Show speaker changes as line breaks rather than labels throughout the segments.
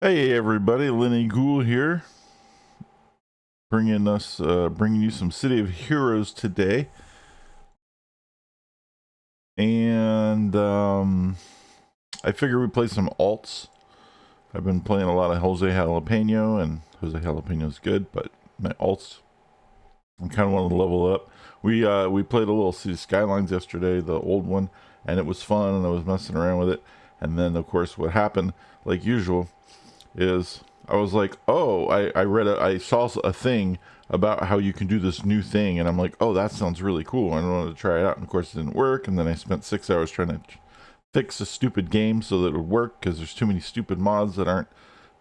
Hey everybody, Lenny Ghoul here, bringing you some City of Heroes today, and I figure we play some alts. I've been playing a lot of Jose Jalapeno, and Jose Jalapeno is good, but my alts, I kind of want to level up. We played a little City Skylines yesterday, the old one, and it was fun, and I was messing around with it, and then of course what happened, like usual, is I was like, oh, I saw a thing about how you can do this new thing, and I'm like, oh, that sounds really cool. I wanted to try it out, and of course it didn't work. And then I spent 6 hours trying to fix a stupid game so that it would work because there's too many stupid mods that aren't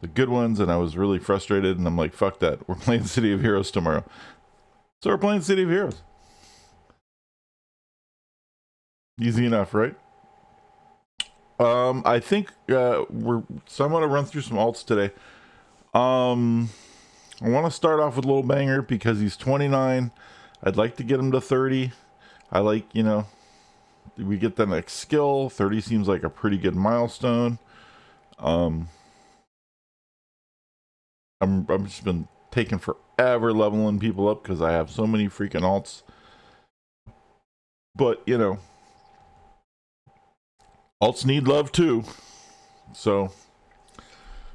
the good ones, and I was really frustrated. And I'm like, fuck that. We're playing City of Heroes tomorrow, so we're playing City of Heroes. Easy enough, right? I think so I'm gonna run through some alts today. Um, I want to start off with Little Banger because he's 29. I'd like to get him to 30. I like, we get the next skill. 30 seems like a pretty good milestone. Um, I'm just been taking forever leveling people up because I have so many freaking alts. But, alts need love too. So,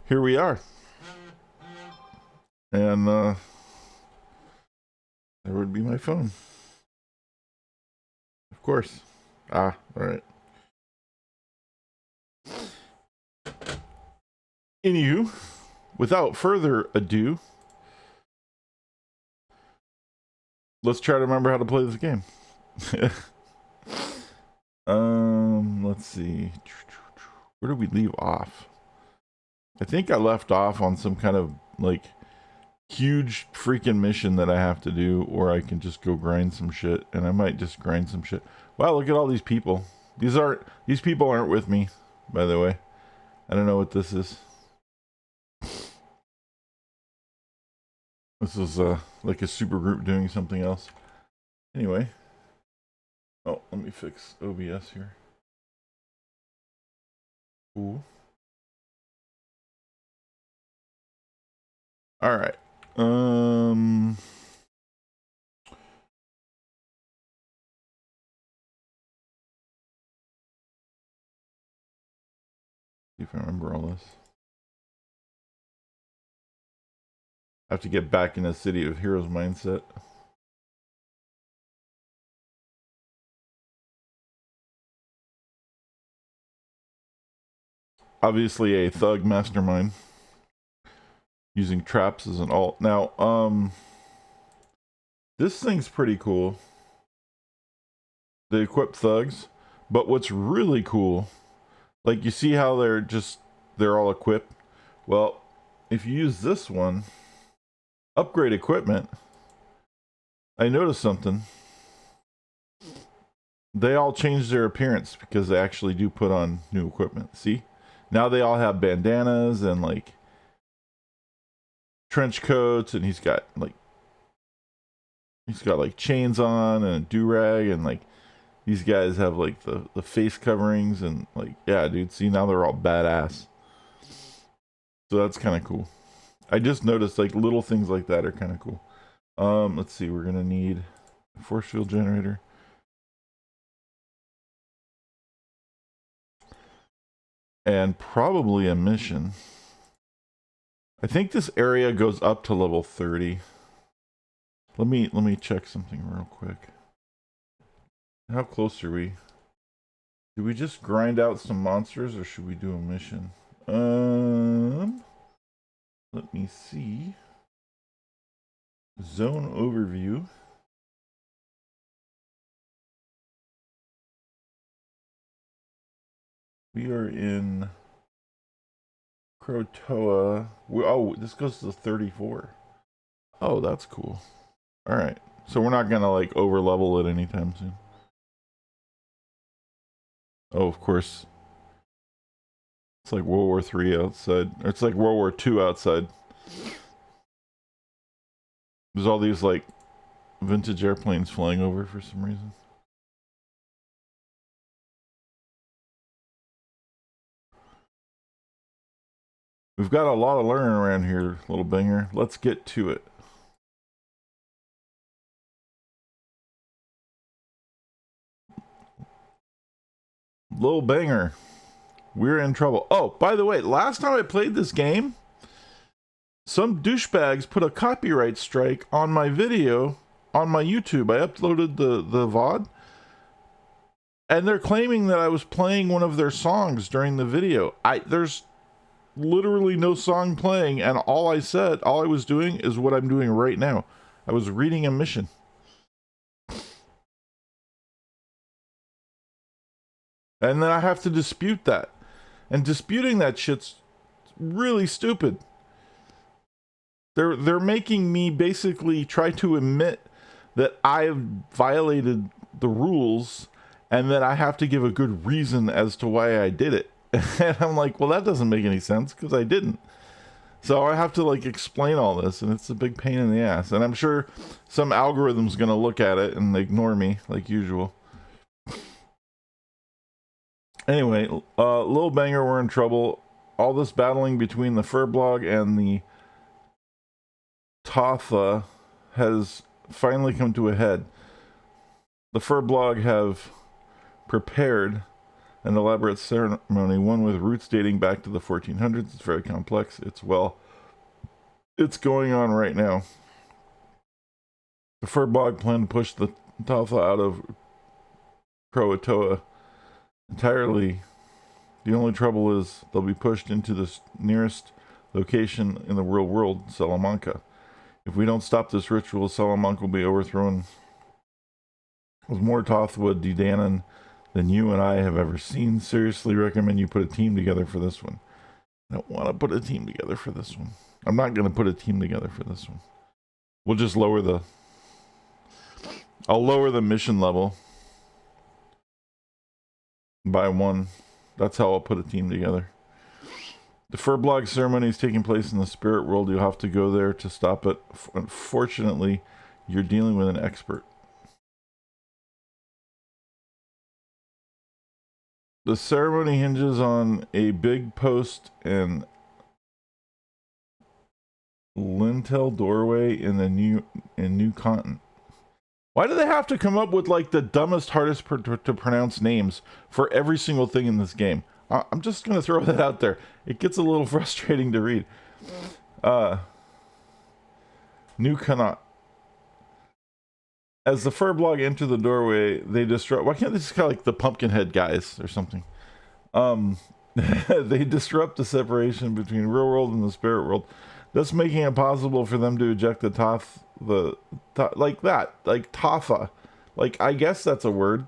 here we are. And, there would be my phone. Of course. Ah, alright. Anywho, without further ado, let's try to remember how to play this game. Let's see. Where did we leave off? I think I left off on some kind of like huge freaking mission that I have to do, or I can just go grind some shit, and I might just grind some shit. Wow, look at all these people. These people aren't with me, by the way. I don't know what this is. This is like a super group doing something else. Anyway. Oh, let me fix OBS here. Cool. All right. See if I remember all this. I have to get back in the City of Heroes mindset. Obviously a thug mastermind using traps as an alt. Now, this thing's pretty cool. They equip thugs, but what's really cool, like you see how they're all equipped? Well, if you use this one, upgrade equipment, I noticed something. They all change their appearance because they actually do put on new equipment. See? Now they all have bandanas and like trench coats, and he's got like chains on and a do-rag, and like these guys have like the face coverings, and like, yeah, dude, see, now they're all badass. So that's kind of cool. I just noticed like little things like that are kind of cool. Let's see, we're gonna need a force field generator. And probably a mission. I think this area goes up to level 30. Let me check something real quick. How close are we? Do we just grind out some monsters, or should we do a mission? Let me see. Zone overview. We are in Crotoa. Oh, this goes to 34. Oh, that's cool. All right. So we're not gonna like over level it anytime soon. Oh, of course. It's like World War III outside. Or it's like World War II outside. There's all these like vintage airplanes flying over for some reason. We've got a lot of learning around here, little banger. Let's get to it. Little banger. We're in trouble. Oh, by the way, last time I played this game, some douchebags put a copyright strike on my video on my YouTube. I uploaded the VOD, and they're claiming that I was playing one of their songs during the video. There's literally no song playing, and all I was doing is what I'm doing right now. I was reading a mission. And then I have to dispute that. And disputing that shit's really stupid. They're making me basically try to admit that I've violated the rules and that I have to give a good reason as to why I did it. And I'm like, well, that doesn't make any sense because I didn't. So I have to like explain all this, and it's a big pain in the ass. And I'm sure some algorithm's gonna look at it and ignore me like usual. Anyway, Lil Banger, we're in trouble. All this battling between the Furblog and the Tatha has finally come to a head. The Furblog have prepared an elaborate ceremony, one with roots dating back to the 1400s. It's very complex. It's going on right now. The Furblog plan to push the Tatha out of Croatoa entirely. The only trouble is they'll be pushed into the nearest location in the real world, Salamanca. If we don't stop this ritual, Salamanca will be overthrown with more Tothwood Dedanan than you and I have ever seen. Seriously recommend you put a team together for this one. I don't want to put a team together for this one. I'm not going to put a team together for this one. We'll just I'll lower the mission level by 1. That's how I'll put a team together. The Furblog ceremony is taking place in the spirit world. You'll have to go there to stop it. Unfortunately, you're dealing with an expert. The ceremony hinges on a big post and lintel doorway in the new continent. Why do they have to come up with like the dumbest, hardest to pronounce names for every single thing in this game? I'm just gonna throw that out there. It gets a little frustrating to read. New Connaught. As the Furblog enter the doorway, they disrupt. Why can't they just call like the Pumpkinhead guys or something? They disrupt the separation between real world and the spirit world, thus making it possible for them to eject the like that, like Tatha. Like, I guess that's a word.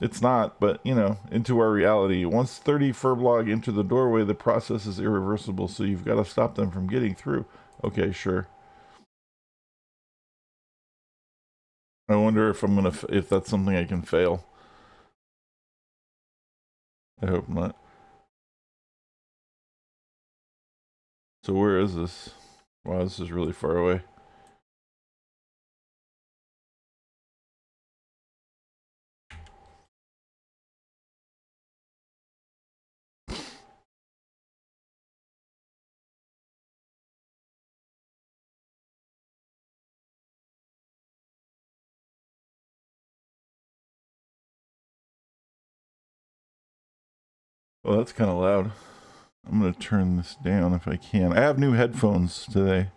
It's not, but you know, into our reality. Once 30 Furblog enter the doorway, the process is irreversible, so you've got to stop them from getting through. Okay, sure. I wonder if if that's something I can fail. I hope not. So where is this? Wow, this is really far away. Well, that's kind of loud. I'm going to turn this down if I can. I have new headphones today.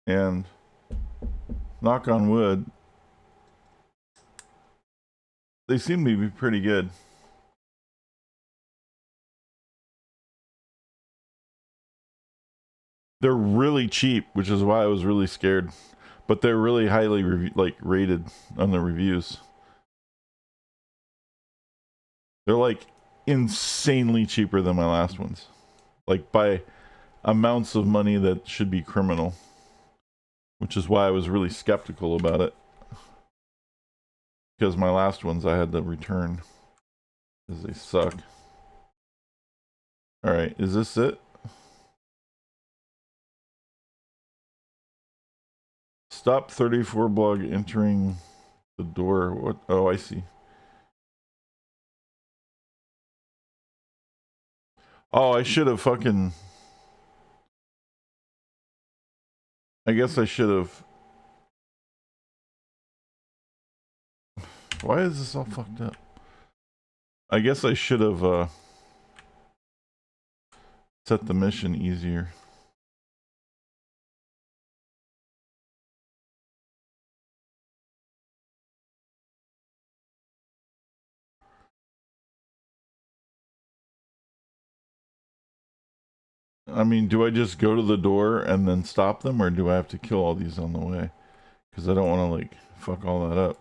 And knock on wood, they seem to be pretty good. They're really cheap, which is why I was really scared. But they're really highly rated on the reviews. They're like insanely cheaper than my last ones. Like by amounts of money that should be criminal. Which is why I was really skeptical about it. Because my last ones I had to return. Because they suck. Alright, is this it? Stop 34 blog entering the door. What? Oh, I see. Oh, I should have fucking... I guess I should have... Why is this all fucked up? I guess I should have set the mission easier. I mean, do I just go to the door and then stop them, or do I have to kill all these on the way? Because I don't want to, like, fuck all that up.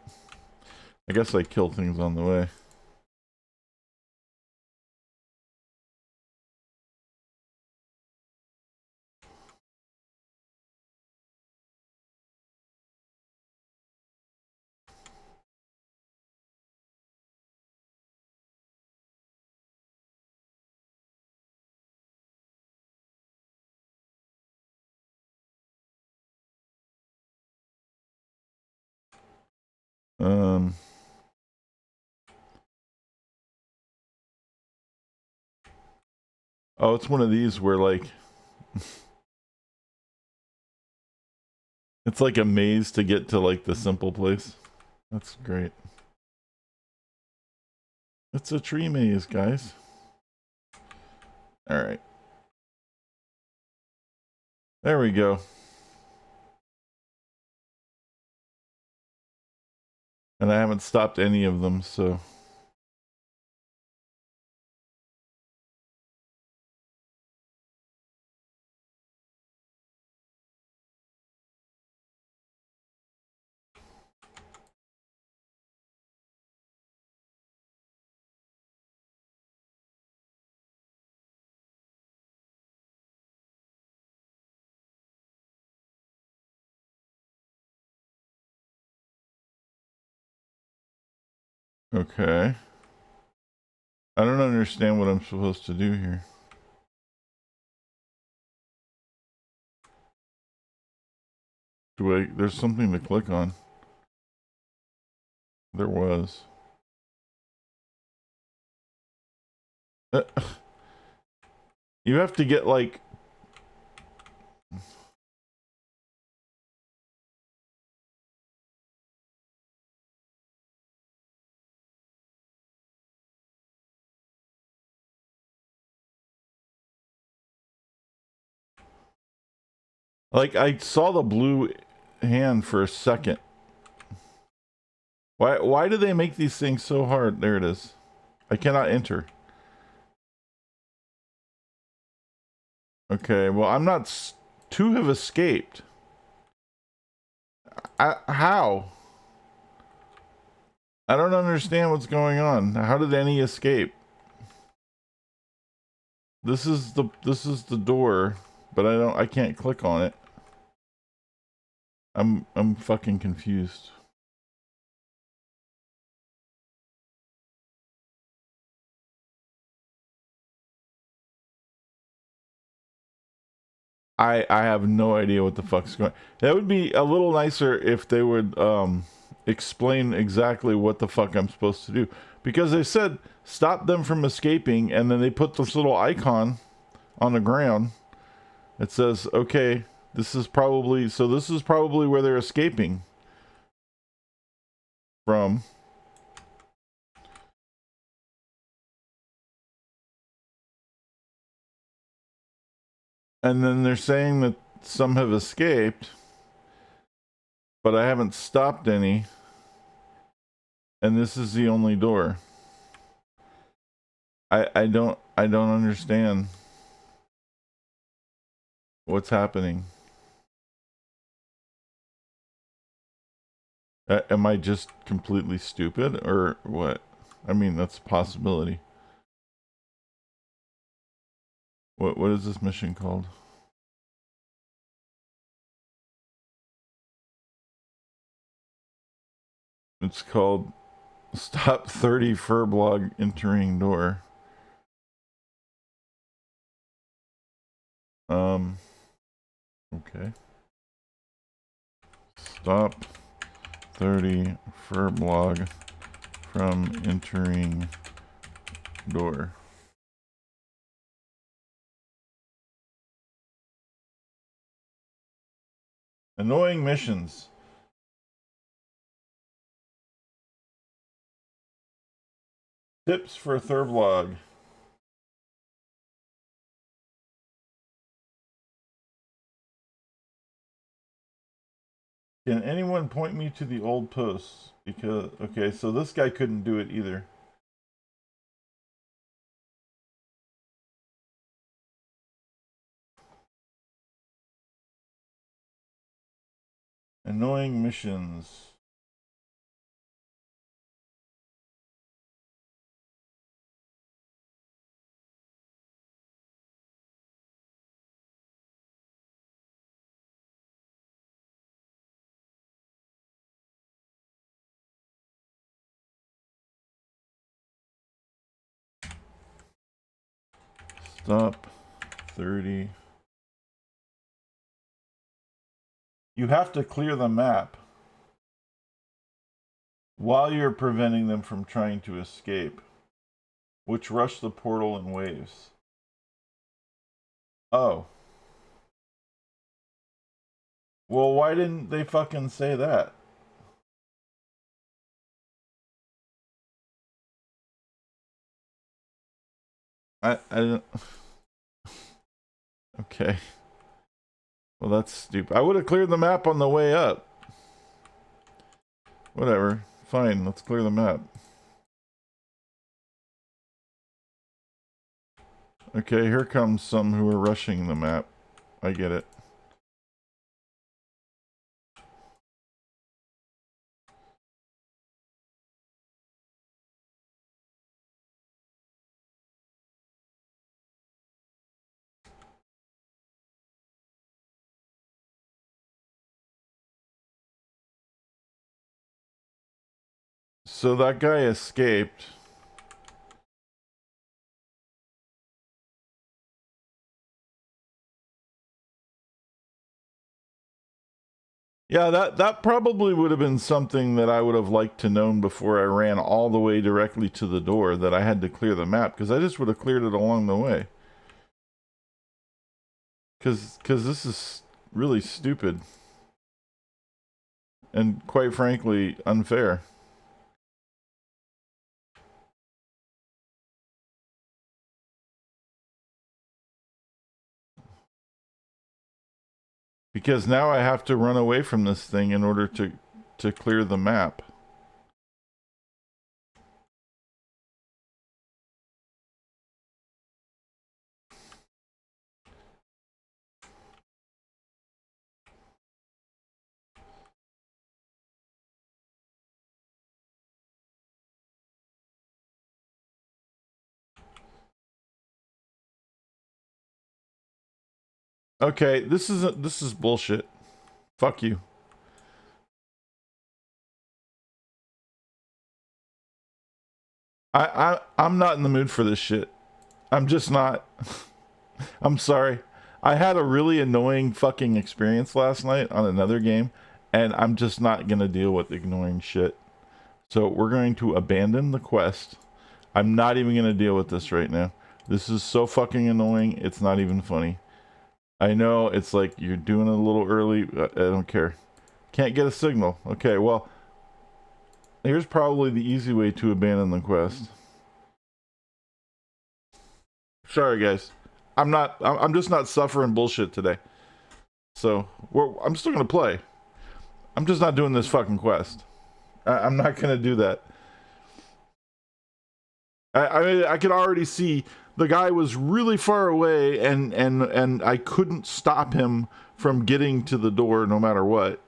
I guess I kill things on the way. Oh, it's one of these where, like, it's like a maze to get to, like, the simple place. That's great. It's a tree maze, guys. Alright. There we go. And I haven't stopped any of them, so... Okay. I don't understand what I'm supposed to do here. There's something to click on. There was. You have to get, like... Like, I saw the blue hand for a second. Why do they make these things so hard? There it is. I cannot enter. Okay, well, I'm not... Two have escaped. How? I don't understand what's going on. How did any escape? This is the door, but I can't click on it. I'm fucking confused. I have no idea what the fuck's going. That would be a little nicer if they would explain exactly what the fuck I'm supposed to do, because they said stop them from escaping, and then they put this little icon on the ground. It says, okay, this is probably where they're escaping from. And then they're saying that some have escaped, but I haven't stopped any. And this is the only door. I don't understand what's happening. Am I just completely stupid or what? I mean, that's a possibility. What is this mission called? It's called Stop 30 Furblog Entering Door. Okay. Stop 30 Furblog from entering door. Annoying missions. Tips for a third vlog. Can anyone point me to the old posts? Because, okay, so this guy couldn't do it either. Annoying missions. Stop 30. You have to clear the map while you're preventing them from trying to escape, which rush the portal in waves. Oh. Well, why didn't they fucking say that? I don't... Okay. Well, that's stupid. I would have cleared the map on the way up. Whatever. Fine, let's clear the map. Okay, here comes some who are rushing the map. I get it. So that guy escaped. Yeah, that probably would have been something that I would have liked to known before I ran all the way directly to the door, that I had to clear the map, because I just would have cleared it along the way. Because this is really stupid. And quite frankly, unfair. Because now I have to run away from this thing in order to clear the map. Okay, this is bullshit. Fuck you. I'm not in the mood for this shit. I'm just not. I'm sorry. I had a really annoying fucking experience last night on another game, and I'm just not gonna deal with ignoring shit. So we're going to abandon the quest. I'm not even gonna deal with this right now. This is so fucking annoying, it's not even funny. I know it's like you're doing it a little early, but I don't care. Can't get a signal. Okay, well, here's probably the easy way to abandon the quest. Sorry, guys. I'm just not suffering bullshit today. So, I'm still gonna play. I'm just not doing this fucking quest. I'm not gonna do that. I mean, I could already see the guy was really far away, and I couldn't stop him from getting to the door no matter what,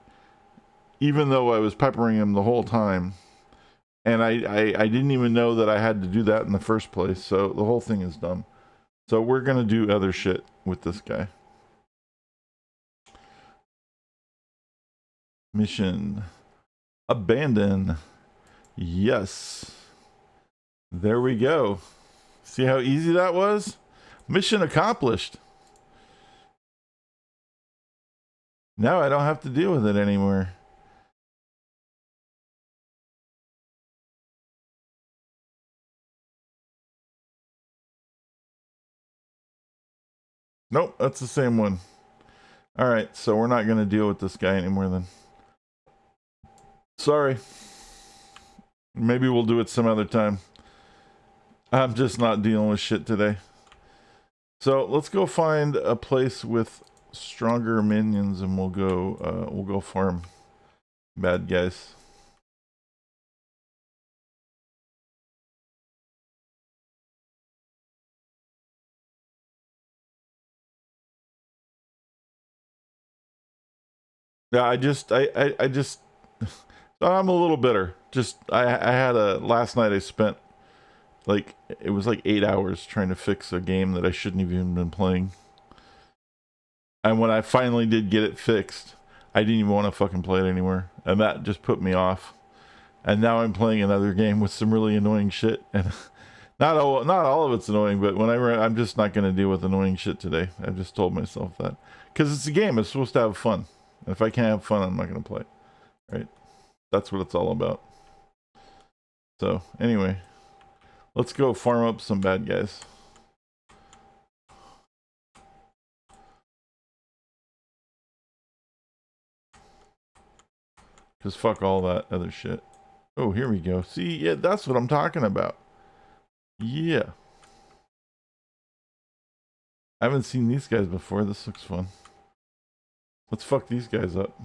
even though I was peppering him the whole time. And I didn't even know that I had to do that in the first place, so the whole thing is dumb. So we're gonna do other shit with this guy. Mission. Abandon. Yes. There we go. See how easy that was? Mission accomplished. Now I don't have to deal with it anymore. Nope, that's the same one. Alright, so we're not gonna deal with this guy anymore then. Sorry. Maybe we'll do it some other time. I'm just not dealing with shit today. So let's go find a place with stronger minions and we'll go farm bad guys. Yeah, I just I'm a little bitter. Just I had a last night I spent like it was like 8 hours trying to fix a game that I shouldn't have even been playing. And when I finally did get it fixed, I didn't even want to fucking play it anymore. And that just put me off. And now I'm playing another game with some really annoying shit. And not all of it's annoying, but whenever I'm just not going to deal with annoying shit today. I've just told myself that. Because it's a game. It's supposed to have fun. And if I can't have fun, I'm not going to play. Right? That's what it's all about. So, anyway. Let's go farm up some bad guys. Because fuck all that other shit. Oh, here we go. See, yeah, that's what I'm talking about. Yeah. I haven't seen these guys before. This looks fun. Let's fuck these guys up.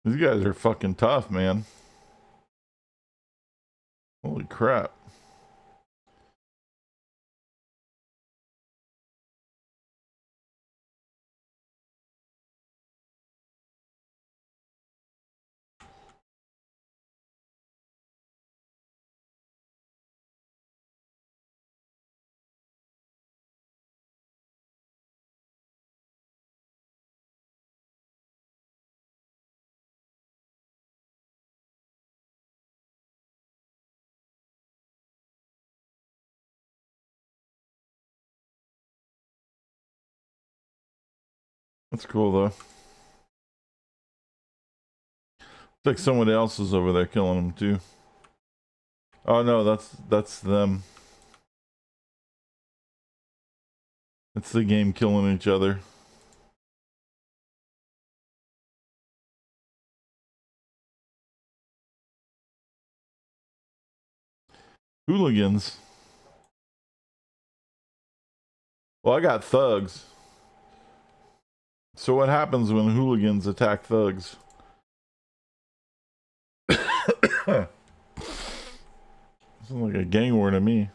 These guys are fucking tough, man. Holy crap. That's cool, though. Looks like someone else is over there killing them, too. Oh, no, that's them. It's the game killing each other. Hooligans. Well, I got thugs. So what happens when hooligans attack thugs? Sounds like a gang war to me.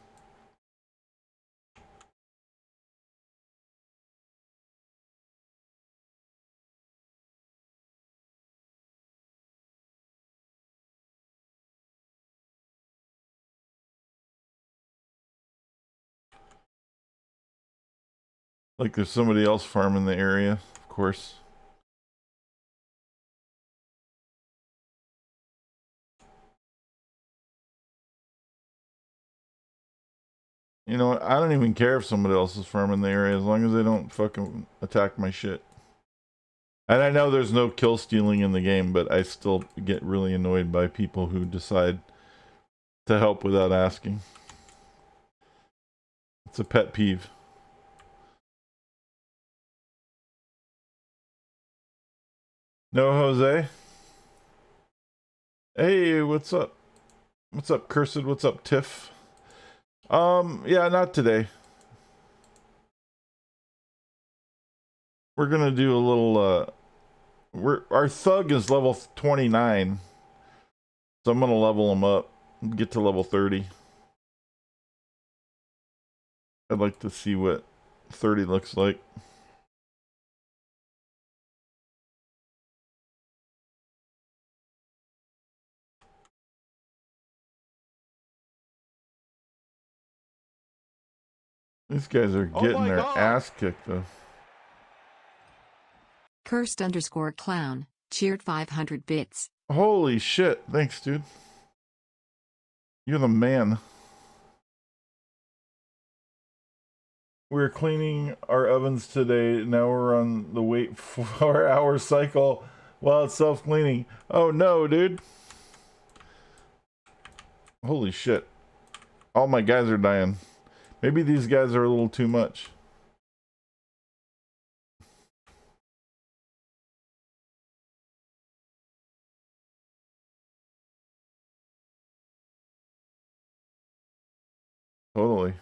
Like there's somebody else farming the area, of course. You know what? I don't even care if somebody else is farming the area as long as they don't fucking attack my shit. And I know there's no kill stealing in the game, but I still get really annoyed by people who decide to help without asking. It's a pet peeve. No, Jose? Hey, what's up? What's up, Cursed? What's up, Tiff? Yeah, not today. we're gonna do a little. Our thug is level 29, so I'm gonna level him up, get to level 30. I'd like to see what 30 looks like. These guys are getting their ass kicked though.
Cursed_clown cheered 500 bits.
Holy shit. Thanks, dude. You're the man. We're cleaning our ovens today. Now we're on the wait 4-hour cycle while it's self-cleaning. Oh no, dude. Holy shit. All my guys are dying. Maybe these guys are a little too much. Totally.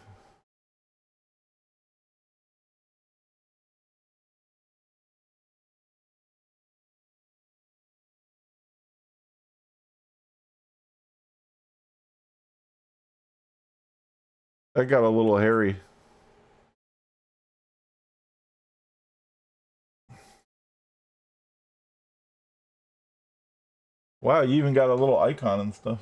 That got a little hairy. Wow, you even got a little icon and stuff.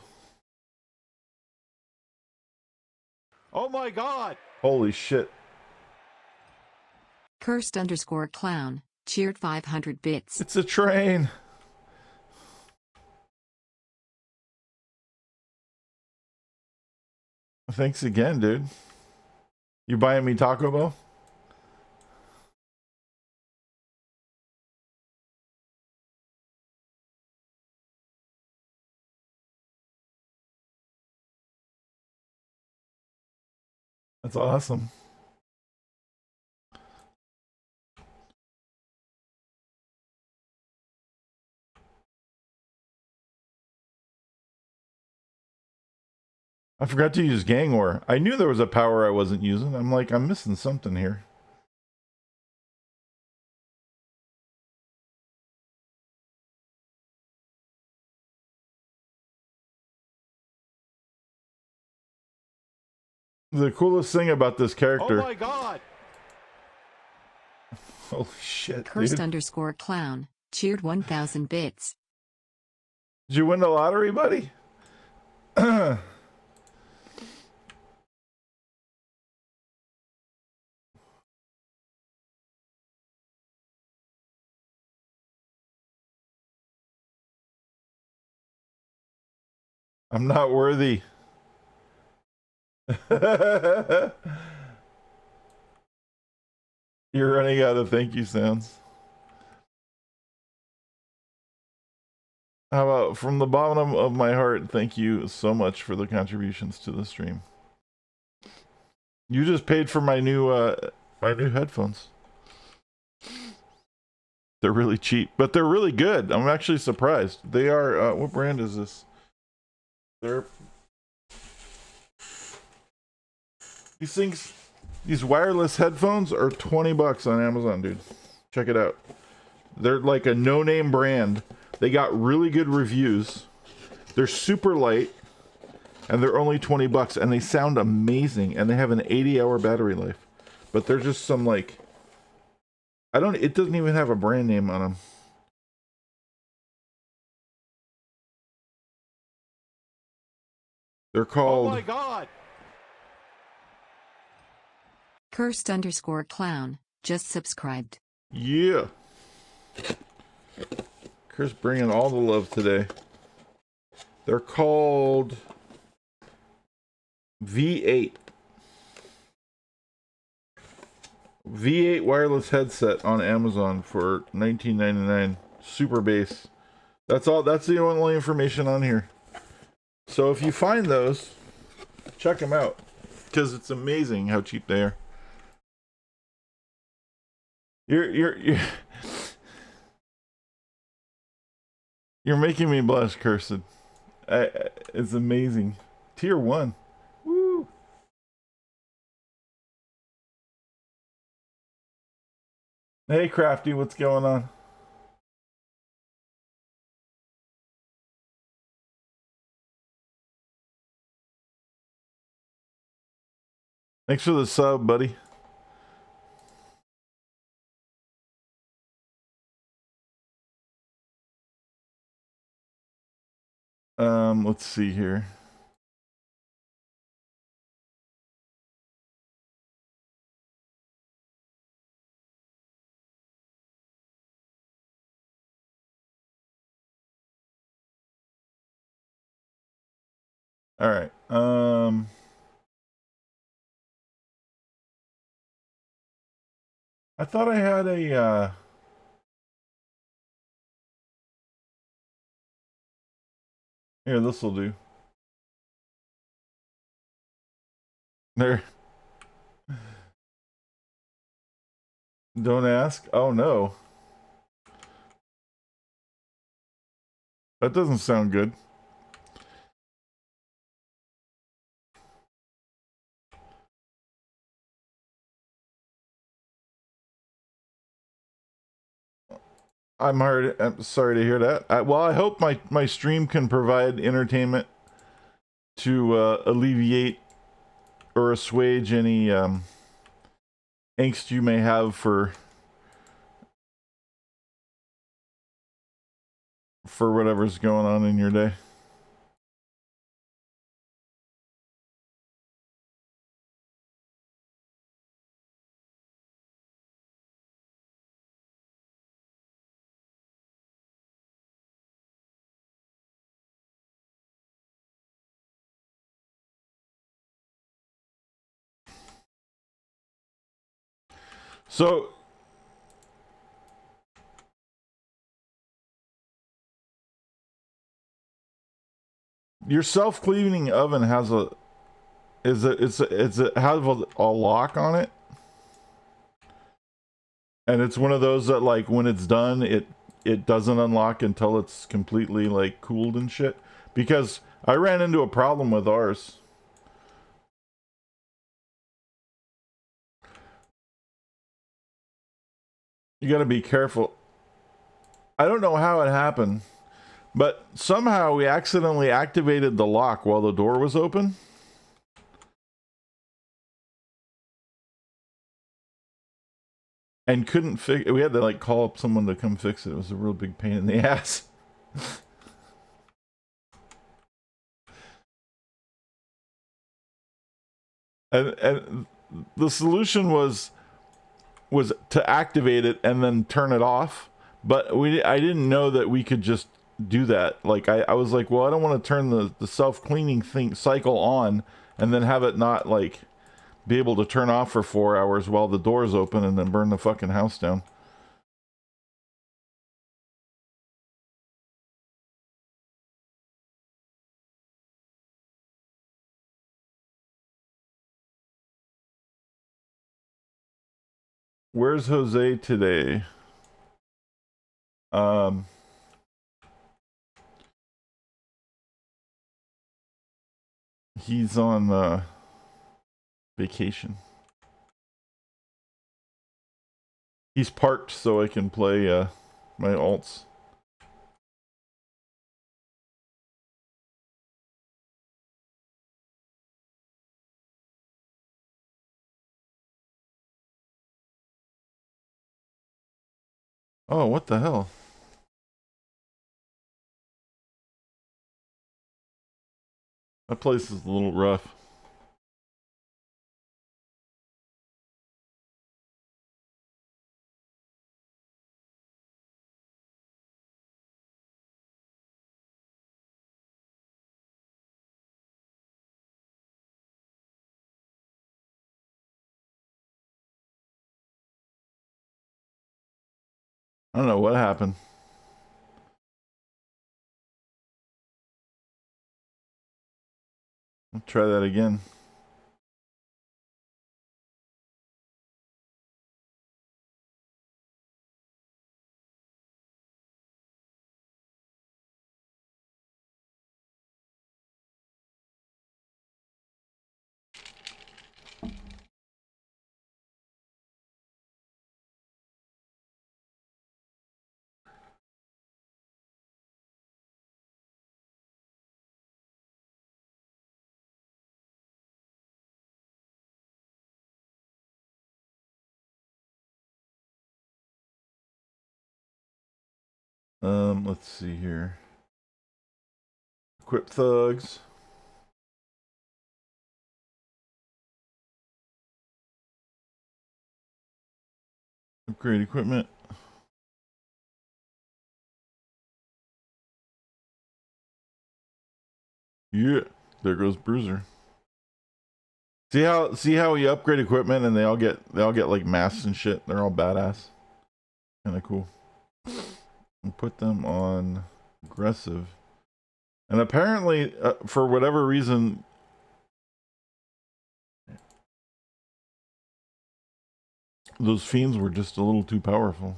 Oh my god!
Holy shit.
Cursed_clown cheered 500 bits.
It's a train. Thanks again, dude. You buying me Taco Bell? That's awesome. I forgot to use Gang War. I knew there was a power I wasn't using. I'm like, I'm missing something here. The coolest thing about this character.
Oh my god!
Holy shit,
Cursed_clown cheered 1,000 bits.
Did you win the lottery, buddy? I'm not worthy. You're running out of thank you sounds. How about from the bottom of my heart, thank you so much for the contributions to the stream. You just paid for my new headphones. They're really cheap, but they're really good. I'm actually surprised. They are what brand is this? These wireless headphones are 20 bucks on Amazon, dude. Check it out. They're like a no-name brand. They got really good reviews. They're super light, and they're only 20 bucks, and they sound amazing, and they have an 80-hour battery life. But they're just some like, it doesn't even have a brand name on them. They're called...
Oh my god!
Cursed_clown just subscribed.
Yeah. Chris bringing all the love today. They're called V8. V8 wireless headset on Amazon for $19.99. Super bass. That's all. That's the only information on here. So if you find those, check them out, because it's amazing how cheap they are. You're making me blush, Cursed. It's amazing. Tier 1. Woo. Hey, Crafty, what's going on? Thanks for the sub, buddy. Let's see here. All right. I thought I had a here, this will do. There. Don't ask. Oh no. That doesn't sound good. I'm sorry to hear that. Well, I hope my stream can provide entertainment to alleviate or assuage any angst you may have for whatever's going on in your day. So your self-cleaning oven has a have a lock on it, and it's one of those that like when it's done it doesn't unlock until it's completely like cooled and shit. Because I ran into a problem with ours. You got to be careful. I don't know how it happened, but somehow we accidentally activated the lock while the door was open. And couldn't fix. We had to like call up someone to come fix it. It was a real big pain in the ass. And the solution was to activate it and then turn it off. But I didn't know that we could just do that. Like I was like, well, I don't want to turn the self-cleaning thing cycle on and then have it not like be able to turn off for 4 hours while the door is open and then burn the fucking house down. Where's Jose today? Um, he's on vacation. He's parked so I can play my alts. Oh, what the hell? That place is a little rough. I don't know what happened. I'll try that again. Let's see here. Equip thugs. Upgrade equipment. Yeah, there goes Bruiser. See how we upgrade equipment and they all get like masks and shit. They're all badass. Kind of cool. And put them on aggressive. And apparently, for whatever reason, those fiends were just a little too powerful.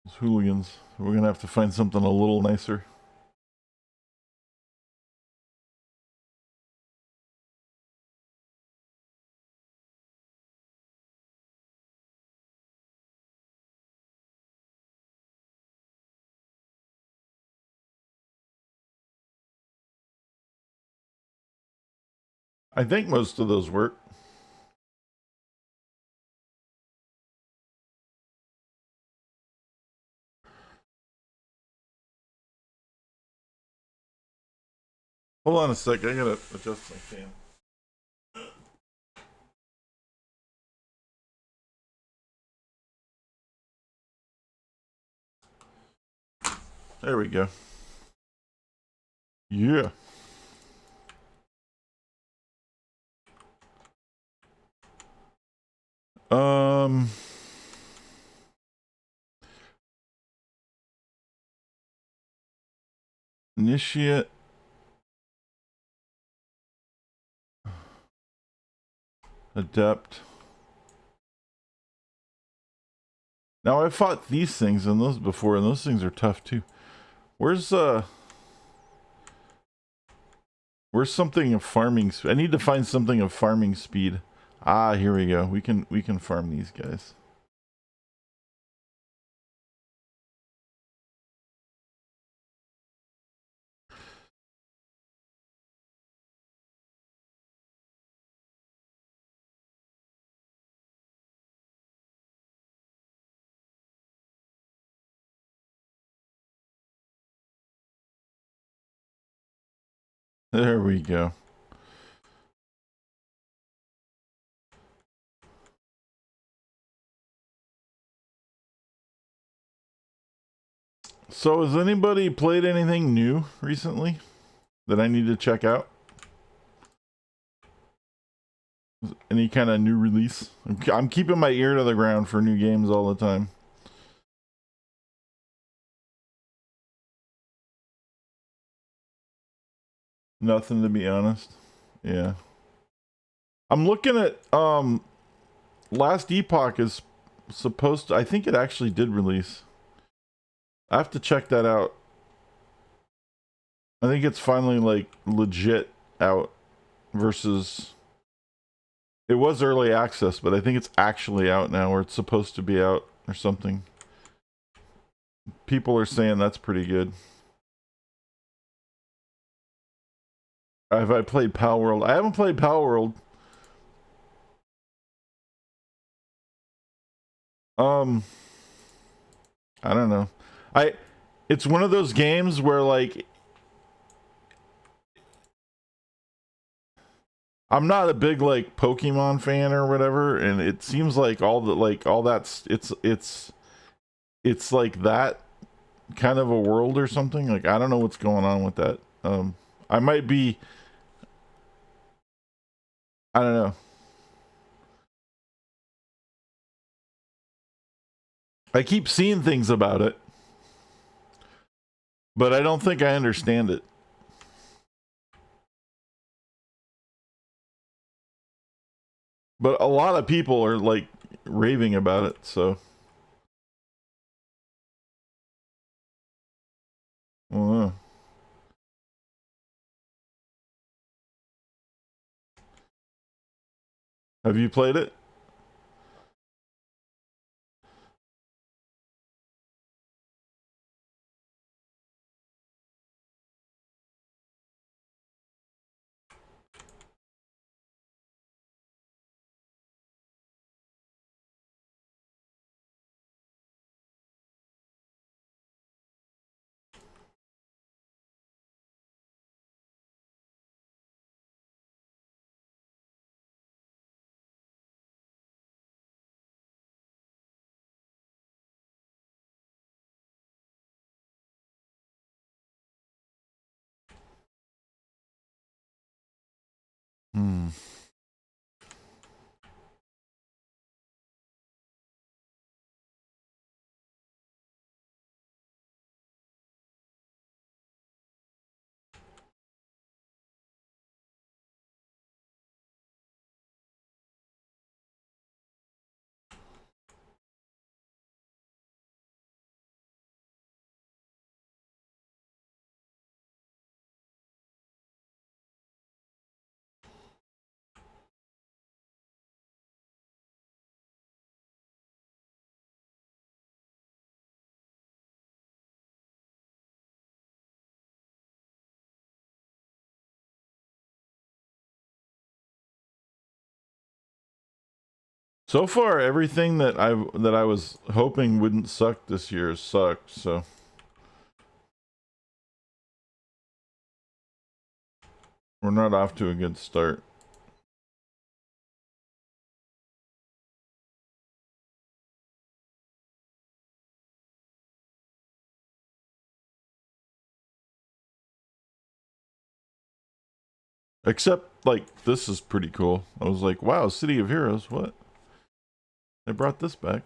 Those hooligans. We're gonna have to find something a little nicer. I think most of those work. Hold on a sec, I gotta adjust my fan. There we go. Yeah. Um. Initiate. Adept. Now I fought these things and those before, and those things are tough too. Where's something of farming? I need to find something of farming speed. Ah, here we go. We can farm these guys. There we go. So has anybody played anything new recently that I need to check out? Any kind of new release? I'm keeping my ear to the ground for new games all the time. Nothing, to be honest. Yeah. I'm looking at Last Epoch is supposed to, I think it actually did release. I have to check that out. I think it's finally like legit out versus it was early access, but I think it's actually out now, or it's supposed to be out or something. People are saying that's pretty good. Have I played Pal World? I haven't played Pal World. I don't know. It's one of those games where like I'm not a big like Pokemon fan or whatever, and it seems like all that's it's like that kind of a world or something. Like I don't know what's going on with that. I might be, I don't know. I keep seeing things about it, but I don't think I understand it. But a lot of people are like raving about it, so uh, have you played it? Hmm. So far, everything that I was hoping wouldn't suck this year has sucked. So we're not off to a good start. Except, like, this is pretty cool. I was like, wow, City of Heroes, what? They brought this back.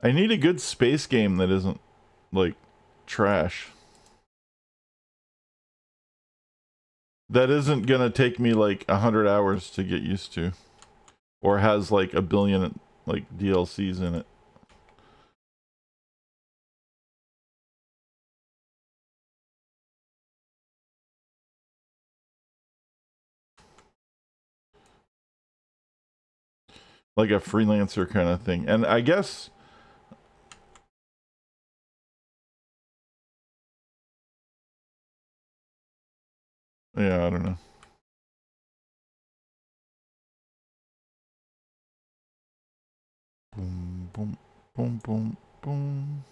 I need a good space game that isn't, like, trash. That isn't gonna take me, like, 100 hours to get used to. Or has, like, a billion, like, DLCs in it. Like a freelancer kind of thing. And I guess... yeah, I don't know. Boom, boom, boom, boom, boom.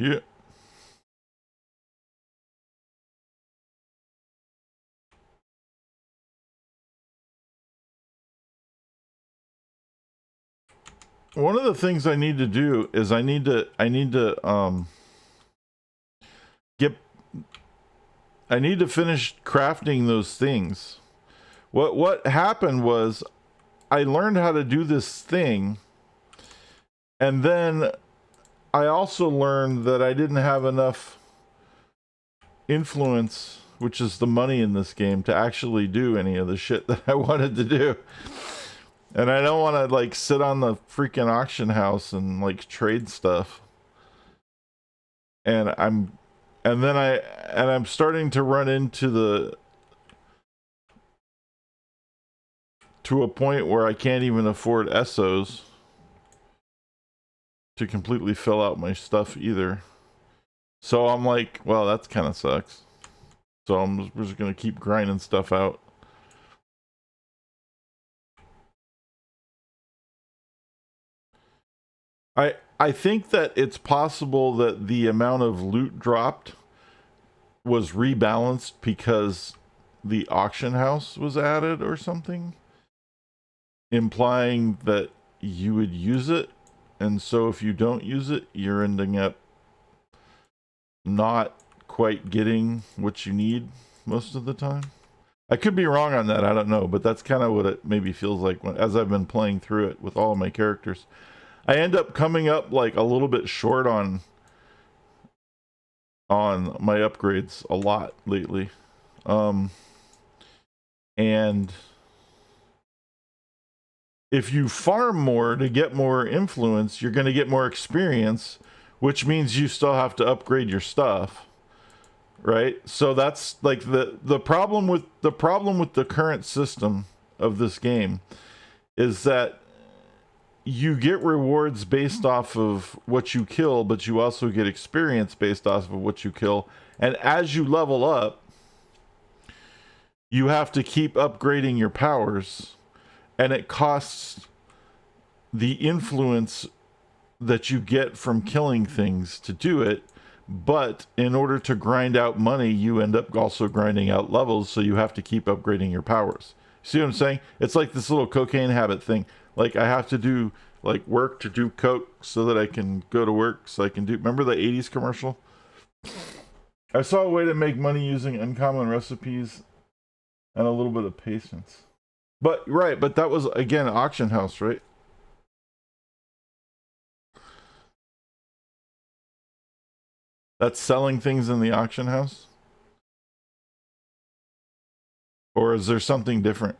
Yeah. One of the things I need to do is I need to get I need to finish crafting those things. What happened was I learned how to do this thing, and then I also learned that I didn't have enough influence, which is the money in this game, to actually do any of the shit that I wanted to do. And I don't want to, like, sit on the freaking auction house and, like, trade stuff. And I'm starting to run into a point where I can't even afford ESOs to completely fill out my stuff either. So I'm like, well, that's kind of sucks. So I'm just gonna keep grinding stuff out. I think that it's possible that the amount of loot dropped was rebalanced because the auction house was added or something, implying that you would use it, and so if you don't use it, you're ending up not quite getting what you need most of the time. I could be wrong on that, I don't know, but that's kind of what it maybe feels like as I've been playing through it with all of my characters. I end up coming up like a little bit short on my upgrades a lot lately. And if you farm more to get more influence, you're going to get more experience, which means you still have to upgrade your stuff. Right? So that's like the problem with the current system of this game is that you get rewards based off of what you kill, but you also get experience based off of what you kill. And as you level up, you have to keep upgrading your powers, and it costs the influence that you get from killing things to do it. But in order to grind out money, you end up also grinding out levels, so you have to keep upgrading your powers. See what I'm saying? It's like this little cocaine habit thing. Like, I have to do like work to do coke so that I can go to work, so I can do. Remember the 80s commercial? I saw a way to make money using uncommon recipes and a little bit of patience. But right, but that was again auction house, right? That's selling things in the auction house? Or is there something different?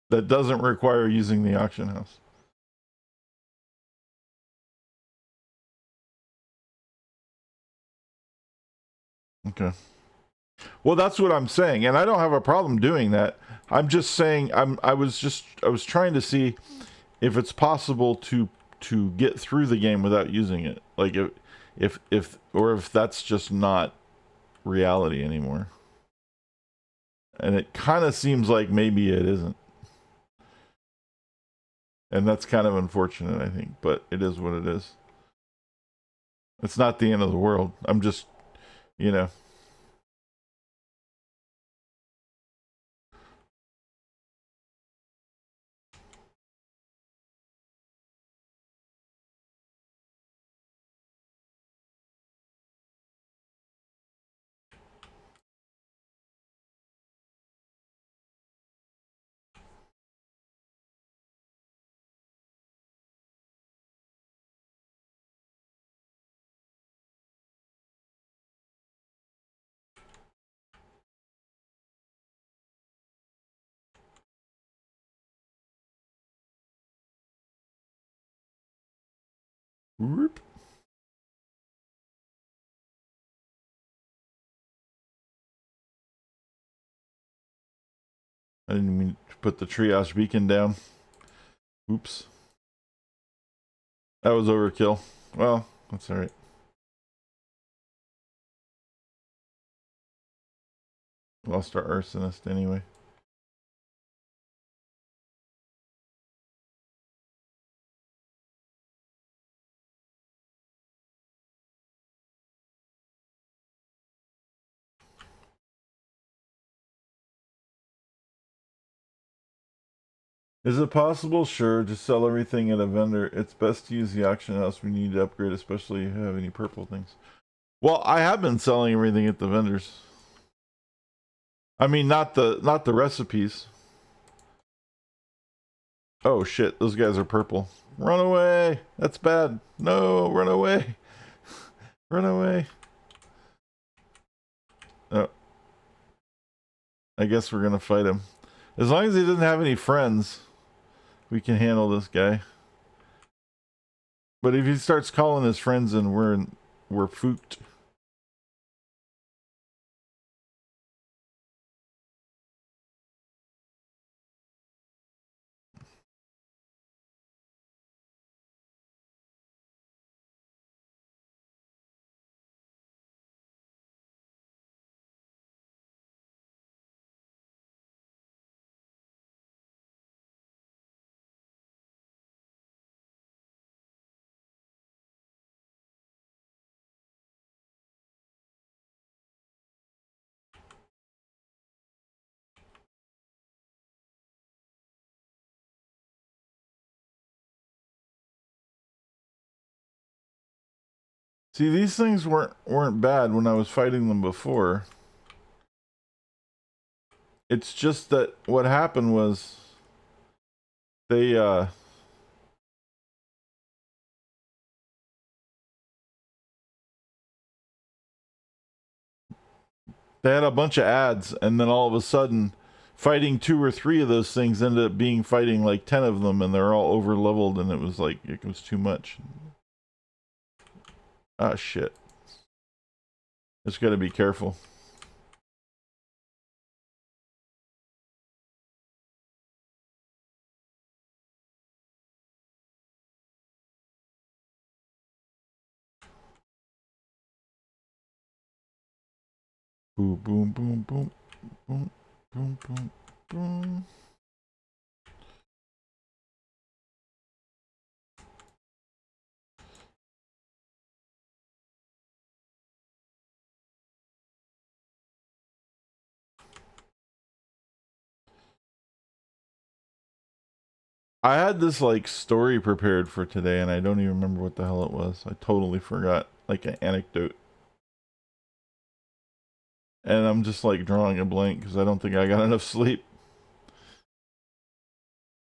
That doesn't require using the auction house. Okay. Well, that's what I'm saying, and I don't have a problem doing that. I'm just saying I was trying to see if it's possible to get through the game without using it. Like if that's just not reality anymore. And it kind of seems like maybe it isn't. And that's kind of unfortunate, I think, but it is what it is. It's not the end of the world. I'm just, you know. Whoop. I didn't mean to put the triage beacon down. Oops. That was overkill. Well, that's alright. Lost our arsonist anyway. Is it possible? Sure, just sell everything at a vendor. It's best to use the auction house. We need to upgrade, especially if you have any purple things. Well, I have been selling everything at the vendors. I mean, not the recipes. Oh shit, those guys are purple. Run away! That's bad. No, run away. Run away. Oh. I guess we're gonna fight him. As long as he doesn't have any friends, we can handle this guy. But if he starts calling his friends and we're fooked. See, these things weren't bad when I was fighting them before. It's just that what happened was they had a bunch of ads, and then all of a sudden fighting 2 or 3 of those things ended up being fighting like 10 of them, and they're all over leveled, and it was like it was too much. Ah, shit. Just gotta be careful. Boom, boom, boom, boom, boom, boom, boom, boom. I had this like story prepared for today and I don't even remember what the hell it was. I totally forgot, like an anecdote. And I'm just like drawing a blank because I don't think I got enough sleep.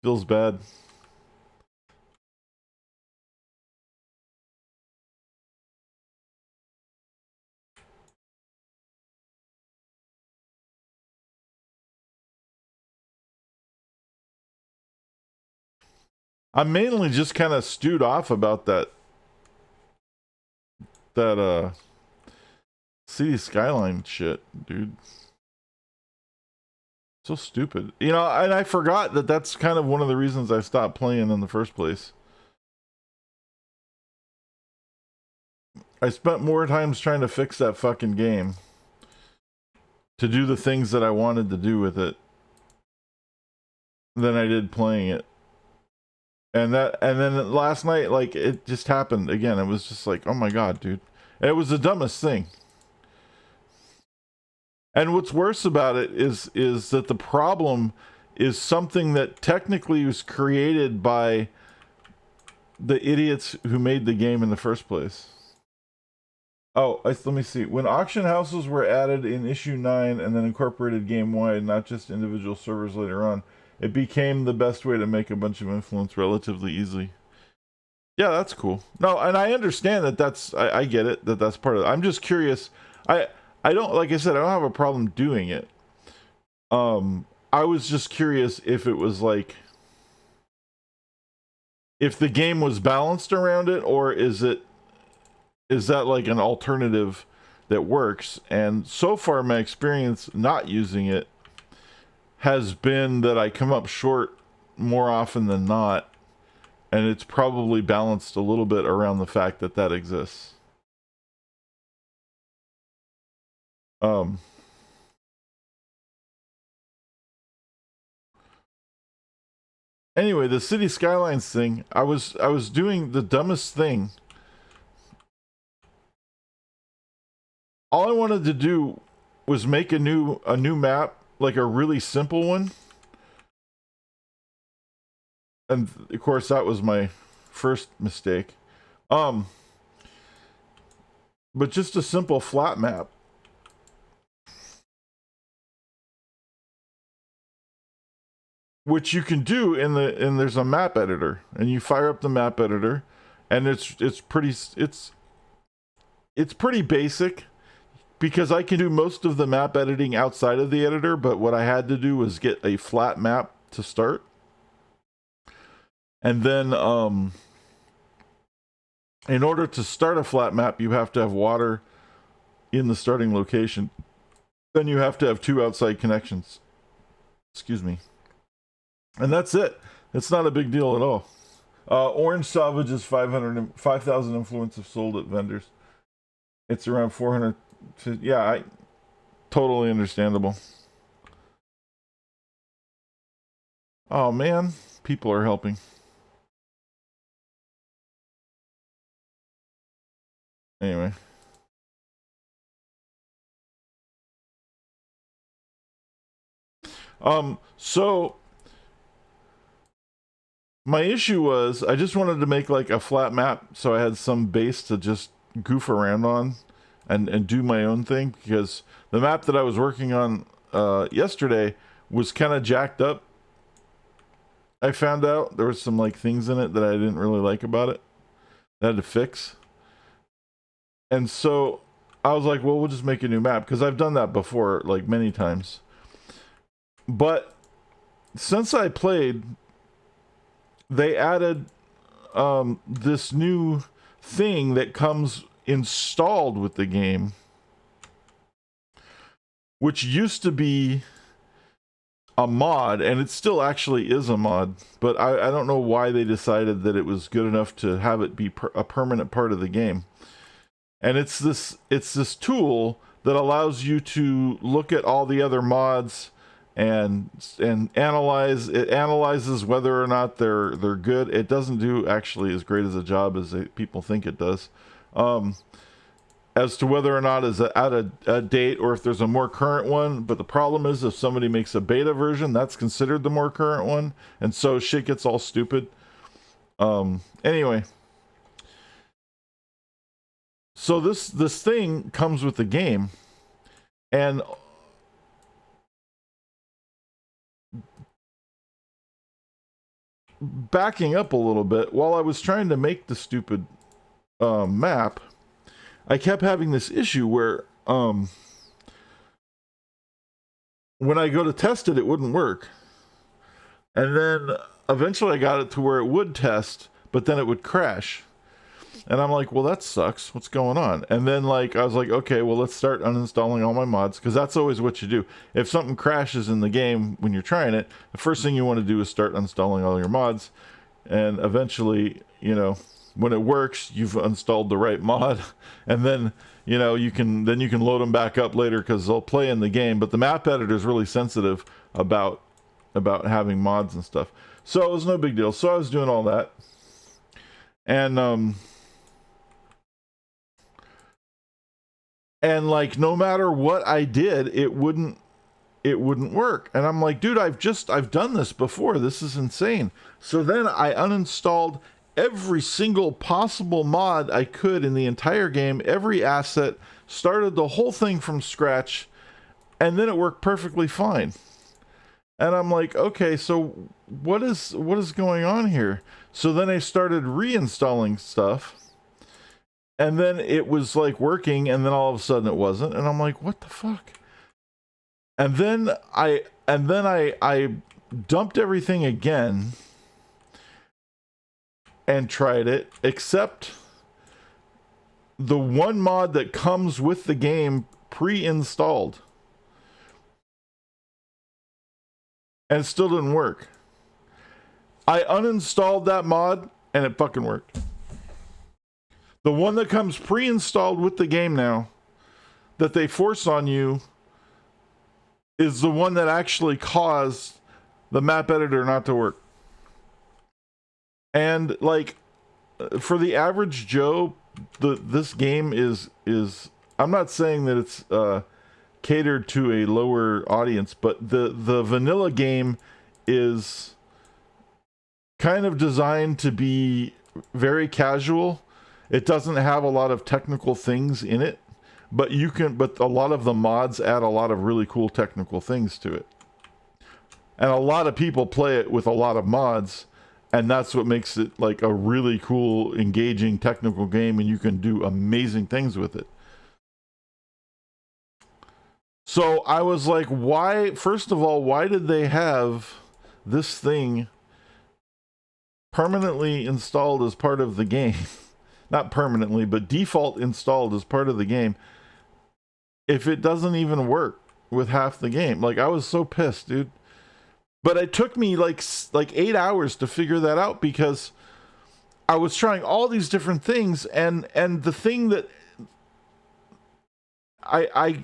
Feels bad. I'm mainly just kind of stewed off about that city skyline shit, dude. So stupid. You know, and I forgot that that's kind of one of the reasons I stopped playing in the first place. I spent more times trying to fix that fucking game to do the things that I wanted to do with it than I did playing it. And then last night, like, it just happened again. It was just like, oh my god, dude. It was the dumbest thing. And what's worse about it is that the problem is something that technically was created by the idiots who made the game in the first place. Oh, let me see. When auction houses were added in issue 9 and then incorporated game-wide, not just individual servers later on, it became the best way to make a bunch of influence relatively easily. Yeah, that's cool. No, and I understand that I get it, that's part of it. I'm just curious. I don't, like I said, I don't have a problem doing it. I was just curious if it was like, if the game was balanced around it, or is that like an alternative that works? And so far my experience not using it has been that I come up short more often than not, and it's probably balanced a little bit around the fact that that exists. Anyway, the city skylines thing, I was doing the dumbest thing. All I wanted to do was make a new map, like a really simple one. And of course that was my first mistake. But just a simple flat map. Which you can do in there's a map editor, and you fire up the map editor, and it's pretty basic, because I can do most of the map editing outside of the editor, but what I had to do was get a flat map to start. And then in order to start a flat map, you have to have water in the starting location. Then you have to have 2 outside connections. Excuse me. And that's it. It's not a big deal at all. Orange salvage is 5,000 influence if sold at vendors. It's around 400. Yeah, totally understandable. Oh man, people are helping. Anyway. So my issue was I just wanted to make like a flat map so I had some base to just goof around on and do my own thing, because the map that I was working on yesterday was kind of jacked up. I found out there was some like things in it that I didn't really like about it that I had to fix. And so I was like, well, we'll just make a new map, because I've done that before, like many times. But since I played, they added this new thing that comes installed with the game, which used to be a mod, and it still actually is a mod, but I don't know why they decided that it was good enough to have it be a permanent part of the game. And it's this tool that allows you to look at all the other mods and analyze. It analyzes whether or not they're good. It doesn't do actually as great as a job as people think it does. As to whether or not it's out of date or if there's a more current one. But the problem is if somebody makes a beta version, that's considered the more current one. And so shit gets all stupid. Anyway. So this thing comes with the game. And backing up a little bit, while I was trying to make the stupid map, I kept having this issue where when I go to test it, it wouldn't work. And then eventually I got it to where it would test, but then it would crash. And I'm like, well, that sucks. What's going on? And then I was like, okay, well, let's start uninstalling all my mods, because that's always what you do. If something crashes in the game when you're trying it, the first thing you want to do is start installing all your mods. And eventually, when it works, you've installed the right mod, and then you can load them back up later because they'll play in the game. But the map editor is really sensitive about having mods and stuff, so it was no big deal. So I was doing all that, and no matter what I did, it wouldn't work. And I'm like, dude, I've done this before. This is insane. So then I uninstalled every single possible mod I could in the entire game, every asset, started the whole thing from scratch, and then it worked perfectly fine. And I'm like, okay, so what is going on here? So then I started reinstalling stuff, and then it was working, and then all of a sudden it wasn't, and I'm like, what the fuck? And then I dumped everything again and tried it, except the one mod that comes with the game pre-installed. And it still didn't work. I uninstalled that mod and it fucking worked. The one that comes pre-installed with the game now, that they force on you, is the one that actually caused the map editor not to work. And for the average Joe, this game is I'm not saying that it's catered to a lower audience, but the vanilla game is kind of designed to be very casual. It doesn't have a lot of technical things in it, but a lot of the mods add a lot of really cool technical things to it. And a lot of people play it with a lot of mods, and that's what makes it a really cool, engaging technical game, and you can do amazing things with it. So I was like, why, first of all, why did they have this thing permanently installed as part of the game? Not permanently, but default installed as part of the game, if it doesn't even work with half the game. I was so pissed, dude. But it took me like 8 hours to figure that out, because I was trying all these different things, and the thing that I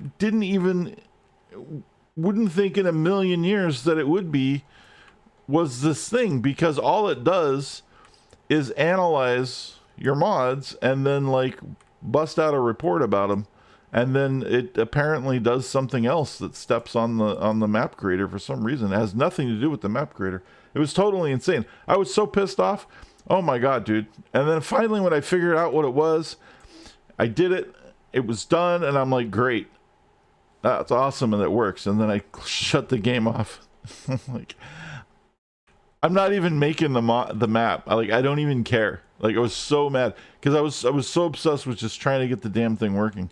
wouldn't think in a million years that it would be was this thing, because all it does is analyze your mods and then bust out a report about them, and then it apparently does something else that steps on the map creator for some reason. It has nothing to do with the map creator. It was totally insane. I was so pissed off. Oh my god, dude. And then finally, when I figured out what it was, I did it. It was done, and I'm like, great, that's awesome, and it works. And then I shut the game off. I'm not even making the map. I don't even care. I was so mad, because I was so obsessed with just trying to get the damn thing working.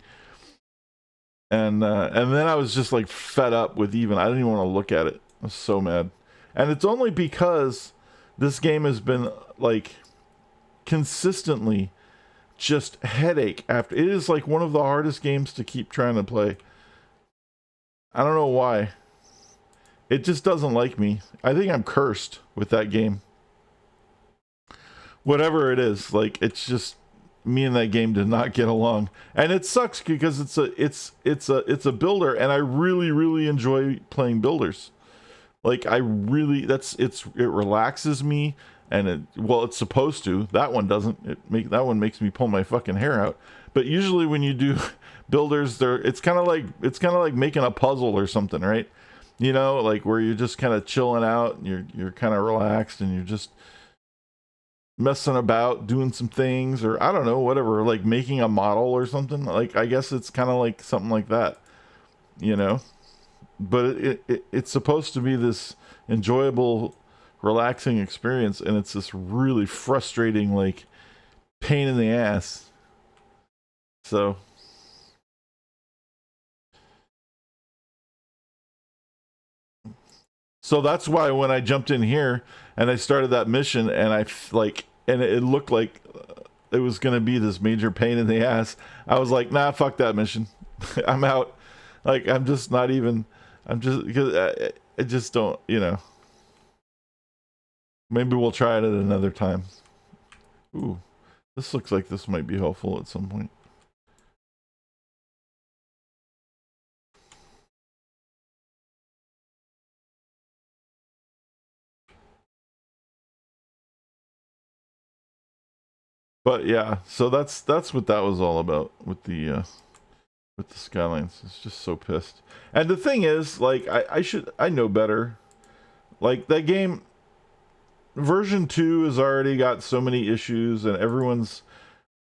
And then I was just fed up with I didn't even want to look at it. I was so mad. And it's only because this game has been consistently just headache after. It is one of the hardest games to keep trying to play. I don't know why. It just doesn't like me. I think I'm cursed with that game. Whatever it is, it's just, me and that game did not get along, and it sucks because it's a builder, and I really enjoy playing builders. Like I really, it relaxes me, and it's supposed to. That one doesn't. That one makes me pull my fucking hair out. But usually when you do builders, it's kind of like making a puzzle or something, right? You know, like where you're just kind of chilling out, and you're kind of relaxed, and you're just messing about, doing some things, or I don't know, whatever, like making a model or something. Like I guess it's kind of like something like that, you know. But it's supposed to be this enjoyable, relaxing experience, and it's this really frustrating, like pain in the ass. So that's why when I jumped in here and I started that mission, and and it looked like it was going to be this major pain in the ass, I was like, nah, fuck that mission. I'm out. Like, I'm just not even, I'm just, because I just don't, you know. Maybe we'll try it at another time. Ooh, this looks like this might be helpful at some point. But yeah, so that's what that was all about with the Skylines. It's just so pissed. And the thing is, like, I know better. Like that game, version 2 has already got so many issues, and everyone's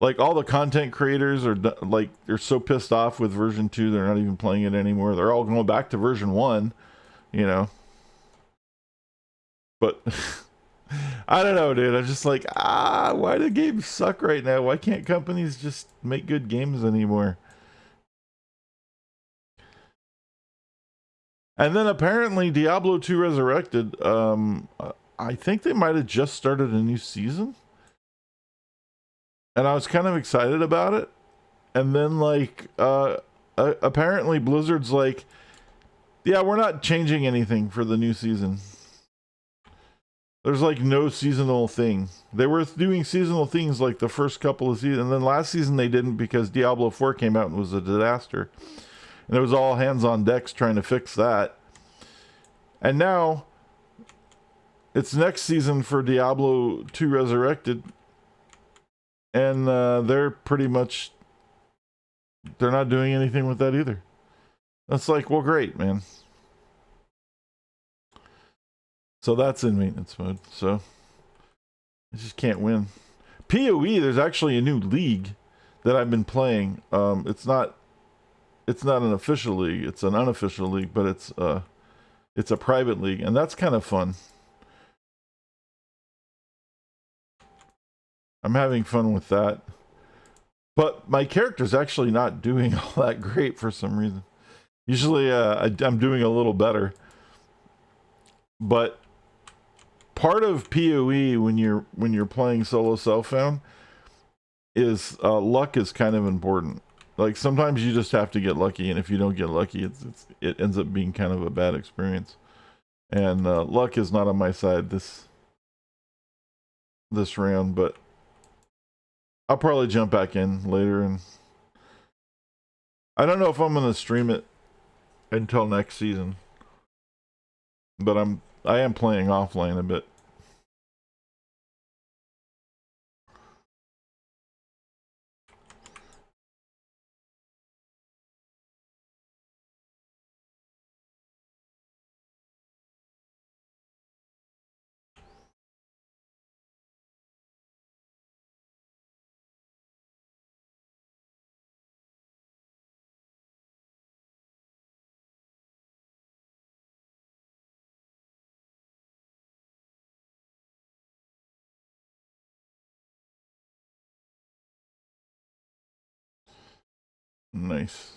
like, all the content creators are like, they're so pissed off with version 2, they're not even playing it anymore. They're all going back to version 1, you know. But I don't know, dude. I'm just like, why do games suck right now? Why can't companies just make good games anymore? And then apparently Diablo 2 Resurrected, I think they might have just started a new season. And I was kind of excited about it. And then like apparently Blizzard's like, yeah, we're not changing anything for the new season. There's like no seasonal thing. They were doing seasonal things like the first couple of seasons, and then last season they didn't because Diablo 4 came out and was a disaster. And it was all hands on decks trying to fix that. And now it's next season for Diablo 2 Resurrected, and they're not doing anything with that either. That's like, well, great, man. So that's in maintenance mode. So I just can't win. PoE, there's actually a new league that I've been playing. It's not an official league. It's an unofficial league, but it's a private league, and that's kind of fun. I'm having fun with that. But my character's actually not doing all that great for some reason. Usually I'm doing a little better. But part of PoE when you're playing solo self-found is luck is kind of important. Like sometimes you just have to get lucky, and if you don't get lucky, it ends up being kind of a bad experience. And luck is not on my side this round, but I'll probably jump back in later, and I don't know if I'm gonna stream it until next season. But I am playing offline a bit. Nice.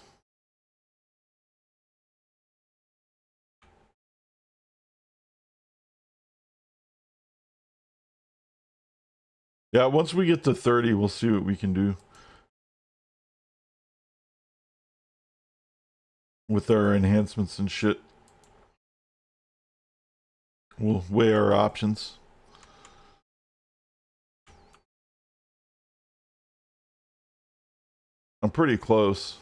Yeah, once we get to 30, we'll see what we can do with our enhancements and shit. We'll weigh our options. I'm pretty close.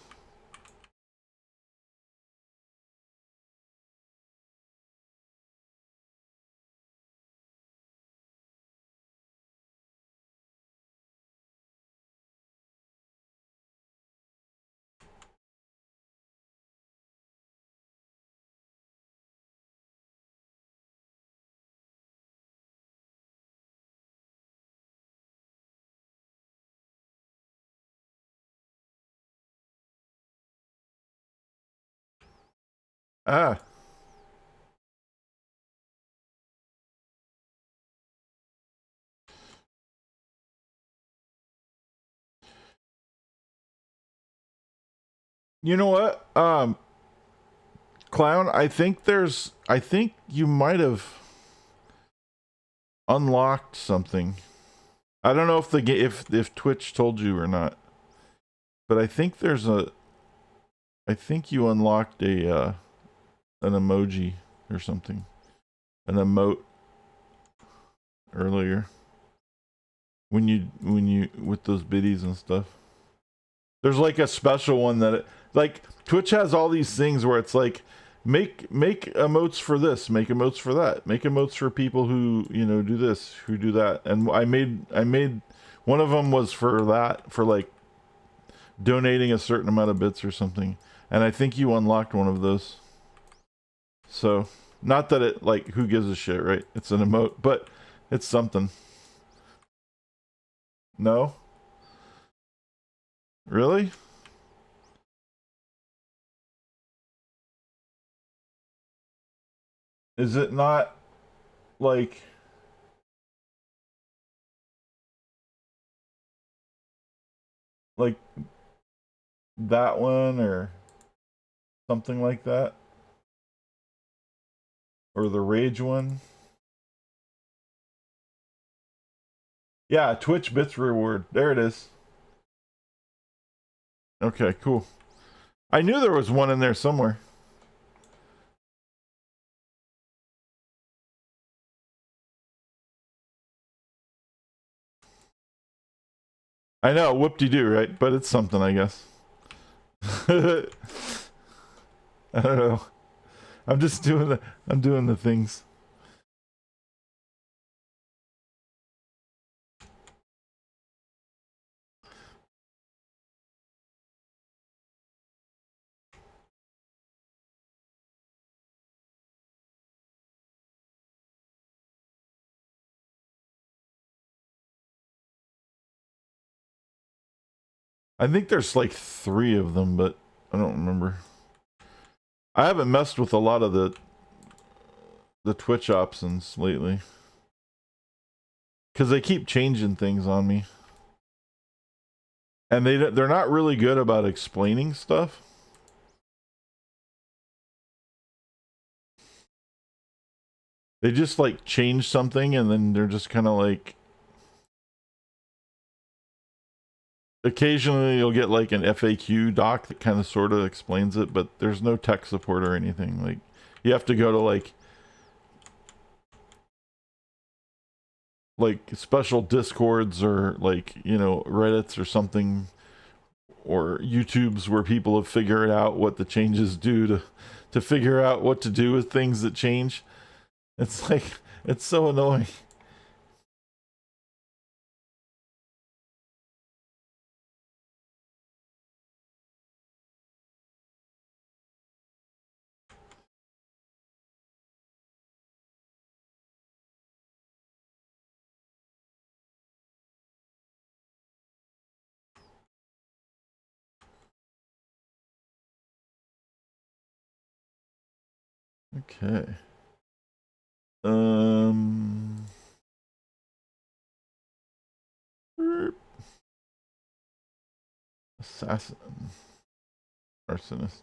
Ah. You know what? Clown, I think you might have unlocked something. I don't know if if Twitch told you or not, but I think I think you unlocked an emoji or something, an emote earlier when you with those biddies and stuff. There's like a special one like Twitch has all these things where it's like make emotes for this, make emotes for that, make emotes for people who do this, who do that, and I made one of them was for that, for like donating a certain amount of bits or something, and I think you unlocked one of those. So not that it like who gives a shit, right? It's an emote, but it's something. No, really? Is it not like like that one or something like that, or the rage one? Yeah, Twitch bits reward. There it is. Okay, cool. I knew there was one in there somewhere. I know, whoop-de-doo, right? But it's something, I guess. I don't know. I'm just doing the things. I think there's like 3 of them, but I don't remember. I haven't messed with a lot of the Twitch options lately, because they keep changing things on me, and they're not really good about explaining stuff. They just like change something, and then they're just kind of like, occasionally you'll get like an FAQ doc that kind of sort of explains it, but there's no tech support or anything. Like, you have to go to like special discords, or like Reddits or something, or YouTubes, where people have figured out what the changes do to figure out what to do with things that change. It's like, it's so annoying. Okay. Assassin, arsonist.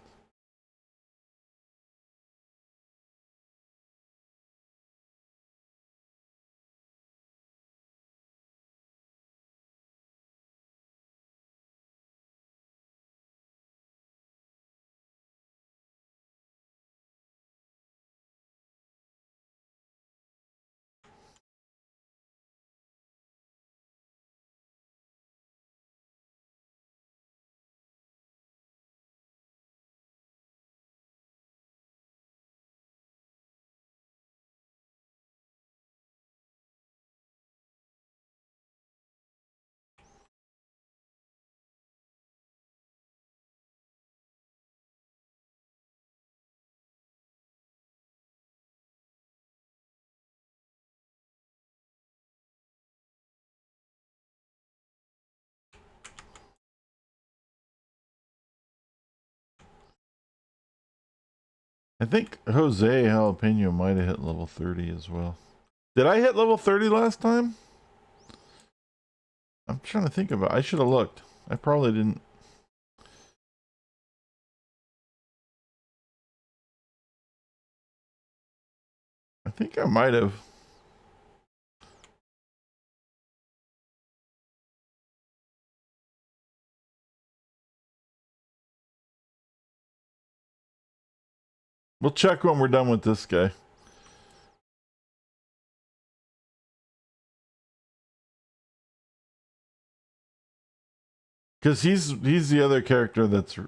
I think Jose Jalapeno might have hit level 30 as well. Did I hit level 30 last time? I'm trying to think about it. I should have looked. I probably didn't. I think I might have. We'll check when we're done with this guy. Because he's the other character that's...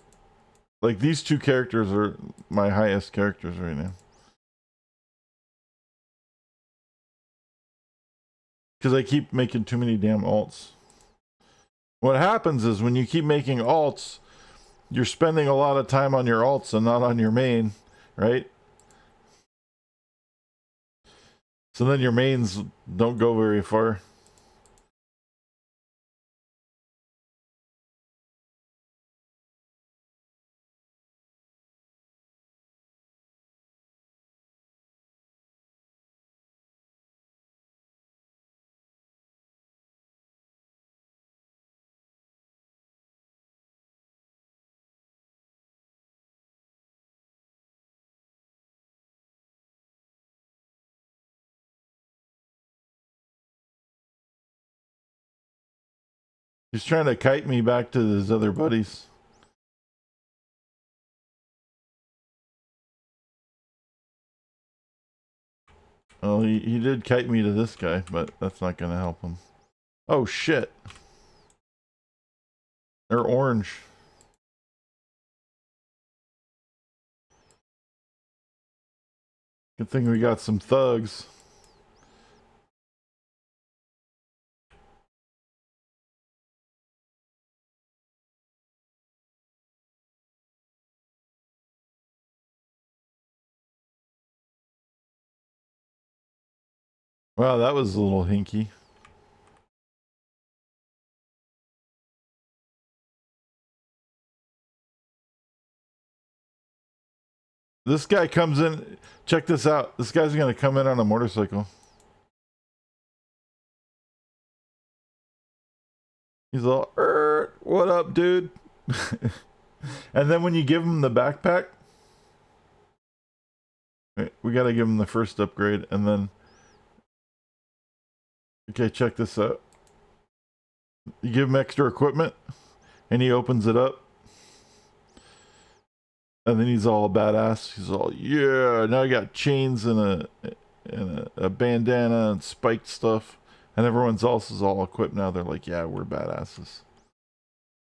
Like, these two characters are my highest characters right now. Because I keep making too many damn alts. What happens is when you keep making alts, you're spending a lot of time on your alts and not on your main, right? So then your mains don't go very far. He's trying to kite me back to his other buddies. Well, he did kite me to this guy, but that's not going to help him. Oh, shit. They're orange. Good thing we got some thugs. Wow, that was a little hinky. This guy comes in. Check this out. This guy's going to come in on a motorcycle. He's all, what up, dude? And then when you give him the backpack, we got to give him the first upgrade. And then, okay, check this out. You give him extra equipment, and he opens it up. And then he's all badass. He's all, yeah, now I got chains and a bandana and spiked stuff. And everyone else is all equipped now. They're like, yeah, we're badasses.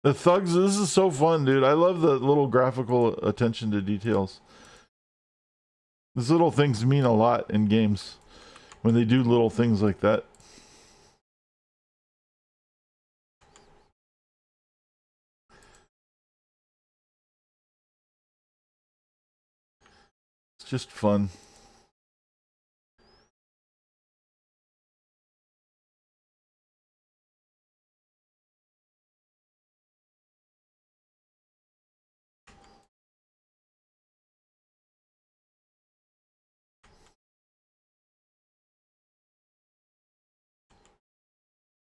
The thugs, this is so fun, dude. I love the little graphical attention to details. These little things mean a lot in games when they do little things like that. It's just fun.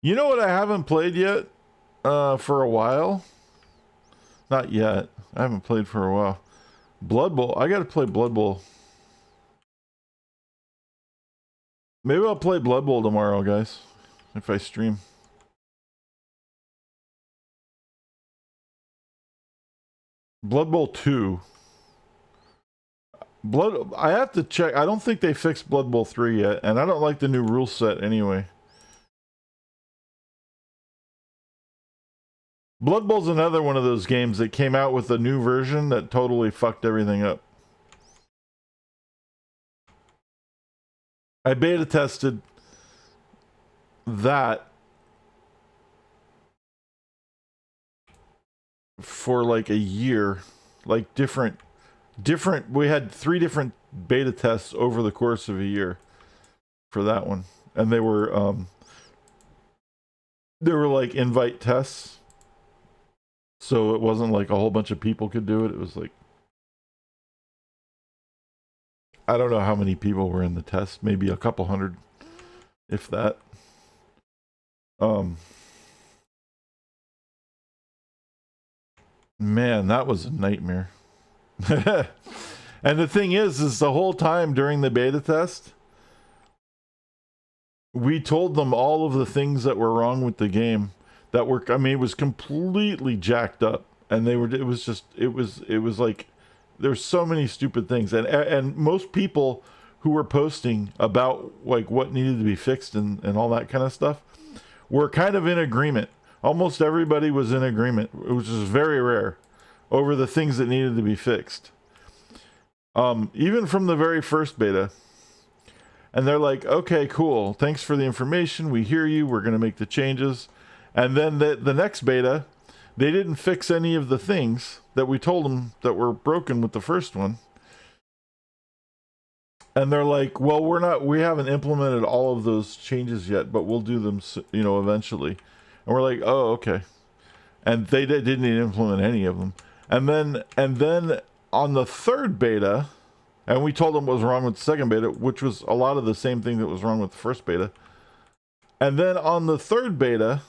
You know what I haven't played yet? For a while? Not yet. I haven't played for a while. Blood Bowl. I gotta play Blood Bowl. Maybe I'll play Blood Bowl tomorrow, guys. If I stream. Blood Bowl 2. I have to check. I don't think they fixed Blood Bowl 3 yet, and I don't like the new rule set anyway. Blood Bowl's another one of those games that came out with a new version that totally fucked everything up. I beta tested that for like a year, like different we had 3 different beta tests over the course of a year for that one, and they were like invite tests, so it wasn't like a whole bunch of people could do it. It was like I don't know how many people were in the test. Maybe a couple hundred, if that. Man, that was a nightmare. And the thing is the whole time during the beta test, we told them all of the things that were wrong with the game that were, I mean, it was completely jacked up. And it was like, there's so many stupid things. And most people who were posting about like what needed to be fixed and all that kind of stuff were kind of in agreement. Almost everybody was in agreement, which is very rare, over the things that needed to be fixed. Even from the very first beta. And they're like, okay, cool. Thanks for the information. We hear you. We're going to make the changes. And then the next beta, they didn't fix any of the things that we told them that were broken with the first one. And they're like, well, we haven't implemented all of those changes yet, but we'll do them, eventually. And we're like, oh, okay. And they didn't implement any of them. And then on the third beta, and we told them what was wrong with the second beta, which was a lot of the same thing that was wrong with the first beta. And then on the third beta,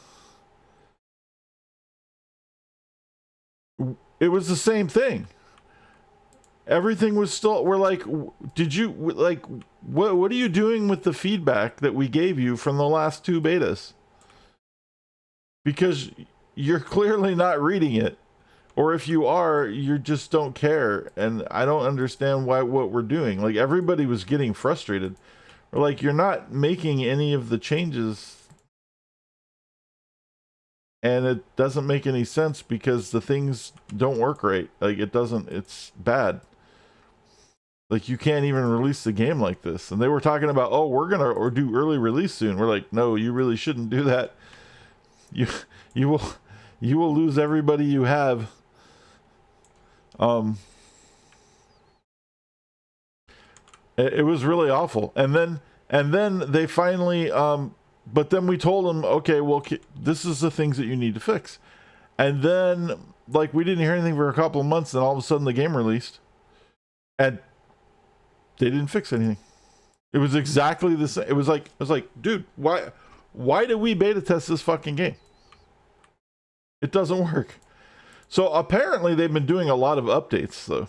it was the same thing. Everything was still, we're like, what are you doing with the feedback that we gave you from the last two betas? Because you're clearly not reading it. Or if you are, you just don't care. And I don't understand what we're doing. Like, everybody was getting frustrated. We're like, you're not making any of the changes. And it doesn't make any sense because the things don't work right. Like, it's bad. Like, you can't even release the game like this. And they were talking about, oh, we're going to do early release soon. We're like, no, you really shouldn't do that. You will lose everybody you have. It was really awful. And then they finally, but then we told them, okay, well, this is the things that you need to fix. And then, like, we didn't hear anything for a couple of months, and all of a sudden the game released, and they didn't fix anything. It was exactly the same. It was like, dude, why did we beta test this fucking game? It doesn't work. So apparently they've been doing a lot of updates, though.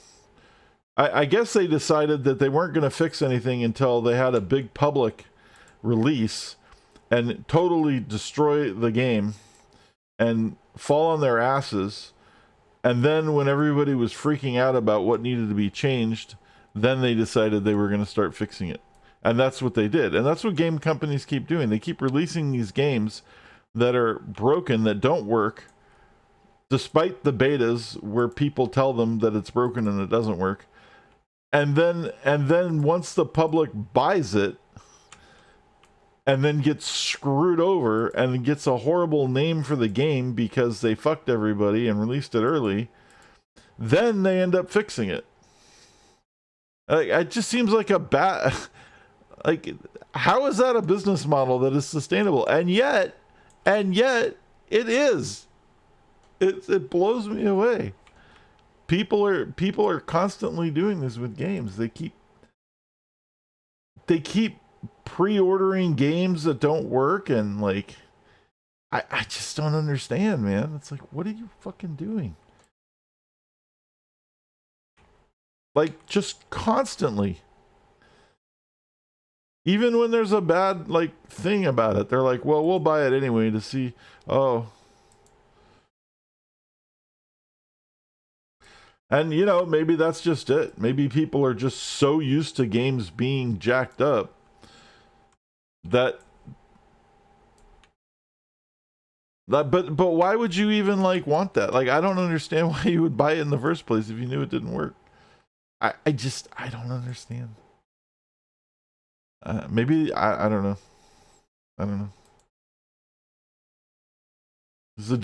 I guess they decided that they weren't going to fix anything until they had a big public release and totally destroy the game and fall on their asses. And then when everybody was freaking out about what needed to be changed, then they decided they were going to start fixing it. And that's what they did. And that's what game companies keep doing. They keep releasing these games that are broken, that don't work, despite the betas where people tell them that it's broken and it doesn't work. And then once the public buys it and then gets screwed over and gets a horrible name for the game because they fucked everybody and released it early, then they end up fixing it. It just seems like a bad, like, how is that a business model that is sustainable? And yet it is. It blows me away. People are constantly doing this with games. They keep pre-ordering games that don't work, and like, I just don't understand, man. It's like, what are you fucking doing? Like, just constantly. Even when there's a bad like thing about it, they're like, well, we'll buy it anyway to see. Oh. And, maybe that's just it. Maybe people are just so used to games being jacked up that but why would you even like want that? Like, I don't understand why you would buy it in the first place if you knew it didn't work. I don't understand. Maybe I don't know. I don't know. It's a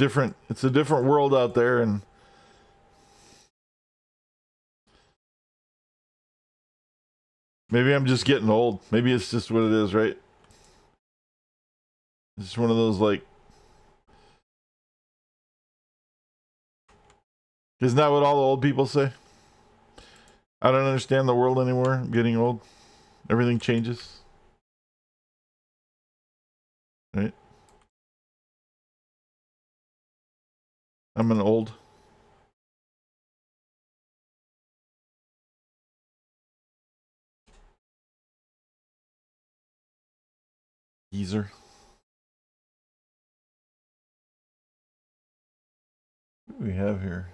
different world out there, and maybe I'm just getting old. Maybe it's just what it is, right? It's just one of those, like, isn't that what all the old people say? I don't understand the world anymore. I'm getting old. Everything changes. Right? I'm an old. Geezer. What do we have here?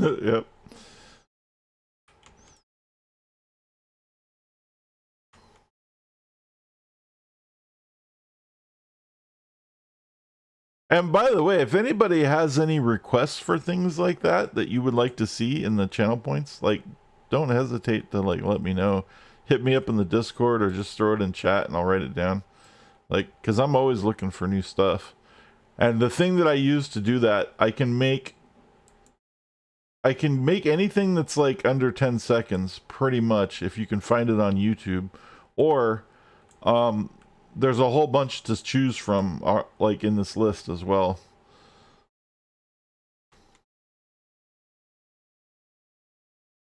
Yep. And by the way, if anybody has any requests for things like that that you would like to see in the channel points, like don't hesitate to like let me know. Hit me up in the Discord or just throw it in chat and I'll write it down. Like, cause I'm always looking for new stuff. And the thing that I use to do that, I can make anything that's like under 10 seconds pretty much if you can find it on YouTube, or there's a whole bunch to choose from like in this list as well.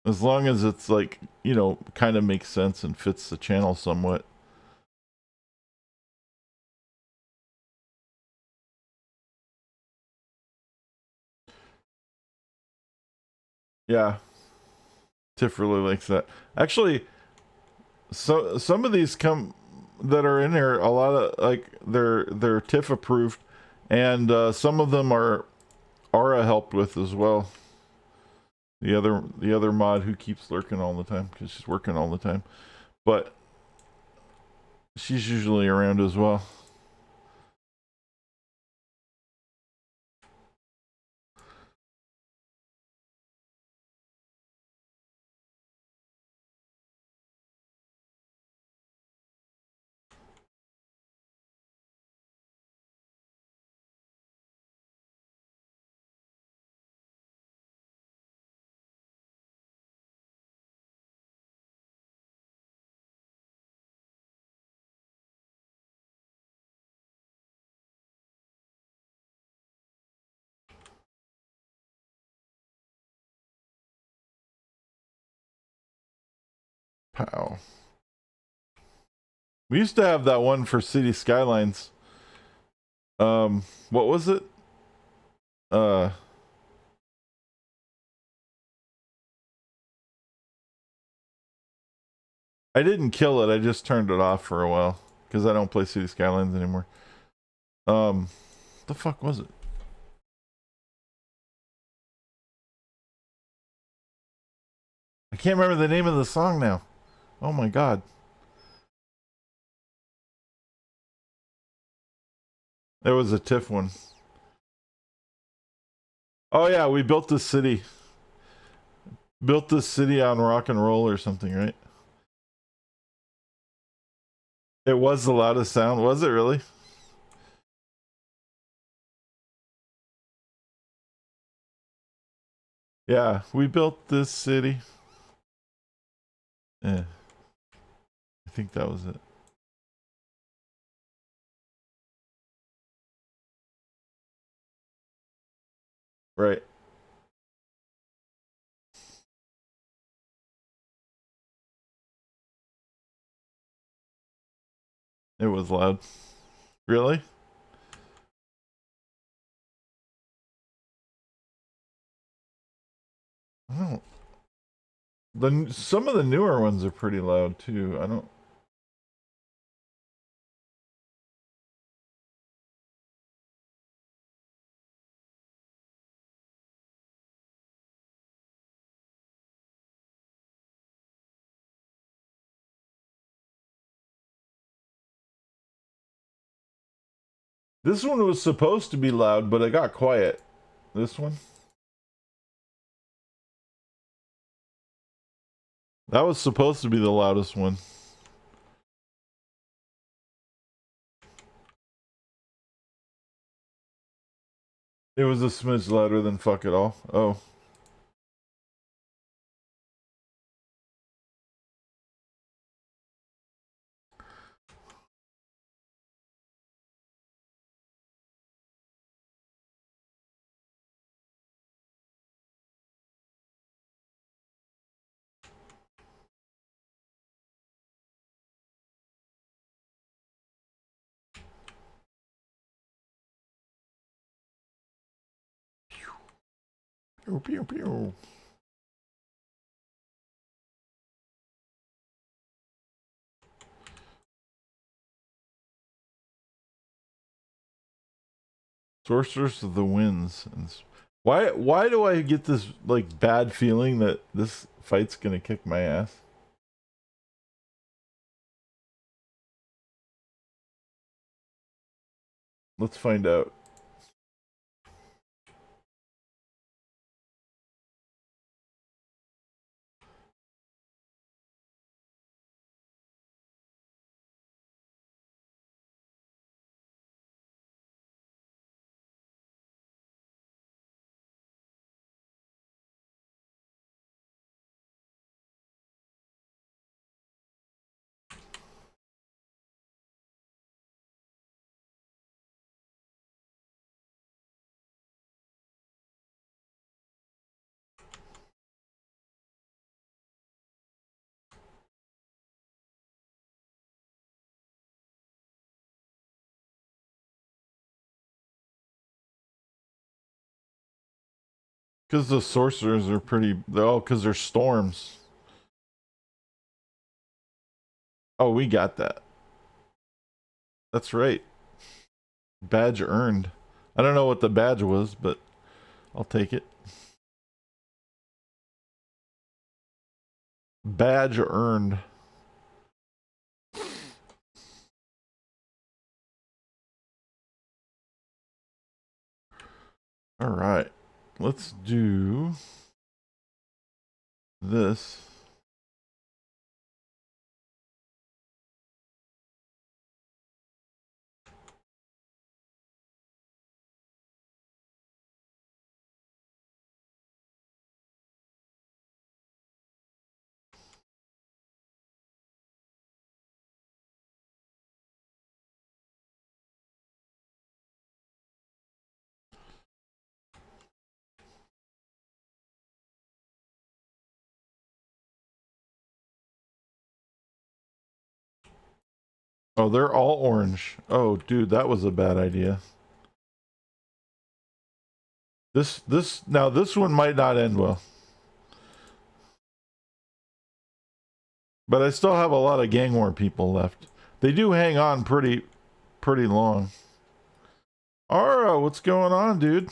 As long as it's like, you know, kind of makes sense and fits the channel somewhat. Yeah. Tiff really likes that. Actually, so some of these come that are in here, a lot of like they're TIFF approved, and some of them are Aura helped with as well. The other mod who keeps lurking all the time because she's working all the time, but she's usually around as well. Pow. We used to have that one for City Skylines. What was it? I didn't kill it. I just turned it off for a while because I don't play City Skylines anymore. The fuck was it? I can't remember the name of the song now. Oh my god. There was a TIFF one. Oh yeah, we built this city. Built this city on rock and roll or something, right? It was the loudest sound. Was it really? Yeah, we built this city. Yeah. I think that was it. Right. It was loud. Really? I don't. Some of the newer ones are pretty loud too. I don't. This one was supposed to be loud, but it got quiet. This one. That was supposed to be the loudest one. It was a smidge louder than fuck it all. Oh. Pew, pew, pew. Sorceress of the Winds. Why do I get this like bad feeling that this fight's gonna kick my ass? Let's find out. Because the sorcerers are pretty. Oh, because they're storms. Oh, we got that. That's right. Badge earned. I don't know what the badge was, but I'll take it. Badge earned. All right. Let's do this. Oh, they're all orange. Oh, dude, that was a bad idea. This one might not end well. But I still have a lot of gang war people left. They do hang on pretty long. Ara, what's going on, dude?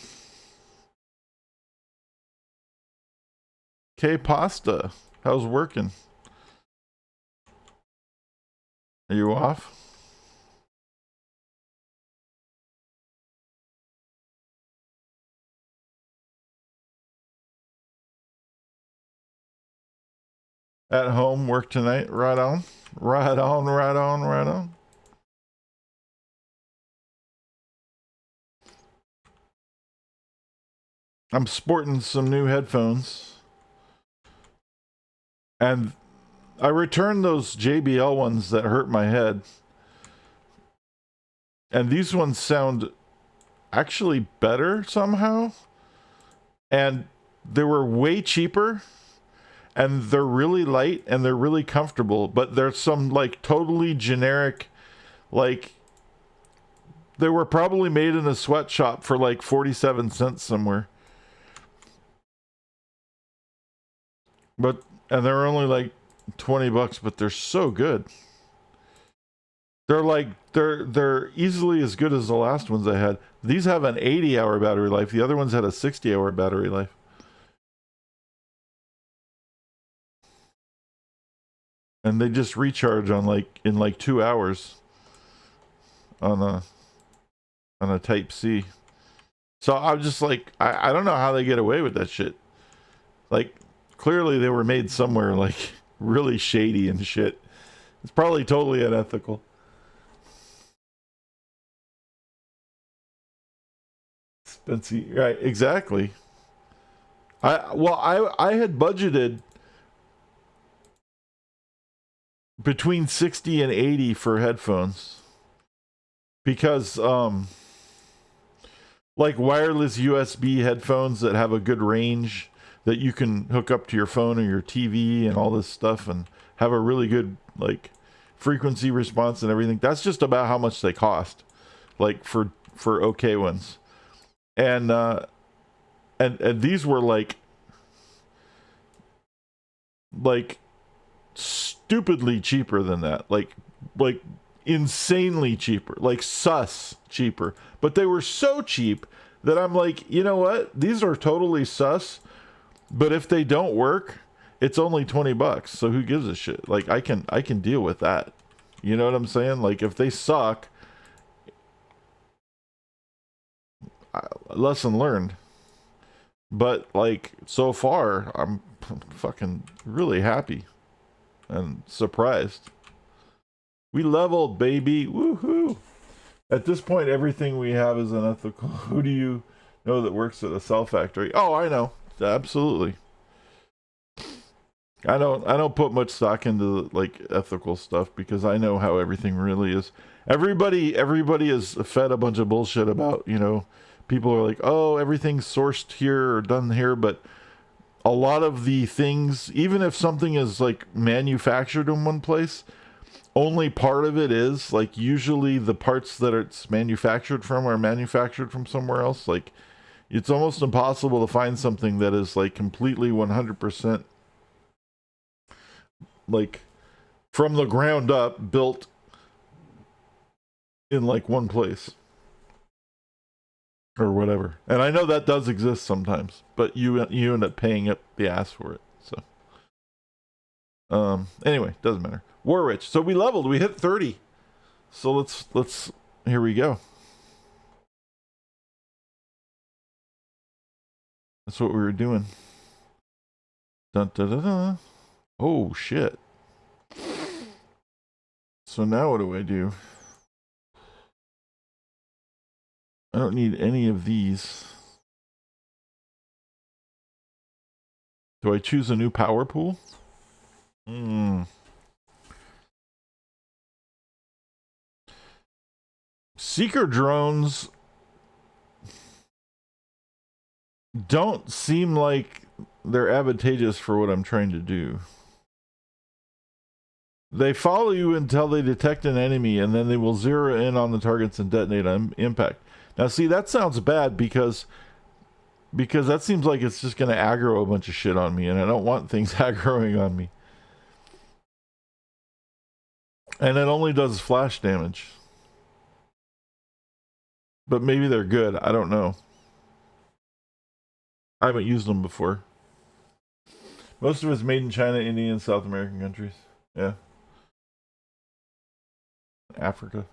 K Pasta, how's working? Are you off? At home, work tonight. Right on. Right on, right on, right on. I'm sporting some new headphones. And I returned those JBL ones that hurt my head. And these ones sound actually better somehow. And they were way cheaper. And they're really light and they're really comfortable. But there's some like totally generic, like, they were probably made in a sweatshop for like 47 cents somewhere. And they're only like $20, but they're so good. They're easily as good as the last ones I had. These have an 80-hour battery life. The other ones had a 60-hour battery life. And they just recharge in like 2 hours on a Type C. So I'm just like, I don't know how they get away with that shit. Like, clearly they were made somewhere like really shady and shit. It's probably totally unethical. Expensive, right? Exactly. I had budgeted between 60 and 80 for headphones because like wireless USB headphones that have a good range that you can hook up to your phone or your TV and all this stuff and have a really good like frequency response and everything. That's just about how much they cost, like for okay ones. And and these were like stupidly cheaper than that, like insanely cheaper, like sus cheaper. But they were so cheap that I'm like, you know what? These are totally sus. But if they don't work, it's only $20. So who gives a shit? Like I can deal with that. You know what I'm saying? Like if they suck, lesson learned. But like so far, I'm fucking really happy and surprised. We leveled, baby. Woohoo! At this point, everything we have is unethical. Who do you know that works at a cell factory? Oh, I know. Absolutely. I don't put much stock into like ethical stuff because I know how everything really is. Everybody is fed a bunch of bullshit about, you know, people are like, "Oh, everything's sourced here or done here," but a lot of the things, even if something is like manufactured in one place, only part of it is. Like usually the parts that it's manufactured from are manufactured from somewhere else. Like it's almost impossible to find something that is like completely 100% like from the ground up built in like one place or whatever. And I know that does exist sometimes, but you end up paying up the ass for it. So anyway, doesn't matter. Warwitch. So we leveled, we hit 30. So let's here we go. That's what we were doing. Dun, dun, dun, dun. Oh shit. So now what do I do? I don't need any of these. Do I choose a new power pool? Seeker drones don't seem like they're advantageous for what I'm trying to do. They follow you until they detect an enemy, and then they will zero in on the targets and detonate on impact. Now, see, that sounds bad because that seems like it's just going to aggro a bunch of shit on me, and I don't want things aggroing on me. And it only does flash damage. But maybe they're good. I don't know. I haven't used them before. Most of it's made in China, India, and South American countries. Yeah. Africa.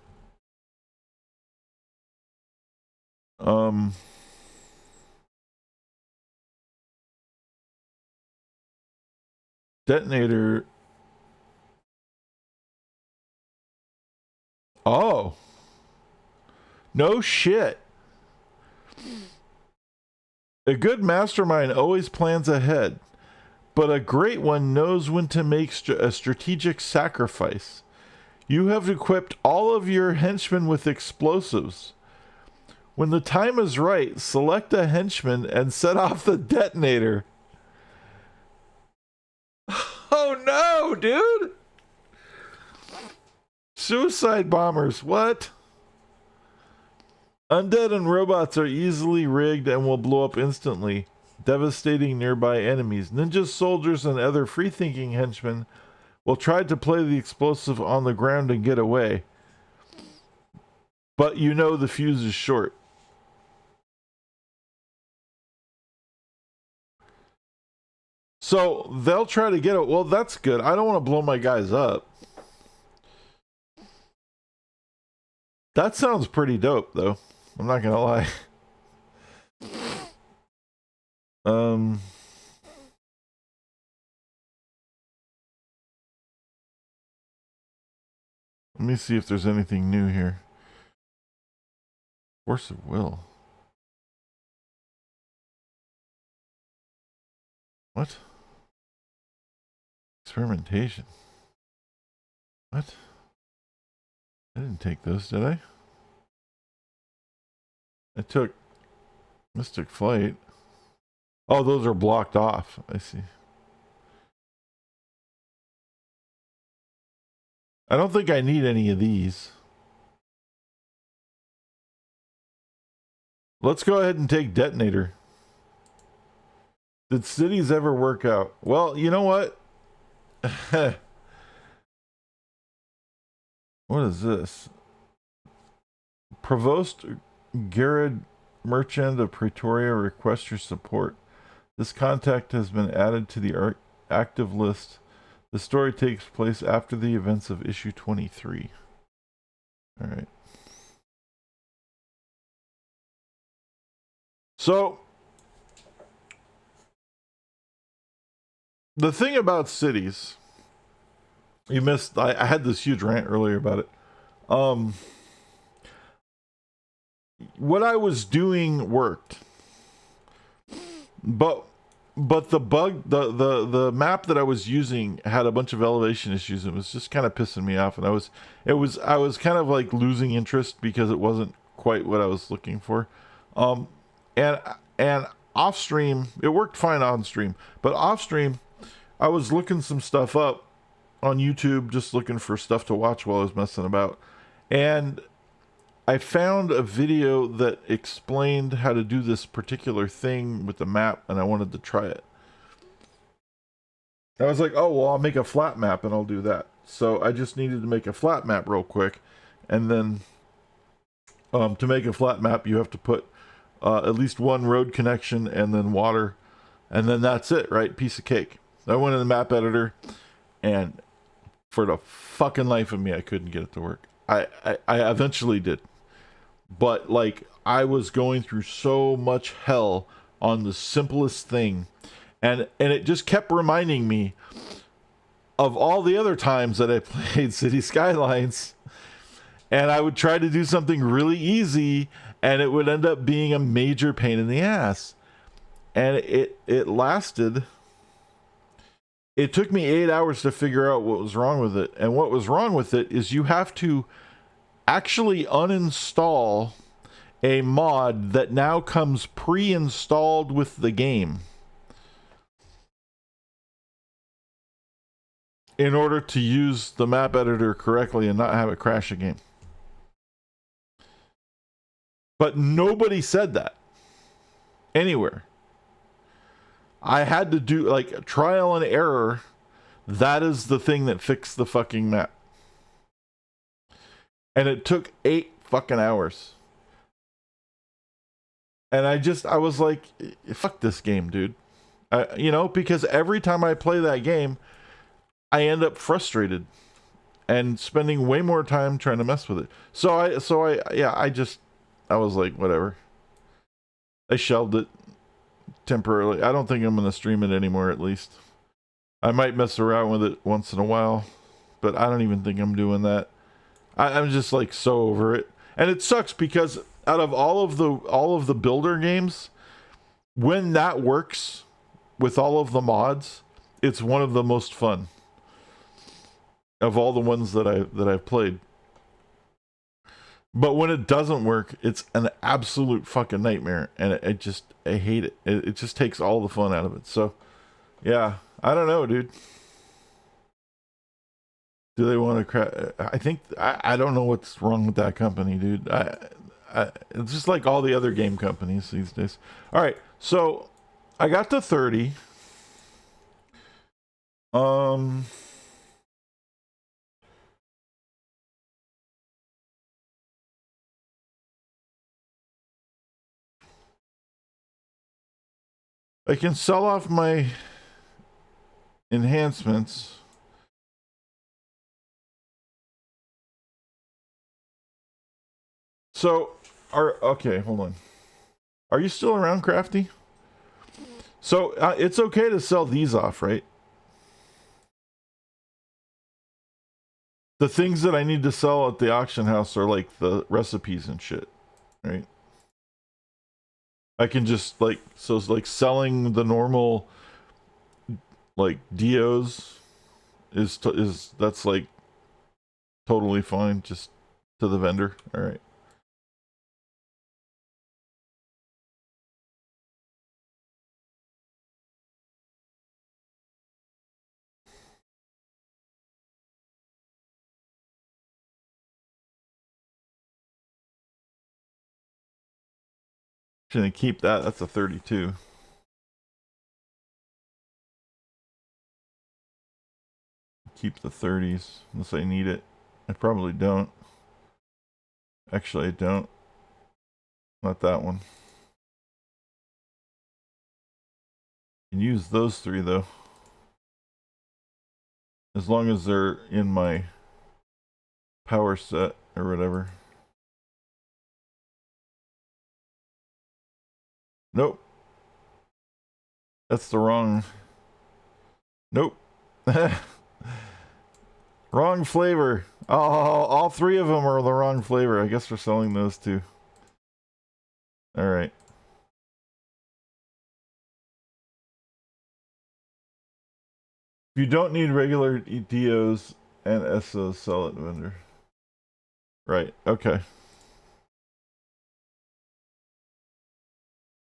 Detonator. Oh. No shit. A good mastermind always plans ahead, but a great one knows when to make a strategic sacrifice. You have equipped all of your henchmen with explosives. When the time is right, select a henchman and set off the detonator. Oh no, dude! Suicide bombers, what? Undead and robots are easily rigged and will blow up instantly, devastating nearby enemies. Ninja soldiers and other free-thinking henchmen will try to play the explosive on the ground and get away. But you know the fuse is short. So they'll try to get it. Well, that's good. I don't want to blow my guys up. That sounds pretty dope, though. I'm not gonna lie. Let me see if there's anything new here. Force of will. What? Experimentation. What? I didn't take those, did I? I took Mystic Flight. Oh, those are blocked off. I see. I don't think I need any of these. Let's go ahead and take Detonator. Did cities ever work out? Well, you know what? What is this? Provost Garrett Merchant of Pretoria requests your support. This contact has been added to the active list. The story takes place after the events of issue 23. All right. So, the thing about cities, you missed, I had this huge rant earlier about it. What I was doing worked. But the map that I was using had a bunch of elevation issues. It was just kind of pissing me off, and I was kind of like losing interest because it wasn't quite what I was looking for. And off stream, it worked fine on stream, but off stream, I was looking some stuff up on YouTube, just looking for stuff to watch while I was messing about, and I found a video that explained how to do this particular thing with the map, and I wanted to try it. I was like, oh, well, I'll make a flat map and I'll do that. So I just needed to make a flat map real quick. And then to make a flat map, you have to put at least one road connection and then water. And then that's it, right? Piece of cake. I went in the map editor, and for the fucking life of me, I couldn't get it to work. I eventually did. But like, I was going through so much hell on the simplest thing, and it just kept reminding me of all the other times that I played City Skylines, and I would try to do something really easy, and it would end up being a major pain in the ass. And it lasted. It took me 8 hours to figure out what was wrong with it, and what was wrong with it is you have to actually uninstall a mod that now comes pre-installed with the game in order to use the map editor correctly and not have it crash a game. But nobody said that anywhere. I had to do like trial and error. That is the thing that fixed the fucking map. And it took 8 fucking hours. And I was like, fuck this game, dude. Because every time I play that game, I end up frustrated and spending way more time trying to mess with it. I was like, whatever. I shelved it temporarily. I don't think I'm going to stream it anymore, at least. I might mess around with it once in a while, but I don't even think I'm doing that. I'm just like so over it. And it sucks because out of all of the builder games, when that works with all of the mods, it's one of the most fun of all the ones that I've played. But when it doesn't work, it's an absolute fucking nightmare, and I hate it. It just takes all the fun out of it. So, yeah, I don't know, dude. Do they want to crash? I think I don't know what's wrong with that company, dude. It's just like all the other game companies these days. All right, so I got to 30. I can sell off my enhancements. So, okay, hold on. Are you still around, Crafty? So, it's okay to sell these off, right? The things that I need to sell at the auction house are like the recipes and shit, right? I can just like, so it's like selling the normal like DOs is that's like totally fine, just to the vendor. All right. Gonna keep that. That's a 32. Keep the 30s unless I need it. I probably don't. Actually, I don't. Not that one. Can use those three though. As long as they're in my power set or whatever. Nope. That's the wrong. Nope. Wrong flavor. Oh, all three of them are the wrong flavor. I guess we're selling those too. All right. If you don't need regular DOs and SOs, sell it vendor. Right. Okay.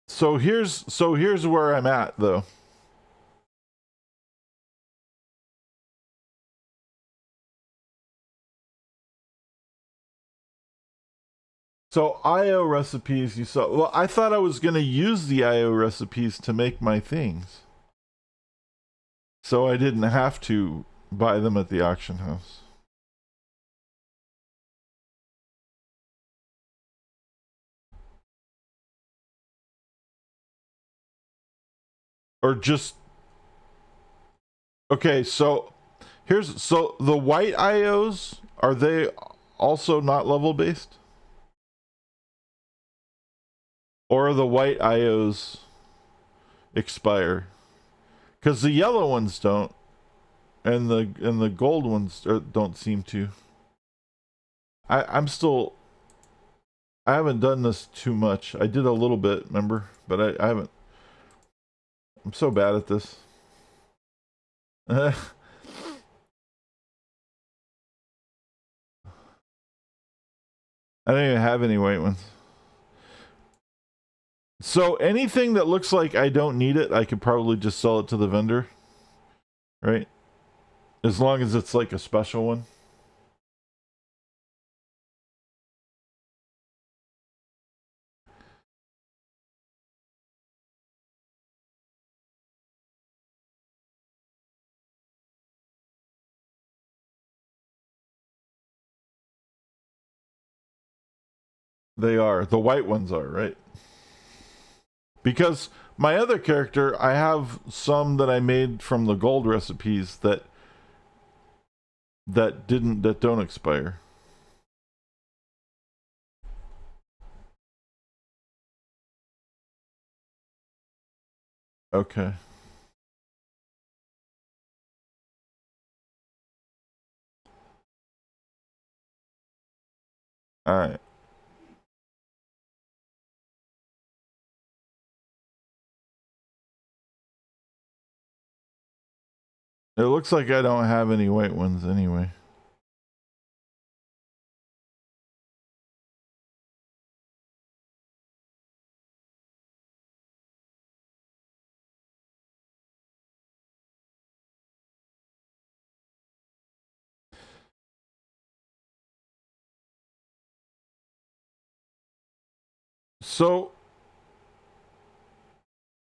So here's where I'm at though. So IO recipes you saw. Well, I thought I was going to use the IO recipes to make my things. So I didn't have to buy them at the auction house. Or just okay, so so the white IOs, are they also not level based? Or the white IOs expire? Because the yellow ones don't, and the gold ones don't seem to. I'm still. I haven't done this too much. I did a little bit, remember, but I haven't. I'm so bad at this. I don't even have any white ones. So anything that looks like I don't need it, I could probably just sell it to the vendor, right? As long as it's like a special one. They are. The white ones are, right? Because my other character, I have some that I made from the gold recipes that don't expire. Okay. All right. It looks like I don't have any white ones anyway. So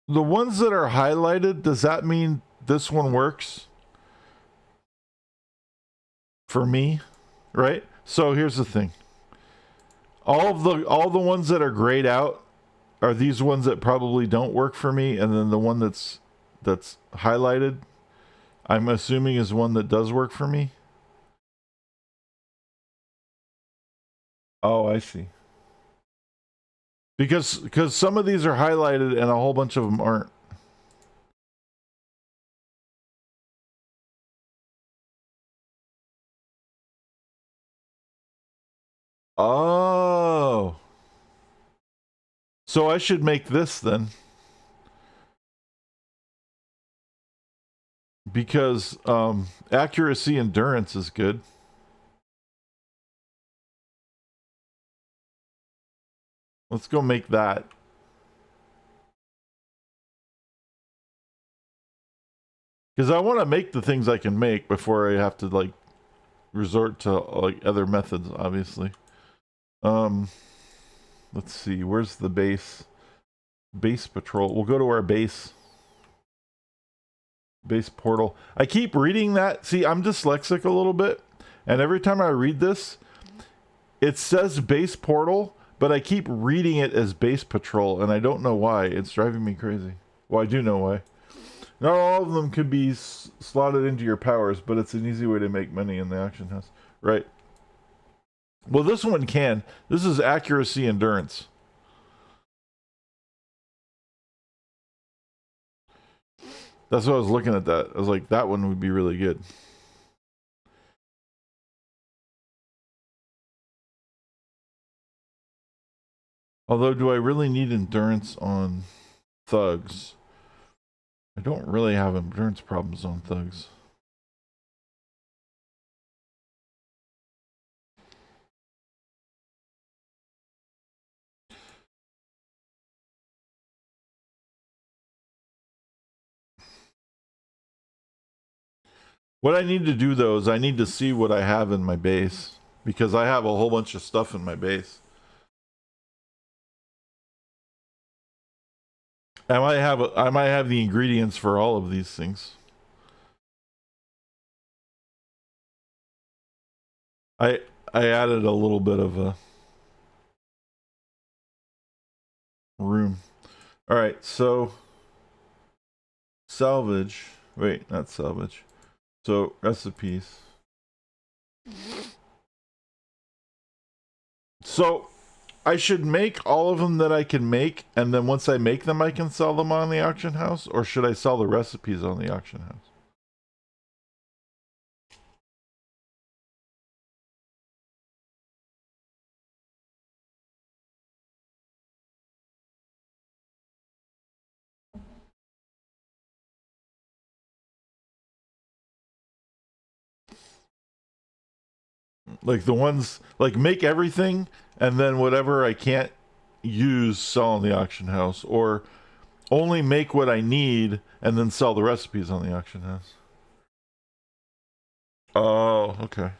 the ones that are highlighted, does that mean this one works for me? Right? So here's the thing. All the ones that are grayed out are these ones that probably don't work for me, and then the one that's highlighted, I'm assuming is one that does work for me. Oh, I see. Because some of these are highlighted and a whole bunch of them aren't. Oh. So I should make this then. Because accuracy endurance is good. Let's go make that. Because I want to make the things I can make before I have to like resort to like other methods, obviously. Let's see, where's the base? Base patrol. We'll go to our base. Base portal. I keep reading that. See, I'm dyslexic a little bit, and every time I read this, it says base portal, but I keep reading it as base patrol, and I don't know why. It's driving me crazy. Well, I do know why. Not all of them could be slotted into your powers, but it's an easy way to make money in the auction house. Right. Well, this one can. This is accuracy endurance. That's what I was looking at that. I was like, that one would be really good. Although, do I really need endurance on thugs? I don't really have endurance problems on thugs. What I need to do, though, is I need to see what I have in my base. Because I have a whole bunch of stuff in my base. I might have the ingredients for all of these things. I added a little bit of a room. All right, so salvage. Wait, not salvage. So recipes. So I should make all of them that I can make, and then once I make them, I can sell them on the auction house, or should I sell the recipes on the auction house? Like the ones, like make everything, and then whatever I can't use, sell on the auction house, or only make what I need and then sell the recipes on the auction house. Oh, okay.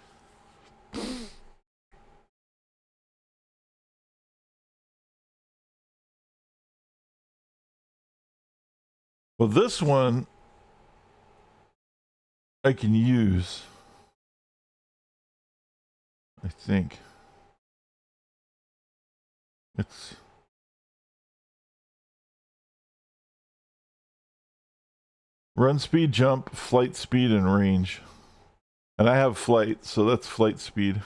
Well, this one I can use, I think. It's run speed, jump, flight speed, and range. And I have flight, so that's flight speed.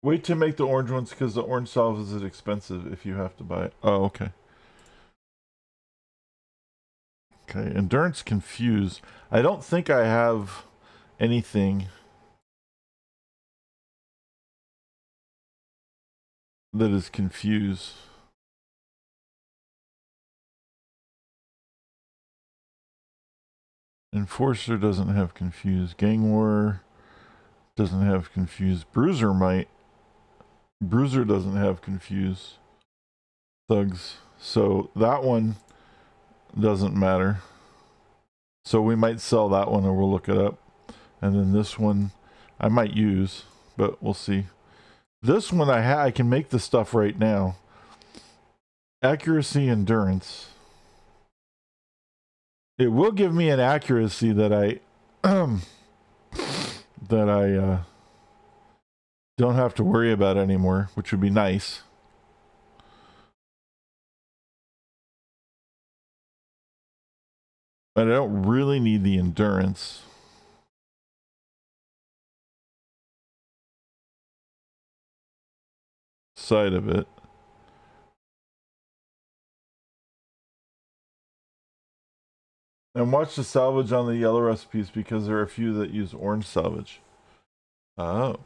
Wait to make the orange ones because the orange salve is expensive if you have to buy it. Oh, okay. Okay, endurance confuse. I don't think I have anything that is confuse. Enforcer doesn't have confuse. Gang war doesn't have confuse. Bruiser might. Bruiser doesn't have confuse. Thugs. So that one doesn't matter. So we might sell that one, or we'll look it up. And then this one I might use, but we'll see. This one I can make the stuff right now. Accuracy, endurance. It will give me an accuracy that I don't have to worry about anymore, which would be nice. But I don't really need the endurance. Side of it. And watch the salvage on the yellow recipes because there are a few that use orange salvage. Oh.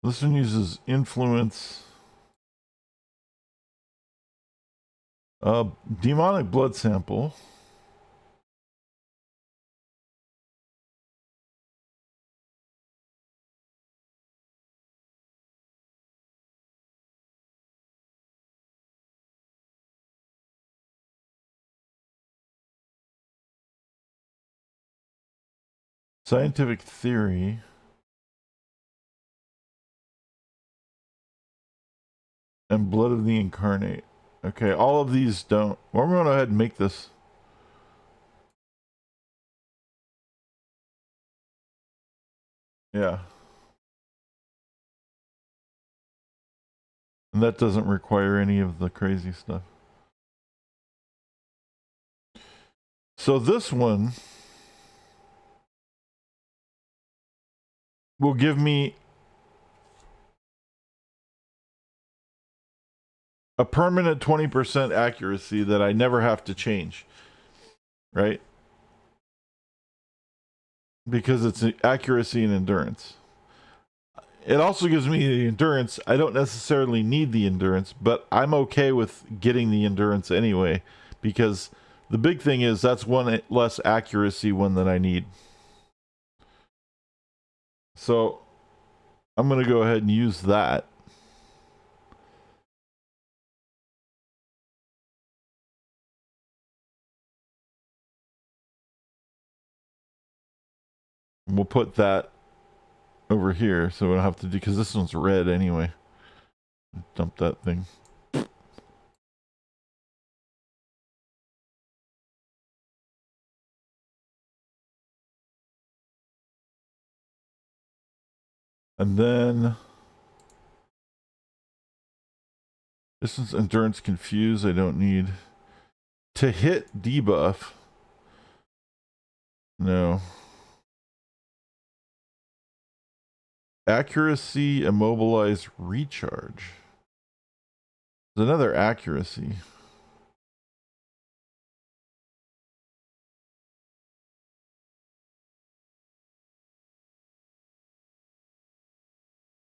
This one uses influence. Demonic blood sample. Scientific theory. And blood of the incarnate. Okay, all of these don't. Well, we're going to go ahead and make this. Yeah. And that doesn't require any of the crazy stuff. So this one will give me a permanent 20% accuracy that I never have to change. Right? Because it's accuracy and endurance. It also gives me the endurance. I don't necessarily need the endurance, but I'm okay with getting the endurance anyway, because the big thing is that's one less accuracy one that I need. So I'm going to go ahead and use that. We'll put that over here so we don't have to do, because this one's red anyway. Dump that thing. And then this is endurance confused. I don't need to hit debuff. No. Accuracy, immobilize, recharge. There's another accuracy.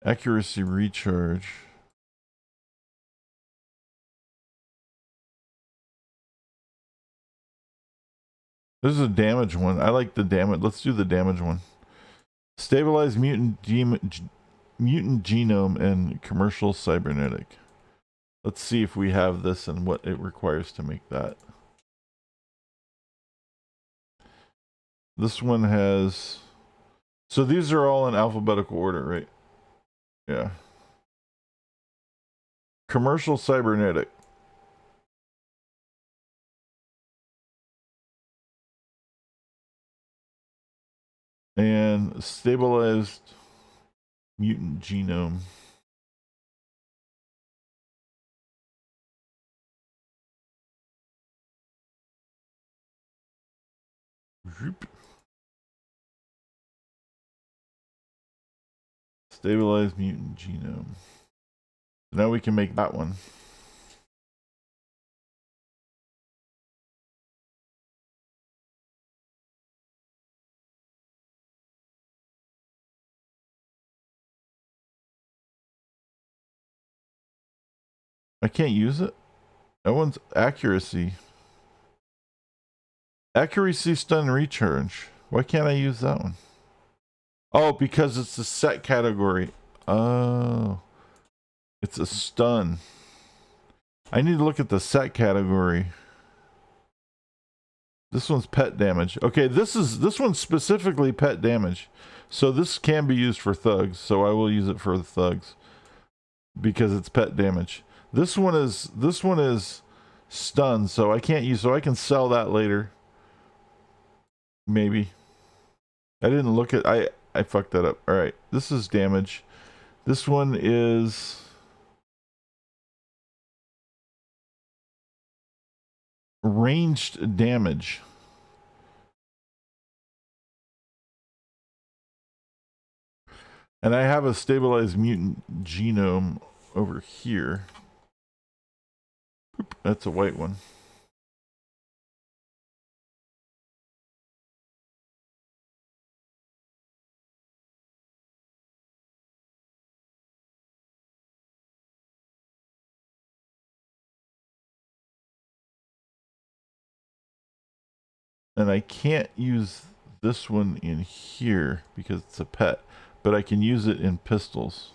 Accuracy, recharge. This is a damage one. I like the damage. Let's do the damage one. Stabilize mutant genome and commercial cybernetic. Let's see if we have this and what it requires to make that. This one has... So these are all in alphabetical order, right? Yeah. Commercial cybernetic. And stabilized mutant genome. Stabilized mutant genome. Now we can make that one. I can't use it. That one's accuracy. Accuracy, stun, recharge. Why can't I use that one? Oh, because it's a set category. Oh. It's a stun. I need to look at the set category. This one's pet damage. Okay, this one's specifically pet damage. So this can be used for thugs, so I will use it for the thugs. Because it's pet damage. This one is stun, so I can't use, so I can sell that later. Maybe. I didn't look at, I fucked that up. Alright, this is damage. This one is ranged damage. And I have a stabilized mutant genome over here. Oop, that's a white one. And I can't use this one in here because it's a pet, but I can use it in pistols,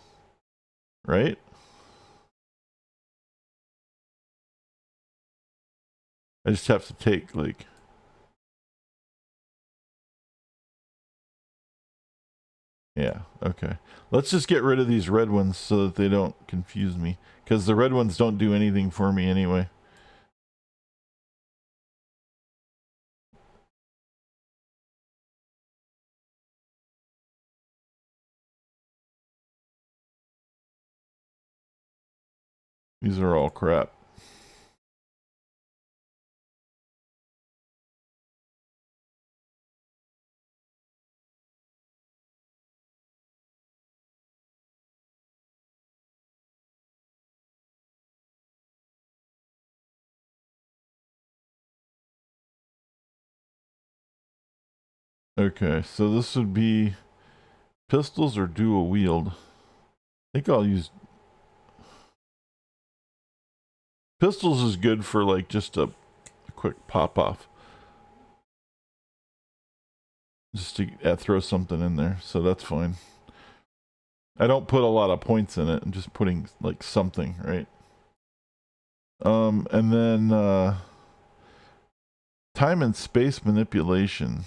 right? I just have to take like, yeah, okay. Let's just get rid of these red ones so that they don't confuse me, because the red ones don't do anything for me anyway. These are all crap. Okay, so this would be pistols or dual wield. I think I'll use pistols is good for like just a quick pop off. Just to throw something in there, so that's fine. I don't put a lot of points in it. I'm just putting like something, right? And then time and space manipulation.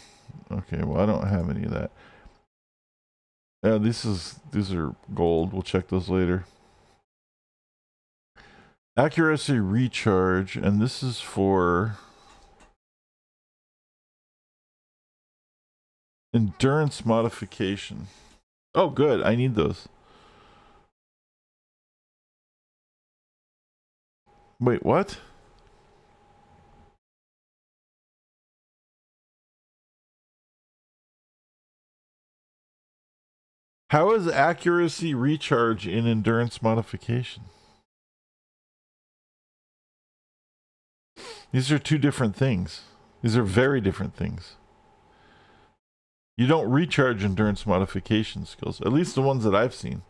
Okay, well I don't have any of that. Yeah, these are gold. We'll check those later. Accuracy recharge, and this is for endurance modification. Oh, good. I need those. Wait, what? How is accuracy recharge in endurance modification? These are two different things. These are very different things. You don't recharge endurance modification skills, at least the ones that I've seen.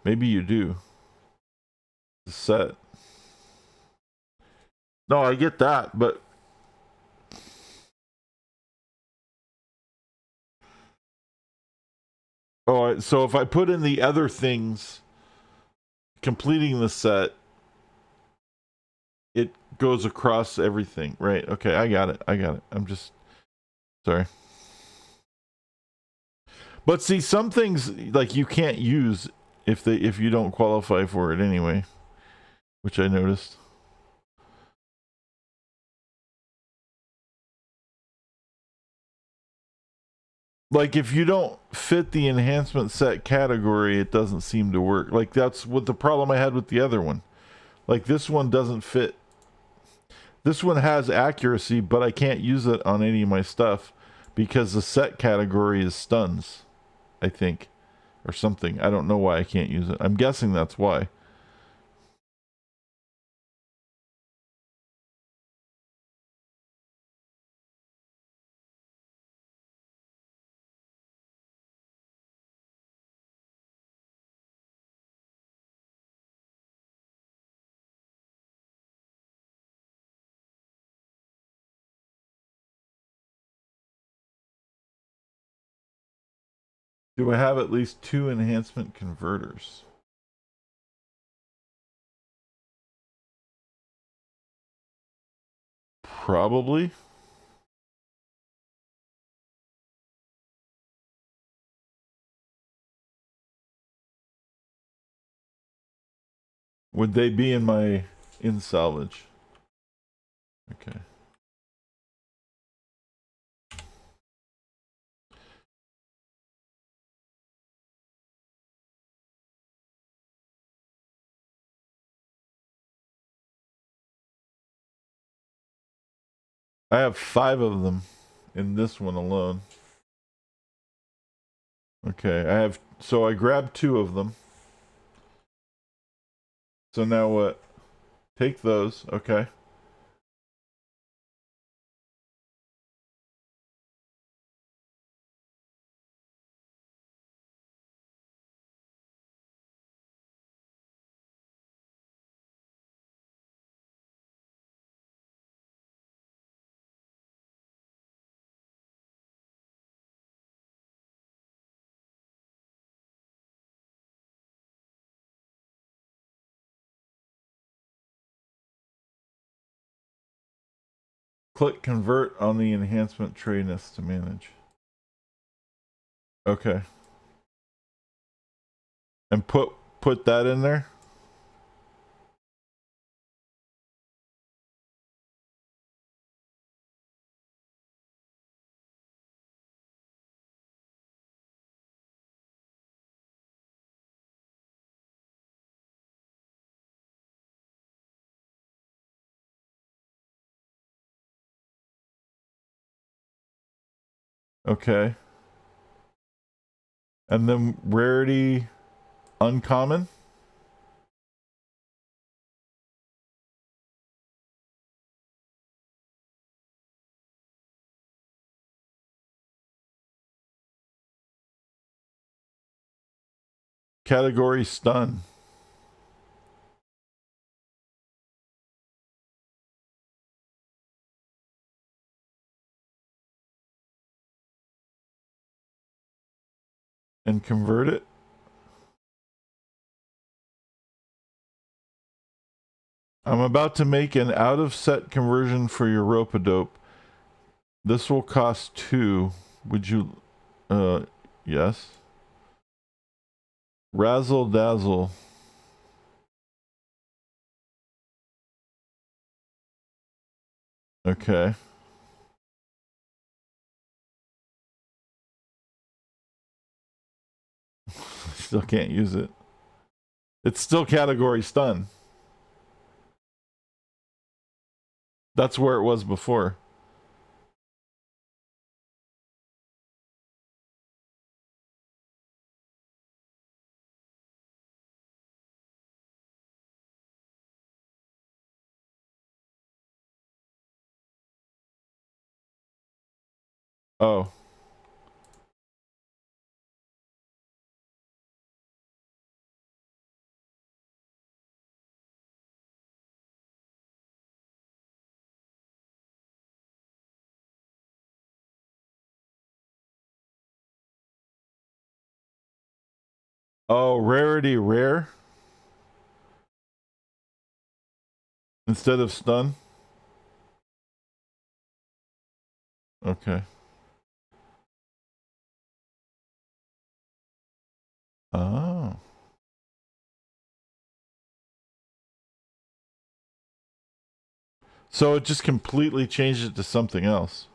Maybe you do. The set. No, I get that, but oh, so if I put in the other things, completing the set, it goes across everything, right? Okay, I got it. I'm just sorry. But see, some things like you can't use if you don't qualify for it anyway, which I noticed. Like if you don't fit the enhancement set category, it doesn't seem to work. Like that's what the problem I had with the other one. Like this one doesn't fit. This one has accuracy, but I can't use it on any of my stuff because the set category is stuns, I think, or something. I don't know why I can't use it. I'm guessing that's why. Do I have at least 2 enhancement converters? Probably. Would they be in my in salvage? Okay. I have 5 of them in this one alone. Okay, so I grabbed 2 of them. So now what? Take those, okay. Click convert on the enhancement tray list to manage. Okay. And put that in there? Okay. And then rarity uncommon? Category stun. And convert it? I'm about to make an out of set conversion for your rope-a-dope. This will cost 2. Would you yes. Razzle dazzle. Okay. Still can't use it. It's still category stun. That's where it was before. Oh. Oh, rarity rare instead of stun. Okay. Oh. So it just completely changed it to something else.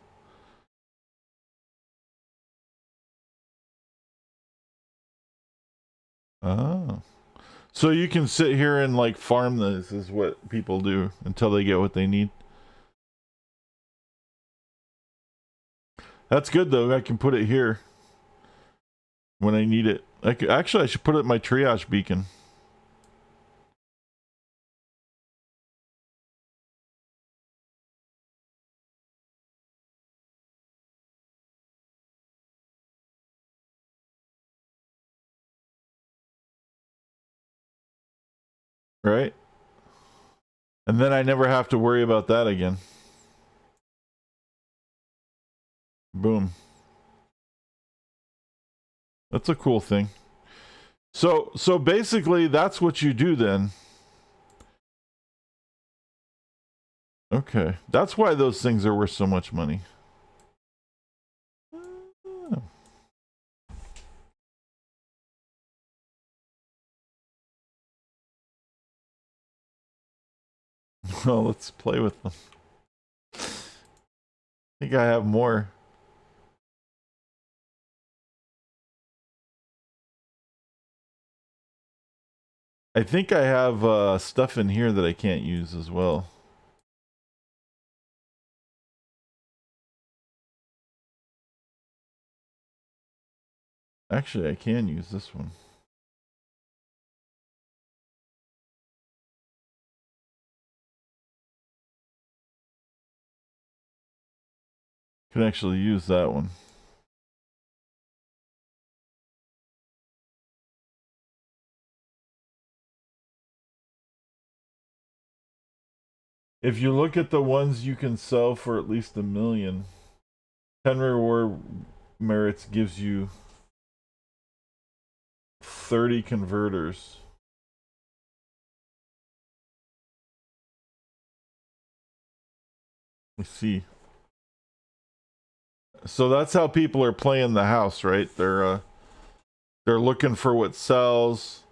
Oh. So you can sit here and like farm this is what people do until they get what they need. That's good though. I can put it here when I need it. Actually, I should put it in my triage beacon. Right? And then I never have to worry about that again. Boom. That's a cool thing. So basically that's what you do then. Okay. That's why those things are worth so much money. Oh. Well, let's play with them. I think I have more. I think I have stuff in here that I can't use as well. Actually, I can use this one. Can actually use that one. If you look at the ones you can sell for at least 1 million, 10 reward merits gives you 30 converters. I see. So that's how people are playing the house, right? They're looking for what sells.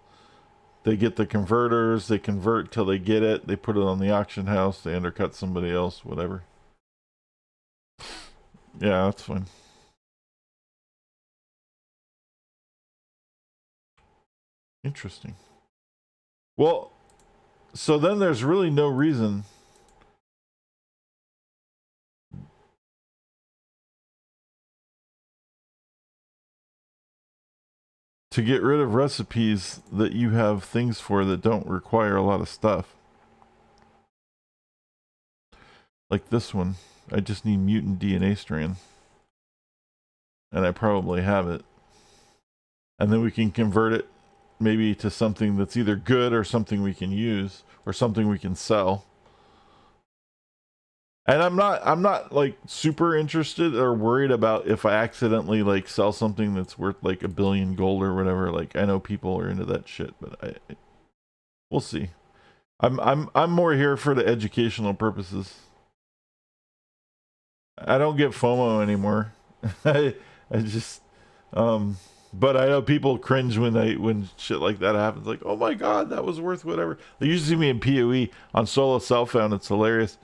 They get the converters. They convert till they get it. They put it on the auction house. They undercut somebody else. Whatever. Yeah, that's fine. Interesting. Well, so then there's really no reason to get rid of recipes that you have things for that don't require a lot of stuff. Like this one. I just need mutant DNA strand. And I probably have it. And then we can convert it maybe to something that's either good or something we can use or something we can sell. And I'm not like super interested or worried about if I accidentally like sell something that's worth like 1 billion gold or whatever. Like I know people are into that shit, but we'll see. I'm more here for the educational purposes. I don't get FOMO anymore. I just but I know people cringe when shit like that happens. Like, oh my god, that was worth whatever. They usually see me in PoE on solo self-found. It's hilarious.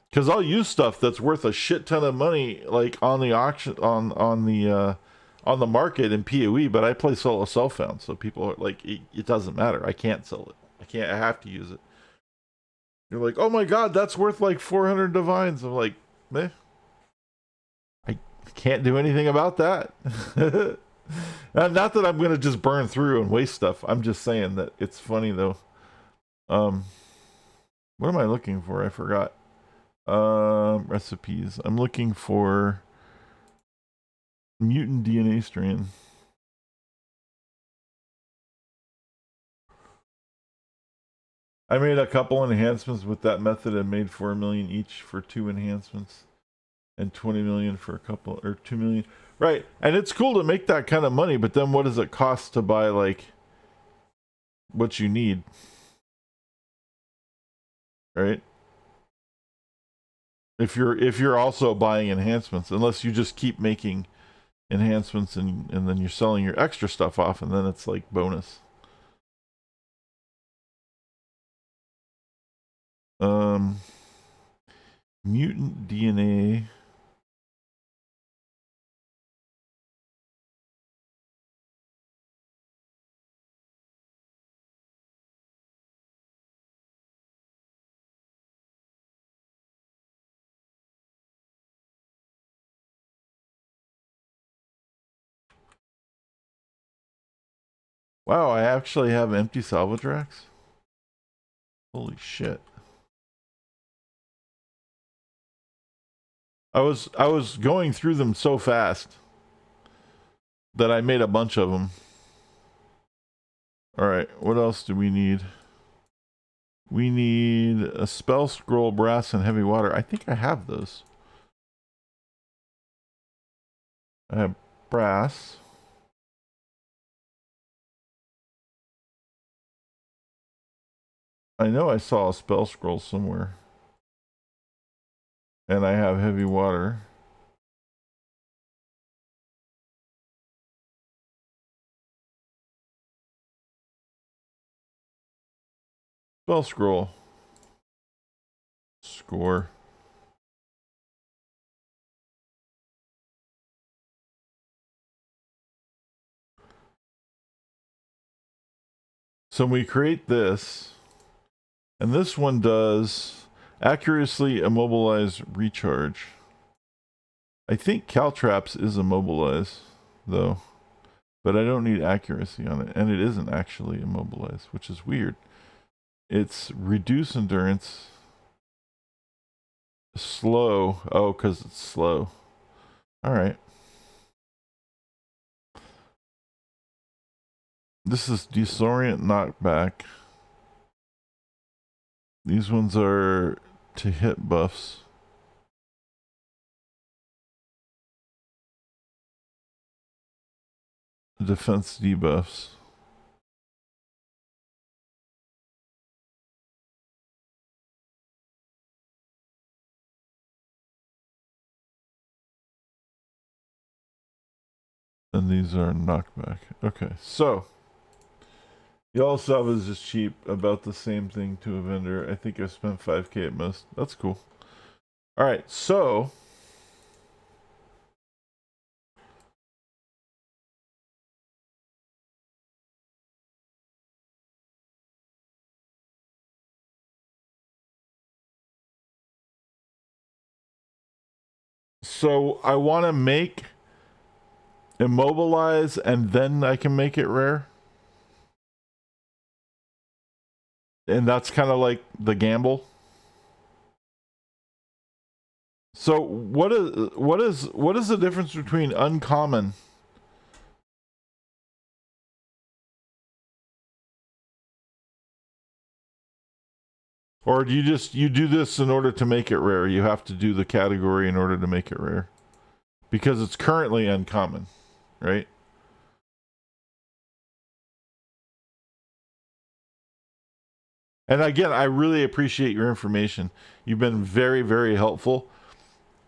Because I'll use stuff that's worth a shit ton of money, like on the auction, on the market in PoE. But I play solo self-found, so people are like, it doesn't matter. I can't sell it. I can't. I have to use it. You're like, oh my god, that's worth like 400 divines. I'm like, meh. I can't do anything about that. Not that I'm gonna just burn through and waste stuff. I'm just saying that it's funny though. What am I looking for? I forgot. Recipes. I'm looking for mutant DNA strand. I made a couple enhancements with that method and made 4 million each for 2 enhancements and 20 million for a couple, or 2 million. Right. And it's cool to make that kind of money, but then what does it cost to buy like what you need? Right? If you're also buying enhancements, unless you just keep making enhancements and then you're selling your extra stuff off and then it's like bonus. Mutant DNA. Wow, I actually have empty salvage racks. Holy shit. I was going through them so fast that I made a bunch of them. All right, what else do we need? We need a spell scroll, brass, and heavy water. I think I have those. I have brass. I know I saw a spell scroll somewhere. And I have heavy water. Spell scroll. Score. So we create this. And this one does accuracy immobilize recharge. I think Caltraps is immobilize, though. But I don't need accuracy on it. And it isn't actually immobilize, which is weird. It's reduce endurance. Slow. Oh, because it's slow. Alright. This is disorient knockback. These ones are to hit buffs. Defense debuffs. And these are knockback. Okay, so y'all sub is just cheap, about the same thing to a vendor. I think I spent 5K at most. That's cool. All right, so I want to make immobilize and then I can make it rare. And that's kind of like the gamble. So what is the difference between uncommon or do you do this in order to make it rare? You have to do the category in order to make it rare. Because it's currently uncommon, right? And again, I really appreciate your information. You've been very, very helpful.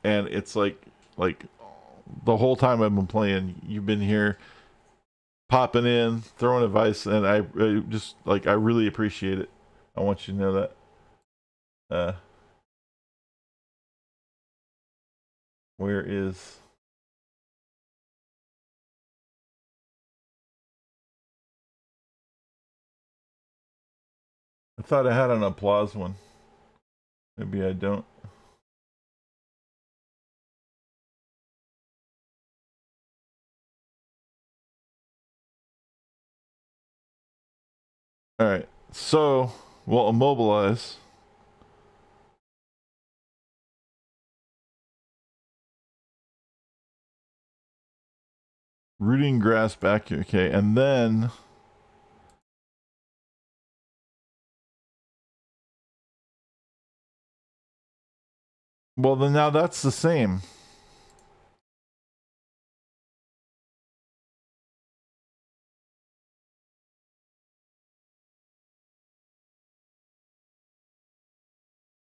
And it's like the whole time I've been playing, you've been here popping in, throwing advice, and I just like I really appreciate it. I want you to know that. Where is I thought I had an applause one. Maybe I don't. All right. So we'll immobilize. Rooting grass back here. Okay. And then well, then now that's the same.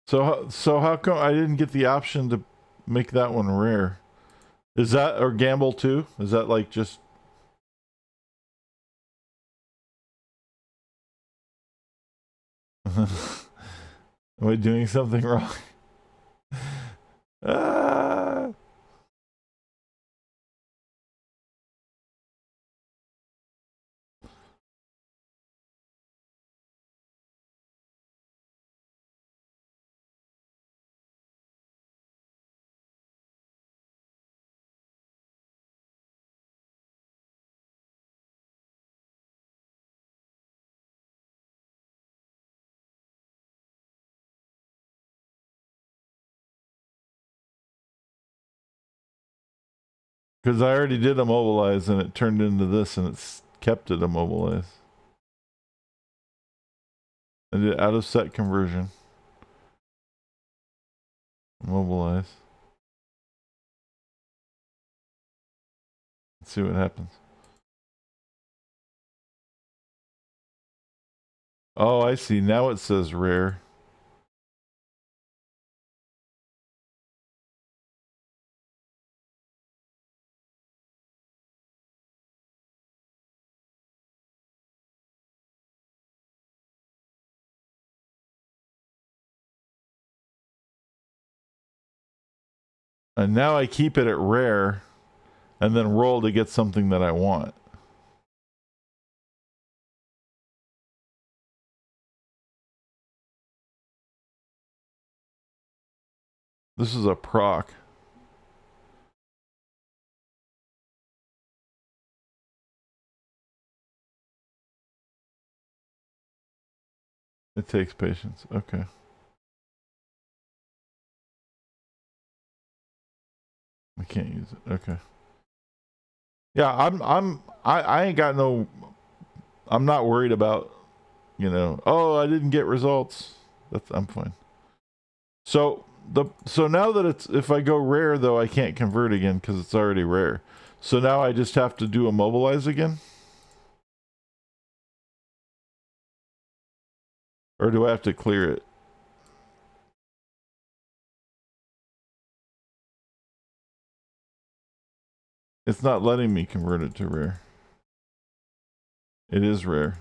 So how come I didn't get the option to make that one rare? Is that or gamble too? Is that like just am I doing something wrong? Ah. Because I already did immobilize and it turned into this and it's kept it immobilized. I did out of set conversion. Immobilize. Let's see what happens. Oh, I see. Now it says rare. And now I keep it at rare and then roll to get something that I want. This is a proc. It takes patience. Okay. I can't use it. Okay. Yeah, I ain't got no I'm not worried about, oh, I didn't get results. I'm fine. So now that it's if I go rare though, I can't convert again because it's already rare. So now I just have to do immobilize again? Or do I have to clear it? It's not letting me convert it to rare. It is rare.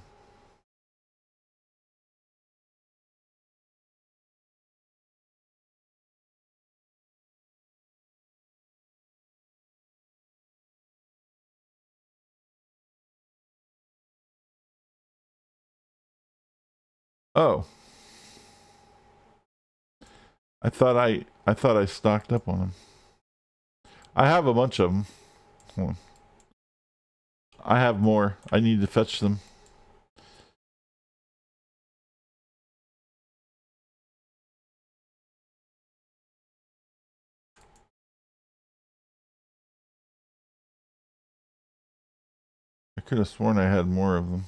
Oh. I thought I stocked up on them. I have a bunch of them. Hold on. I have more. I need to fetch them. I could have sworn I had more of them.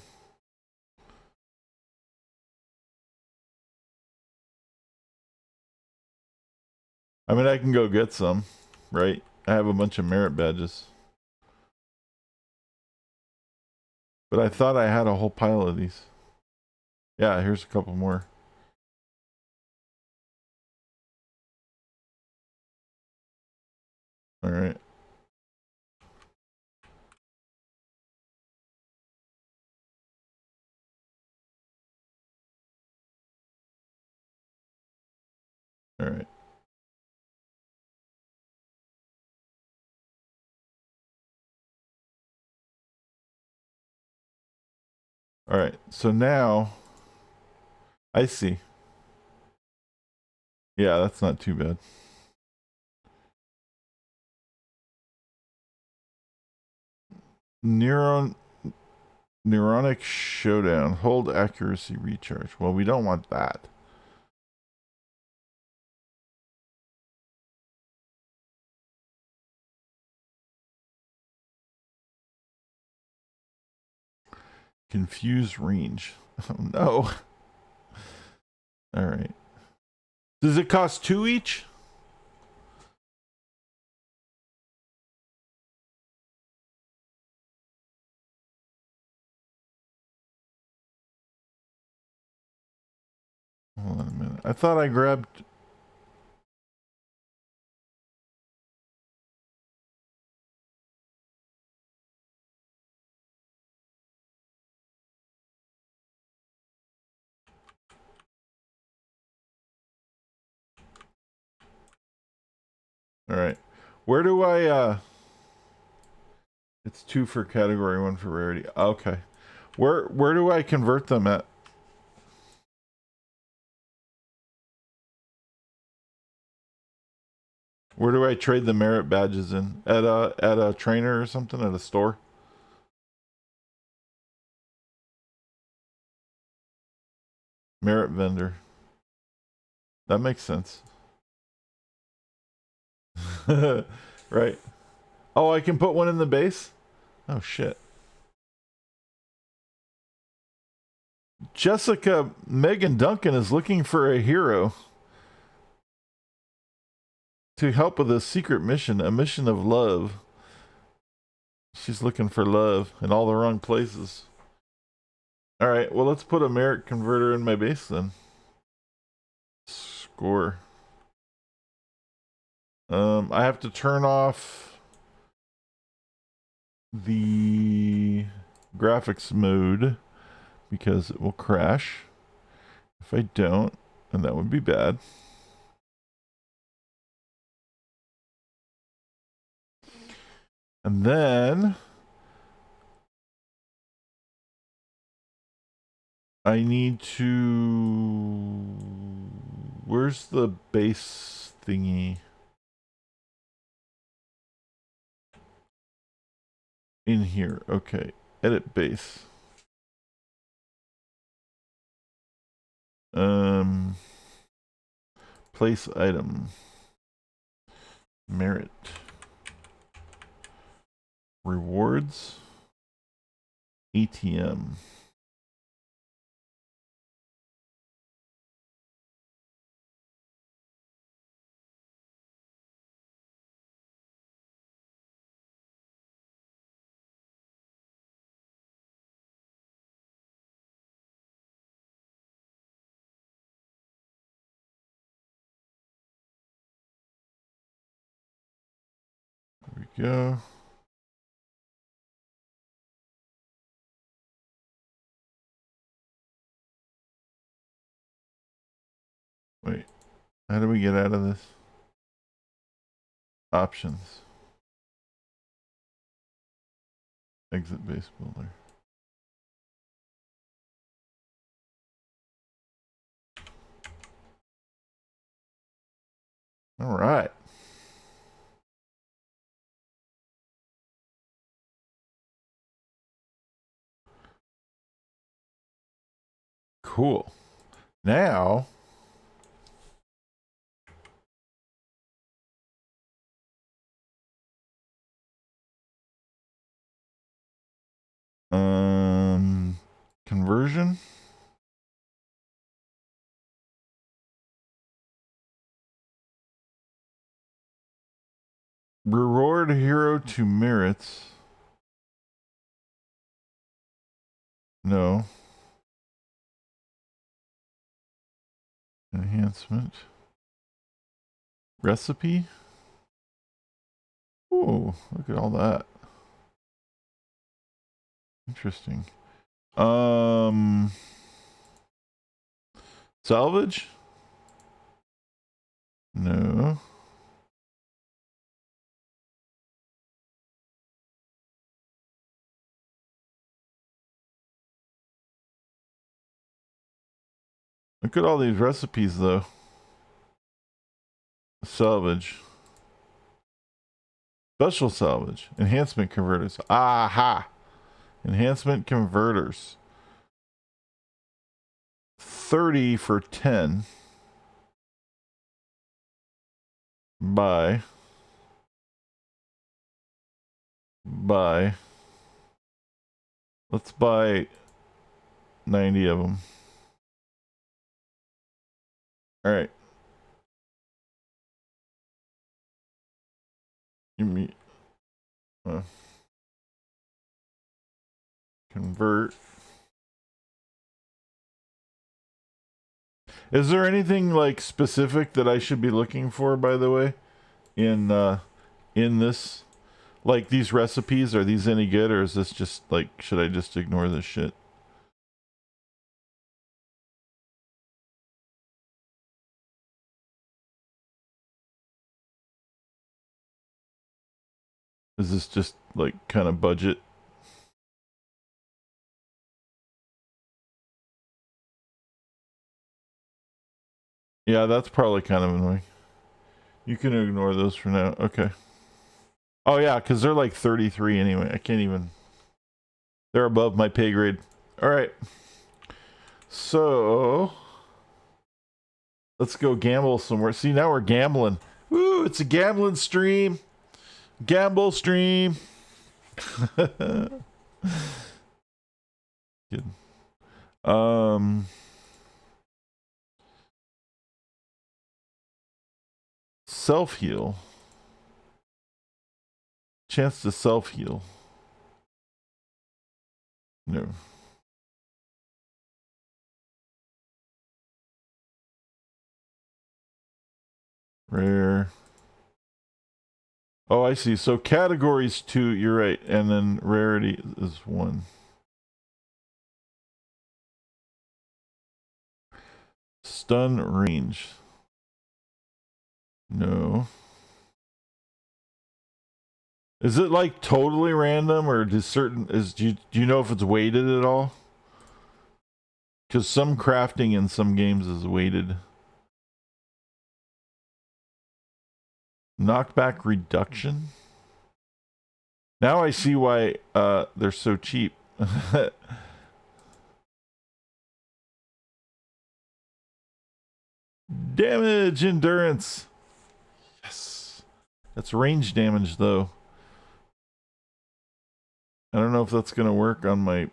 I mean, I can go get some, right? I have a bunch of merit badges. But I thought I had a whole pile of these. Yeah, here's a couple more. All right. All right. All right. So now I see. Yeah, that's not too bad. Neuronic showdown. Hold accuracy recharge. Well, we don't want that. Confuse range. Oh no. All right. Does it cost 2 each? Hold on a minute. I thought I grabbed. All right. Where do I it's 2 for category, 1 for rarity. Okay. Where do I convert them at? Where do I trade the merit badges in? At a trainer or something, at a store? Merit vendor. That makes sense. Right. Oh, I can put one in the base? Oh shit. Jessica Megan Duncan is looking for a hero to help with a secret mission, a mission of love. She's looking for love in all the wrong places. All right, well, let's put a merit converter in my base then. Score. I have to turn off the graphics mode because it will crash. If I don't, and that would be bad. And then I need to. Where's the base thingy? In here. Okay. Edit base. Place item. Merit. Rewards. ATM. There we go. Wait, how do we get out of this? Options. Exit base builder. All right. Cool. Now, conversion. Reward hero to merits. No. Enhancement. Recipe. Oh, look at all that. Interesting. Salvage? No. Look at all these recipes though. Salvage. Special salvage. Enhancement converters. Aha! Enhancement converters. 30 for 10. Buy. Let's buy 90 of them. All right. Give me convert. Is there anything like specific that I should be looking for, by the way, in this? Like these recipes, are these any good, or is this just like, should I just ignore this shit? Is this just like kind of budget? Yeah, that's probably kind of annoying. You can ignore those for now. Okay. Oh yeah, because they're like 33 anyway. I can't even. They're above my pay grade. All right. So let's go gamble somewhere. See, now we're gambling. Woo! It's a gambling stream. Gamble stream. Good. Self heal. Chance to self heal. No. Rare. Oh, I see. So categories 2, you're right. And then rarity is 1. Stun range. No. Is it like totally random, or do you know if it's weighted at all? Because some crafting in some games is weighted. Knockback reduction. Now I see why they're so cheap. Damage endurance. Yes. That's range damage though. I don't know if that's gonna work on my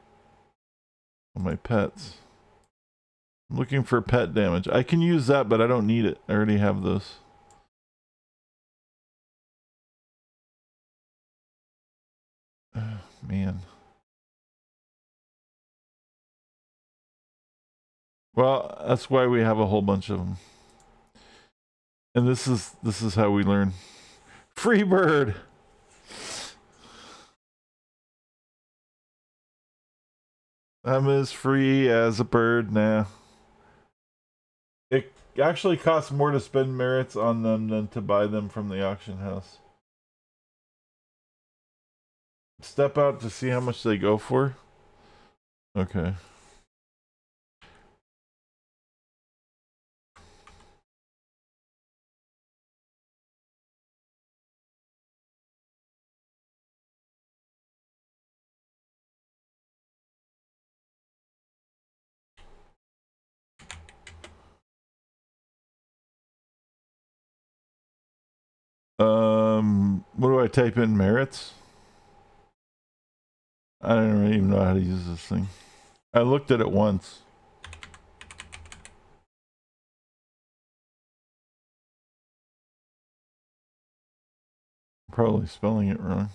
pets. I'm looking for pet damage. I can use that, but I don't need it. I already have those. Oh, man. Well, that's why we have a whole bunch of them. And this is how we learn. Free bird. I'm as free as a bird now. It actually costs more to spend merits on them than to buy them from the auction house. Step out to see how much they go for. Okay. What do I type in merits? I don't really even know how to use this thing. I looked at it once. Probably spelling it wrong.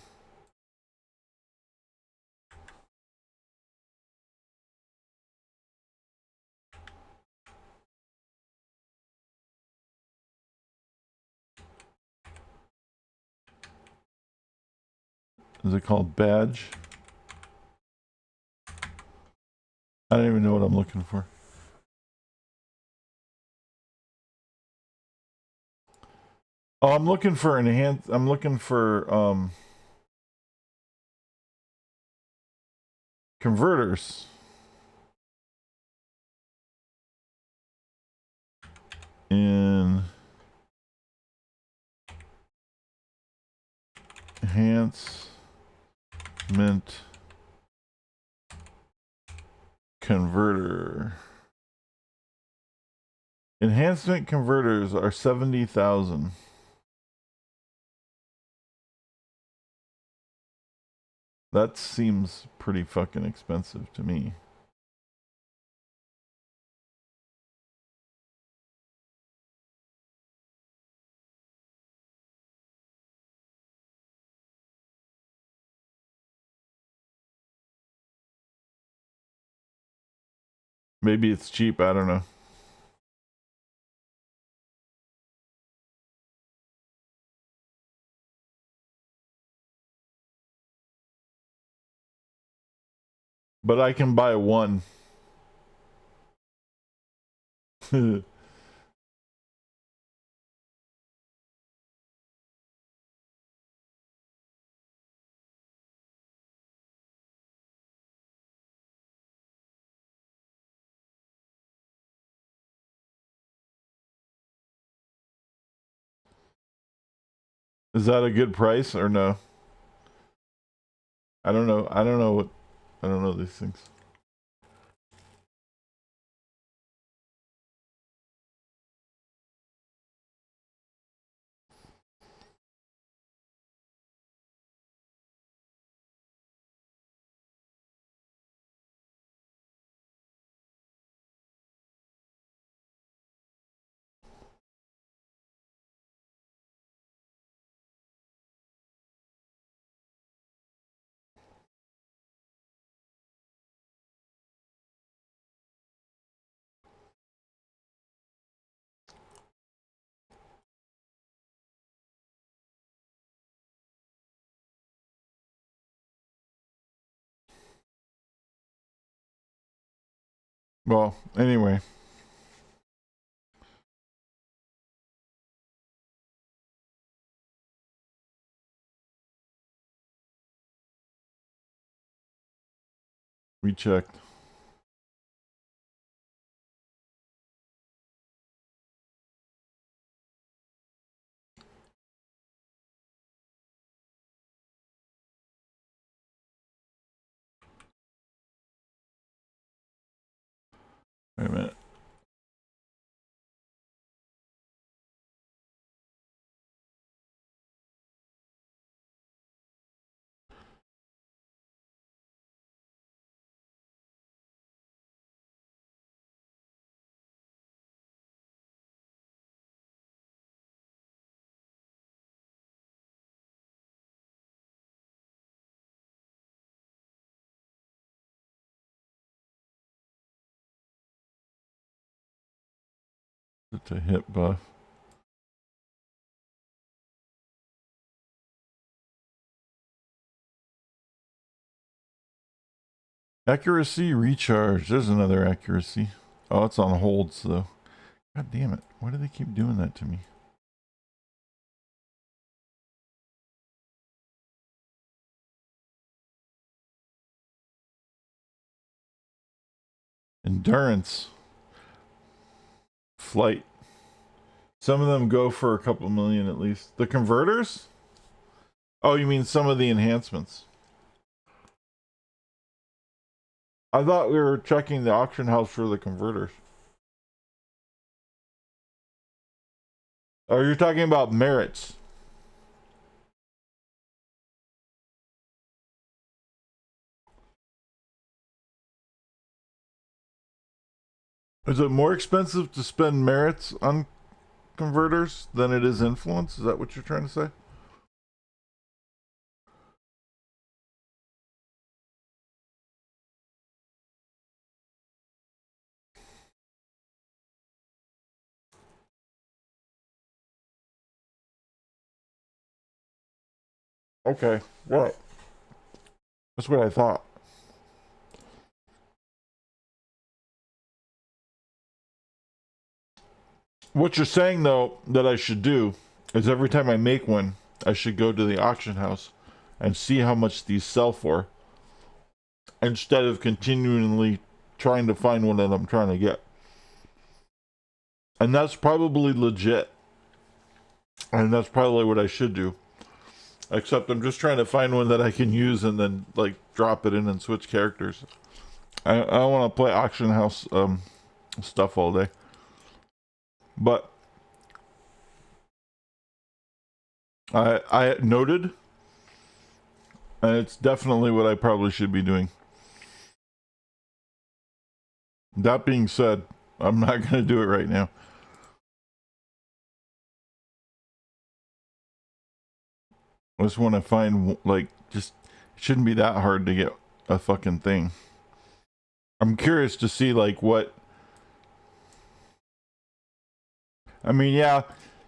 Is it called badge? I don't even know what I'm looking for. Oh, I'm looking for enhanced. I'm looking for converters. In enhancement converter. Enhancement converters are 70,000. That seems pretty fucking expensive to me. Maybe it's cheap, I don't know. But I can buy one. Is that a good price or no? I don't know. I don't know what. I don't know these things. Well, anyway. We checked. Wait a minute. It's a hit buff. Accuracy recharge. There's another accuracy. Oh, it's on holds though. God damn it. Why do they keep doing that to me? Endurance. Flight. Some of them go for a couple million at least. The converters? Oh, you mean some of the enhancements? I thought we were checking the auction house for the converters. Oh, you're talking about merits. Is it more expensive to spend merits on converters than it is influence? Is that what you're trying to say? Okay, right. That's what I thought. What you're saying, though, that I should do is every time I make one, I should go to the auction house and see how much these sell for instead of continually trying to find one that I'm trying to get. And that's probably legit. And that's probably what I should do. Except I'm just trying to find one that I can use and then like drop it in and switch characters. I don't want to play auction house stuff all day. But I noted, and it's definitely what I probably should be doing. That being said, I'm not going to do it right now. I just want to find, like, just, it shouldn't be that hard to get a fucking thing. I'm curious to see, like, what. I mean, yeah,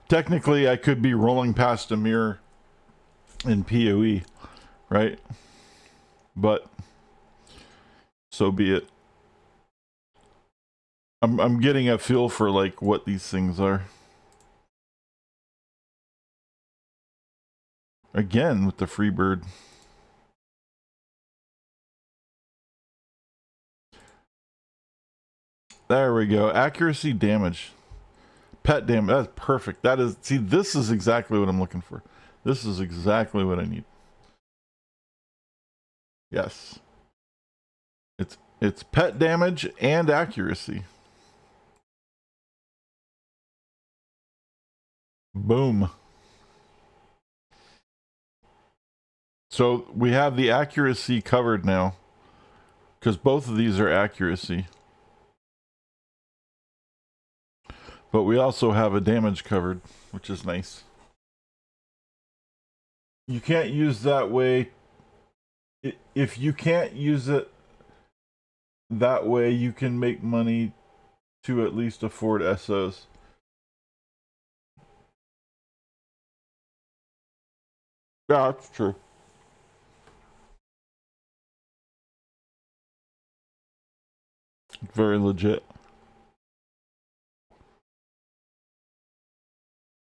technically I could be rolling past a mirror in PoE, right? But so be it. I'm getting a feel for like what these things are. Again with the free bird. There we go. Accuracy, damage. Pet damage. That's perfect. That is, see, this is exactly what I'm looking for. This is exactly what I need. Yes. It's pet damage and accuracy. Boom. So we have the accuracy covered now, because both of these are accuracy. But we also have a damage covered, which is nice. You can't use that way. If you can't use it that way, you can make money to at least afford SOs. Yeah, that's true. Very legit.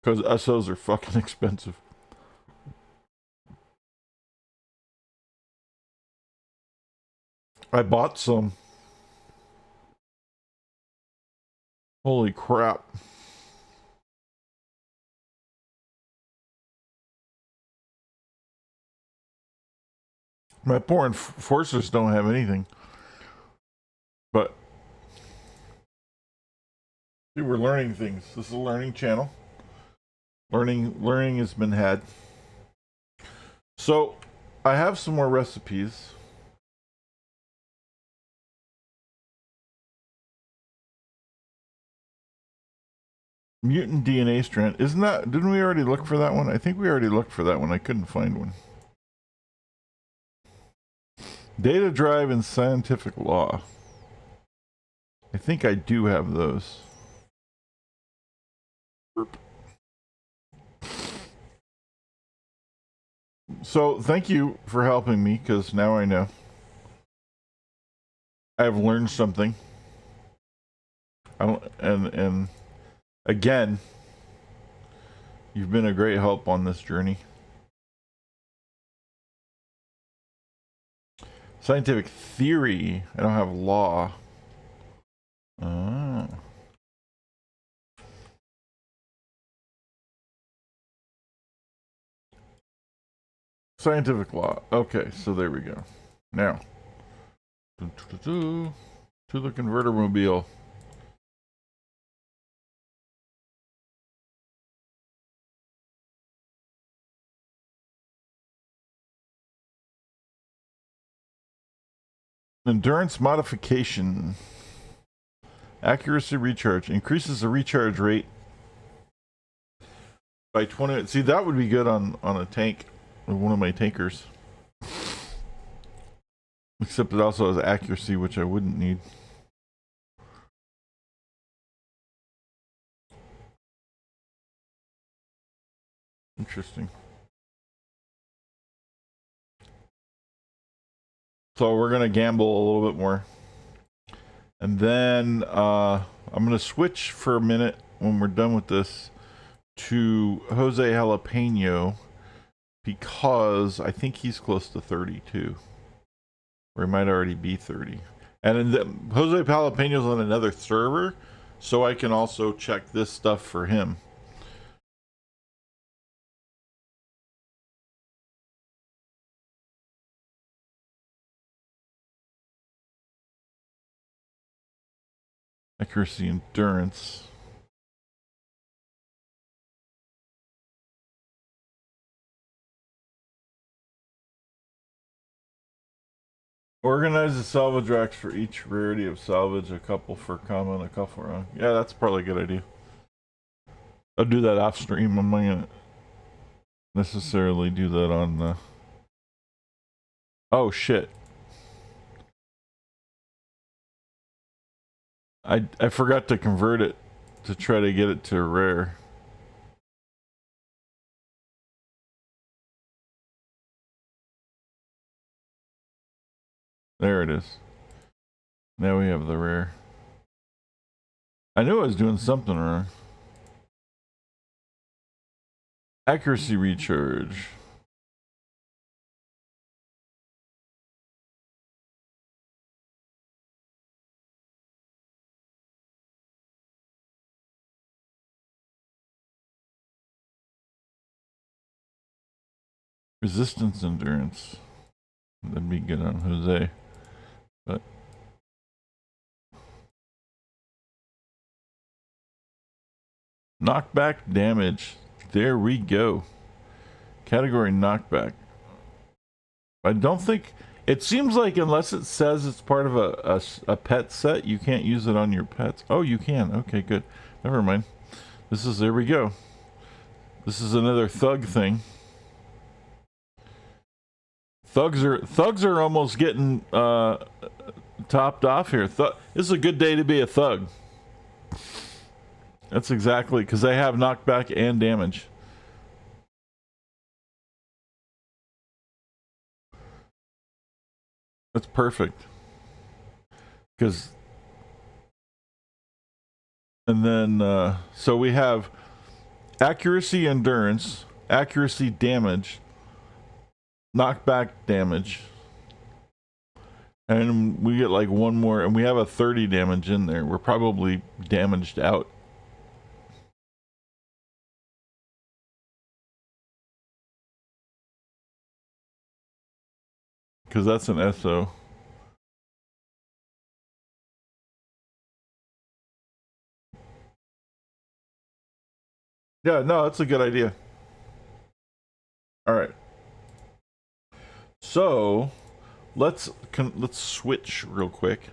Because SOs are fucking expensive. I bought some. Holy crap. My poor enforcers don't have anything. But see, we're learning things. This is a learning channel. Learning has been had. So I have some more recipes. Mutant DNA strand. Isn't that, didn't we already look for that one? I think we already looked for that one. I couldn't find one. Data drive and scientific law. I think I do have those. So thank you for helping me, because now I know. I've learned something. I don't, and Again, you've been a great help on this journey. Scientific theory. I don't have law. Oh. Scientific law. Okay, so there we go. Now, to the converter mobile. Endurance modification. Accuracy recharge. Increases the recharge rate by 20. See, that would be good on a tank. One of my tankers. Except it also has accuracy, which I wouldn't need. Interesting. So we're gonna gamble a little bit more. And then I'm gonna switch for a minute when we're done with this to Jose Jalapeno, because I think he's close to 30 too. Or he might already be 30. And then Jose Jalapeno's on another server, so I can also check this stuff for him. Accuracy, endurance. Organize the salvage racks for each rarity of salvage, a couple for common, a couple for wrong. Yeah, that's probably a good idea. I'll do that off stream. I'm not gonna necessarily do that on the... Oh shit. I forgot to convert it to try to get it to rare. There it is. Now we have the rare. I knew I was doing something wrong. Accuracy recharge. Resistance endurance. That'd be good on Jose. But knockback damage. There we go. Category knockback. I don't think... It seems like unless it says it's part of a pet set, you can't use it on your pets. Oh, you can. Okay, good. Never mind. This is... There we go. This is another thug thing. Thugs are almost getting topped off here. This is a good day to be a thug. That's exactly... Because they have knockback and damage. That's perfect. Because... And then... so we have... Accuracy, endurance, accuracy, damage, knockback damage, and we get like one more, and we have a 30 damage in there. We're probably damaged out. Because that's an SO. Yeah, no, that's a good idea. All right. So, let's switch real quick.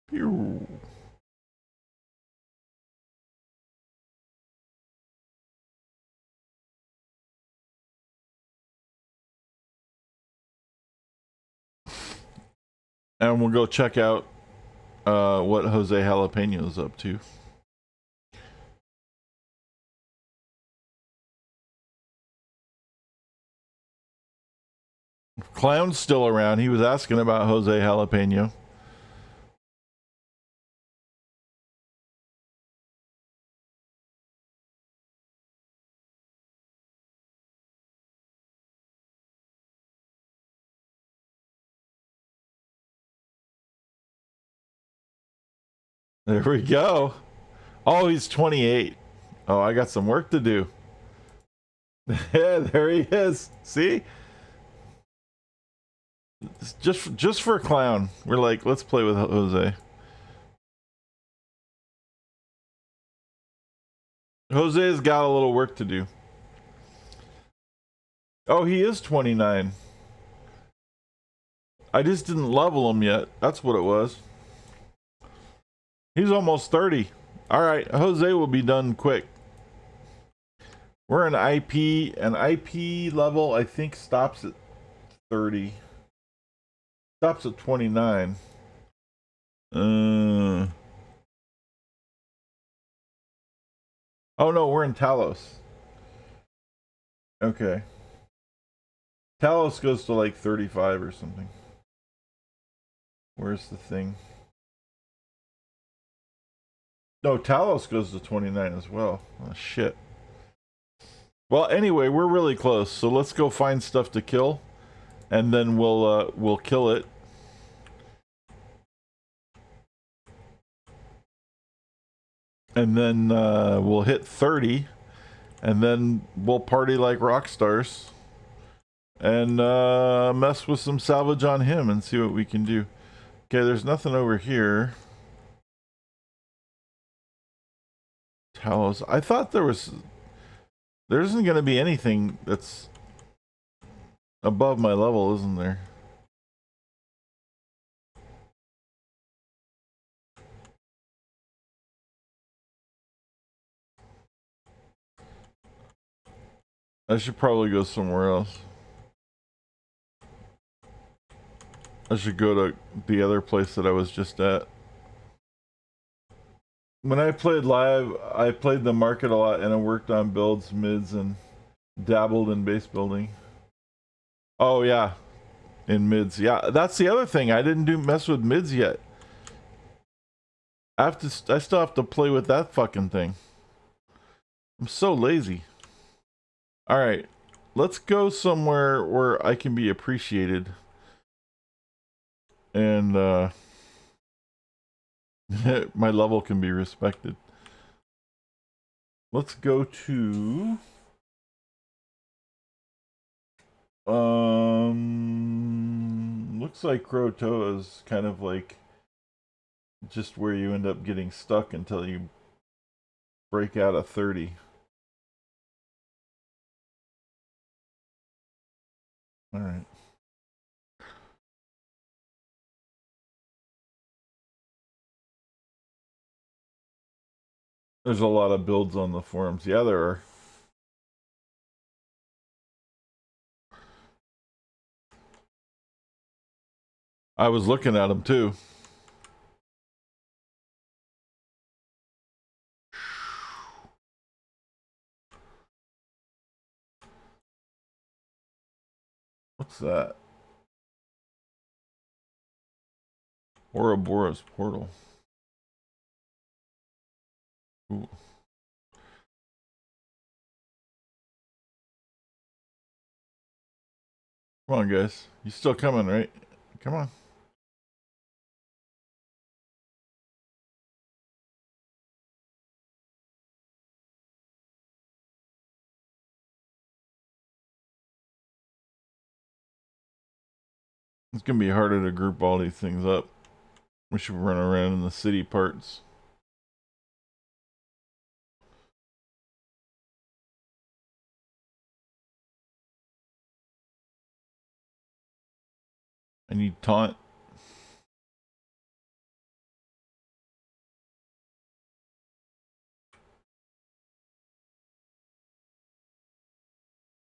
Pew. And we'll go check out what Jose Jalapeno is up to. Clown's still around. He was asking about Jose Jalapeno. There we go. Oh, he's 28. Oh, I got some work to do. Yeah, there he is. See? Just for a clown. We're like, let's play with Jose. Jose's got a little work to do. Oh, he is 29. I just didn't level him yet. That's what it was. He's almost 30. All right, Jose will be done quick. We're an IP. An IP level, I think, stops at 30. Stops at 29. Oh no, we're in Talos. Okay. Talos goes to like 35 or something. Where's the thing? No, Talos goes to 29 as well. Oh, shit. Well, anyway, we're really close, so let's go find stuff to kill, and then we'll kill it. And then we'll hit 30, and then we'll party like rock stars, and mess with some salvage on him and see what we can do. Okay, there's nothing over here. Talos. I thought there isn't going to be anything that's above my level, isn't there? I should probably go somewhere else. I should go to the other place that I was just at. When I played live, I played the market a lot and I worked on builds, mids, and dabbled in base building. Oh yeah, in mids. Yeah, that's the other thing. I didn't mess with mids yet. I still have to play with that fucking thing. I'm so lazy. All right, let's go somewhere where I can be appreciated. And my level can be respected. Let's go to looks like Crotoa is kind of like just where you end up getting stuck until you break out of 30. All right. There's a lot of builds on the forums. Yeah, there are. I was looking at them too. What's that? Ouroboros portal. Ooh. Come on, guys. You still coming, right? Come on. It's gonna be harder to group all these things up. We should run around in the city parts. I need taunt.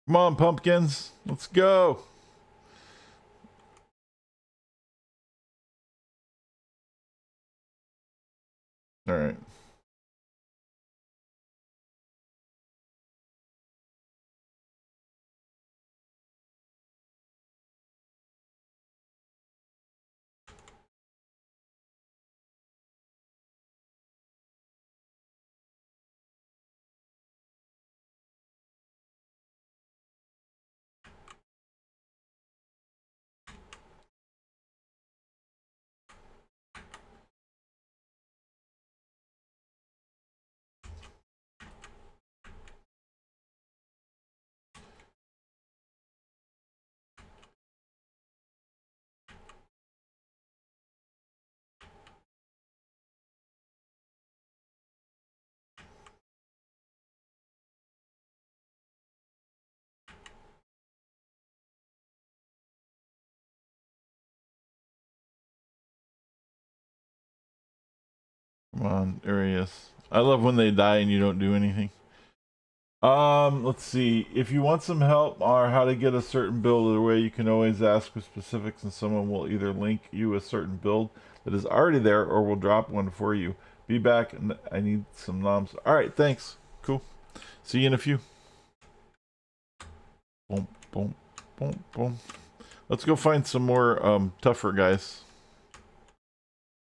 Come on, pumpkins. Let's go. All right. Come on, there he is. I love when they die and you don't do anything. Let's see. If you want some help or how to get a certain build away, you can always ask for specifics and someone will either link you a certain build that is already there or will drop one for you. Be back and I need some noms. Alright, thanks. Cool. See you in a few. Boom, boom, boom, boom. Let's go find some more tougher guys.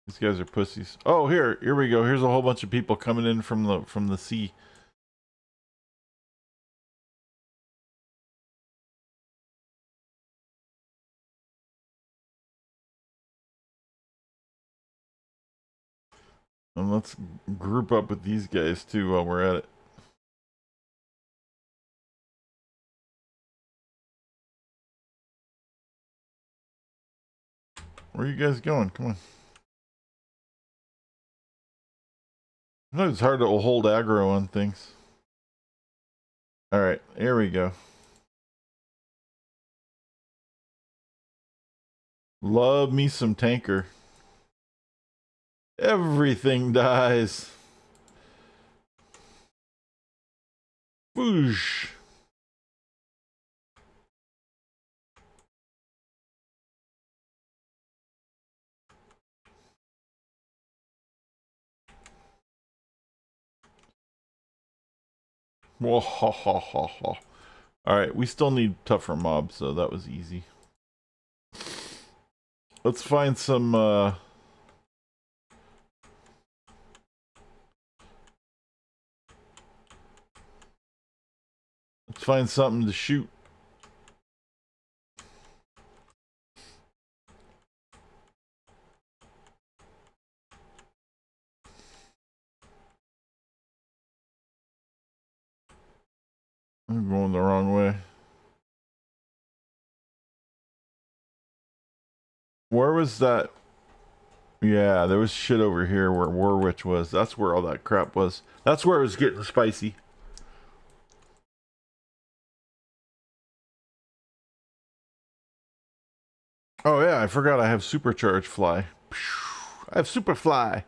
These guys are pussies. Oh, here we go. Here's a whole bunch of people coming in from the sea. And let's group up with these guys too while we're at it. Where are you guys going? Come on. I know it's hard to hold aggro on things. Alright, here we go. Love me some tanker. Everything dies. Boosh. Whoa, ha, ha, ha, ha. Alright, we still need tougher mobs, so that was easy. Let's find some, let's find something to shoot. I'm going the wrong way. Where was that? Yeah, there was shit over here where Warwitch was. That's where all that crap was. That's where it was getting spicy. Oh yeah, I forgot I have supercharged fly. I have super fly.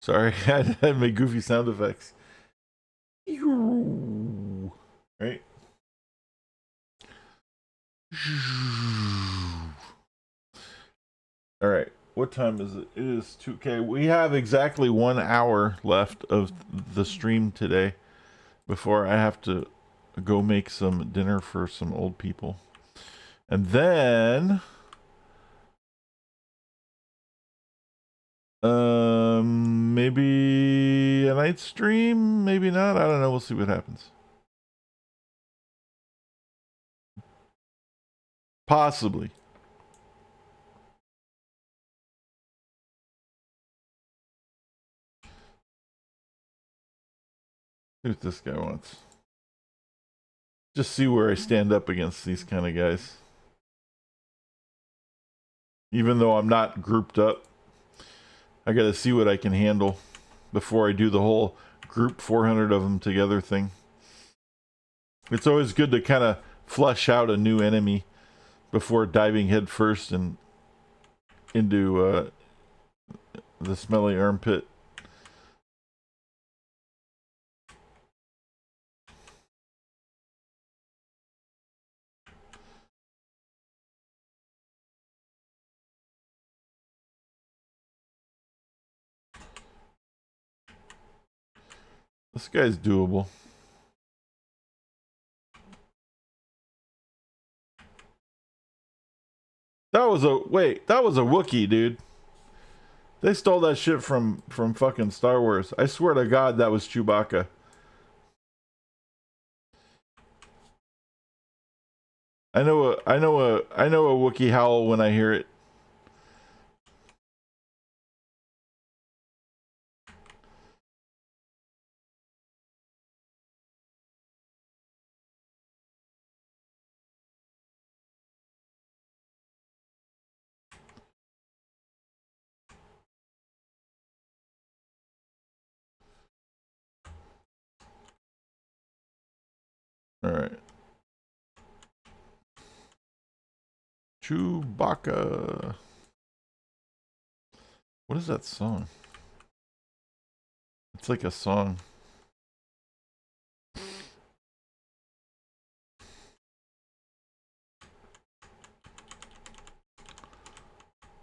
Sorry, I had my goofy sound effects. Right? Alright, what time is it? It is 2K. We have exactly 1 hour left of the stream today before I have to go make some dinner for some old people. And then maybe a night stream, maybe not. I don't know. We'll see what happens. Possibly. See what this guy wants. Just see where I stand up against these kind of guys. Even though I'm not grouped up, I gotta see what I can handle before I do the whole group 400 of them together thing. It's always good to kind of flush out a new enemy before diving headfirst and into the smelly armpit. This guy's doable. That was a Wookiee, dude. They stole that shit from fucking Star Wars. I swear to God, that was Chewbacca. I know a Wookiee howl when I hear it. Alright. Chewbacca. What is that song? It's like a song.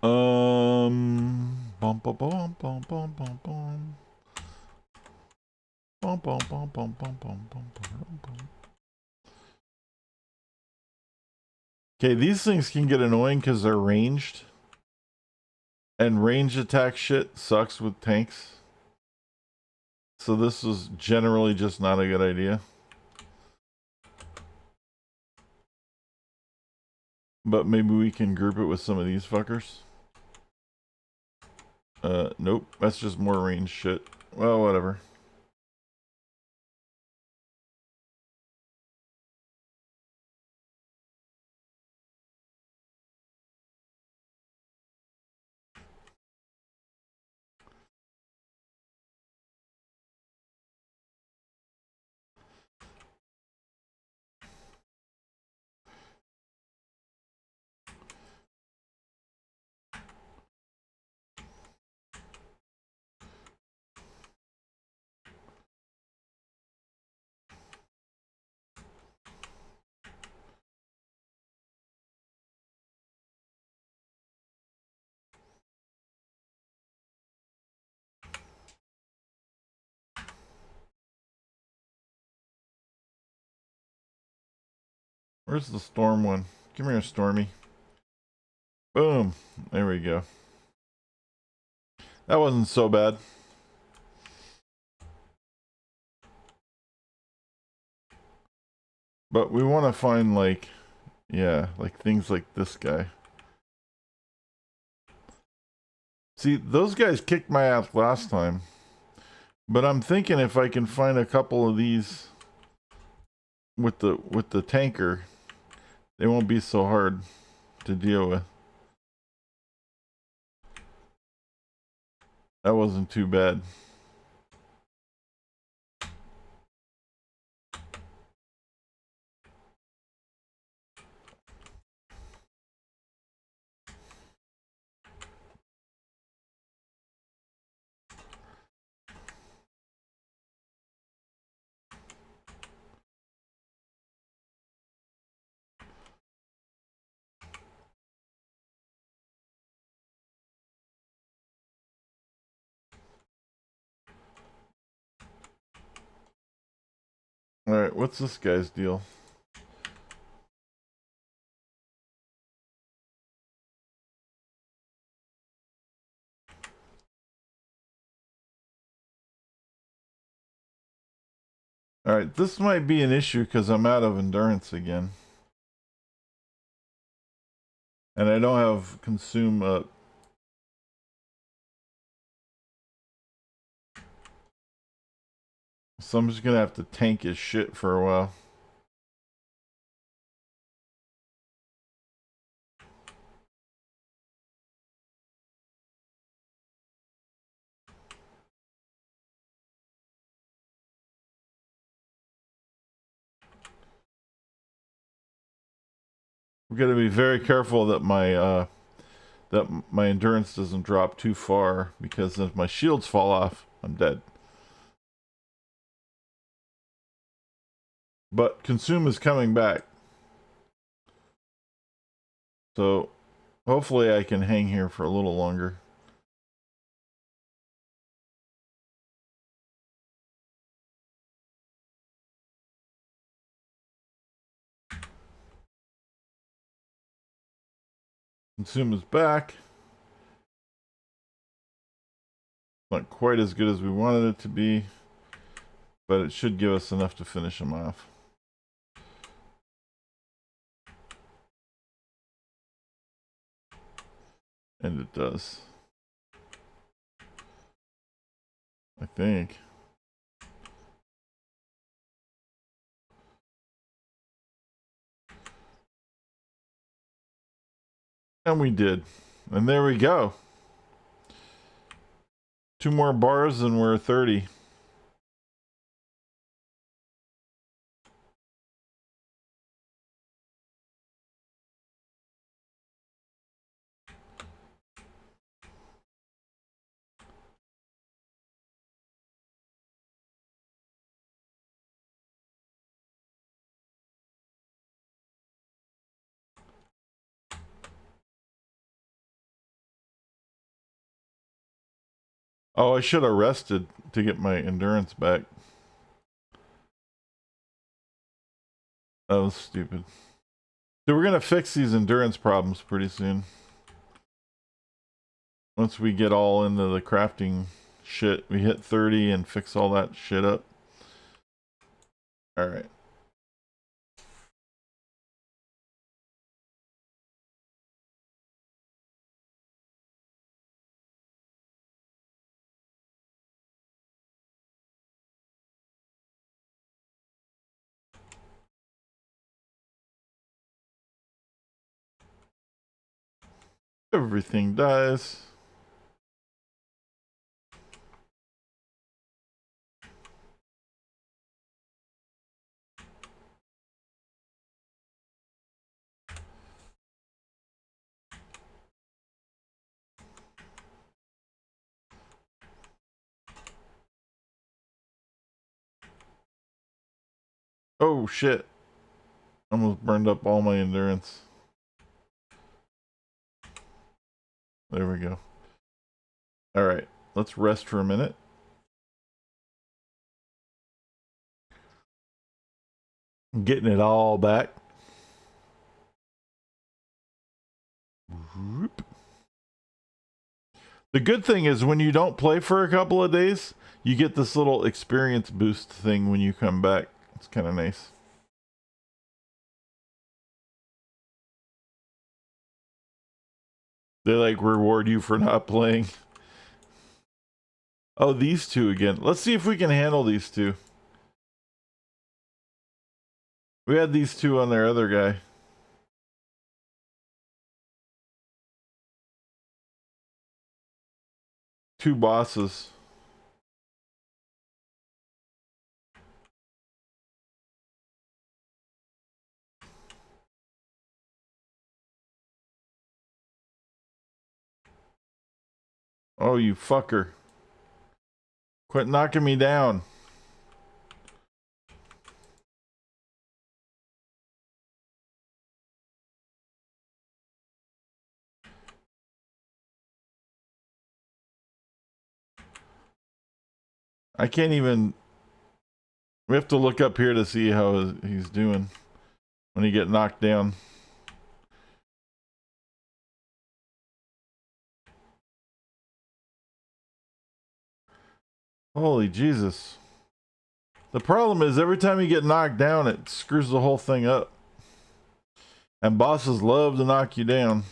Bum bum bum bum bum bum bum. Bum bum bum bum bum bum bum bum. Okay, these things can get annoying because they're ranged. And range attack shit sucks with tanks. So this is generally just not a good idea. But maybe we can group it with some of these fuckers. Nope. That's just more range shit. Well, whatever. Where's the storm one? Come here, Stormy. Boom. There we go. That wasn't so bad. But we want to find, like, yeah, like things like this guy. See, those guys kicked my ass last time. But I'm thinking if I can find a couple of these with the tanker, they won't be so hard to deal with. That wasn't too bad. Alright, what's this guy's deal? Alright, this might be an issue because I'm out of endurance again. And I don't have consume up. So I'm just gonna have to tank his shit for a while. We're gonna be very careful that my endurance doesn't drop too far, because if my shields fall off, I'm dead. But consume is coming back. So hopefully I can hang here for a little longer. Consume is back. Not quite as good as we wanted it to be, but it should give us enough to finish him off. And it does. I think. And we did. And there we go. 2 more bars and we're 30. Oh, I should have rested to get my endurance back. That was stupid. So we're gonna fix these endurance problems pretty soon. Once we get all into the crafting shit, we hit 30 and fix all that shit up. Alright. Everything dies. Oh shit. Almost burned up all my endurance. There we go. Alright, let's rest for a minute. Getting it all back. The good thing is when you don't play for a couple of days, you get this little experience boost thing when you come back. It's kind of nice. They like reward you for not playing. Oh, these two again. Let's see if we can handle these two. We had these two on their other guy. Two bosses. Oh, you fucker. Quit knocking me down. I can't even... We have to look up here to see how he's doing when he get knocked down. Holy Jesus. The problem is every time you get knocked down, it screws the whole thing up. And bosses love to knock you down.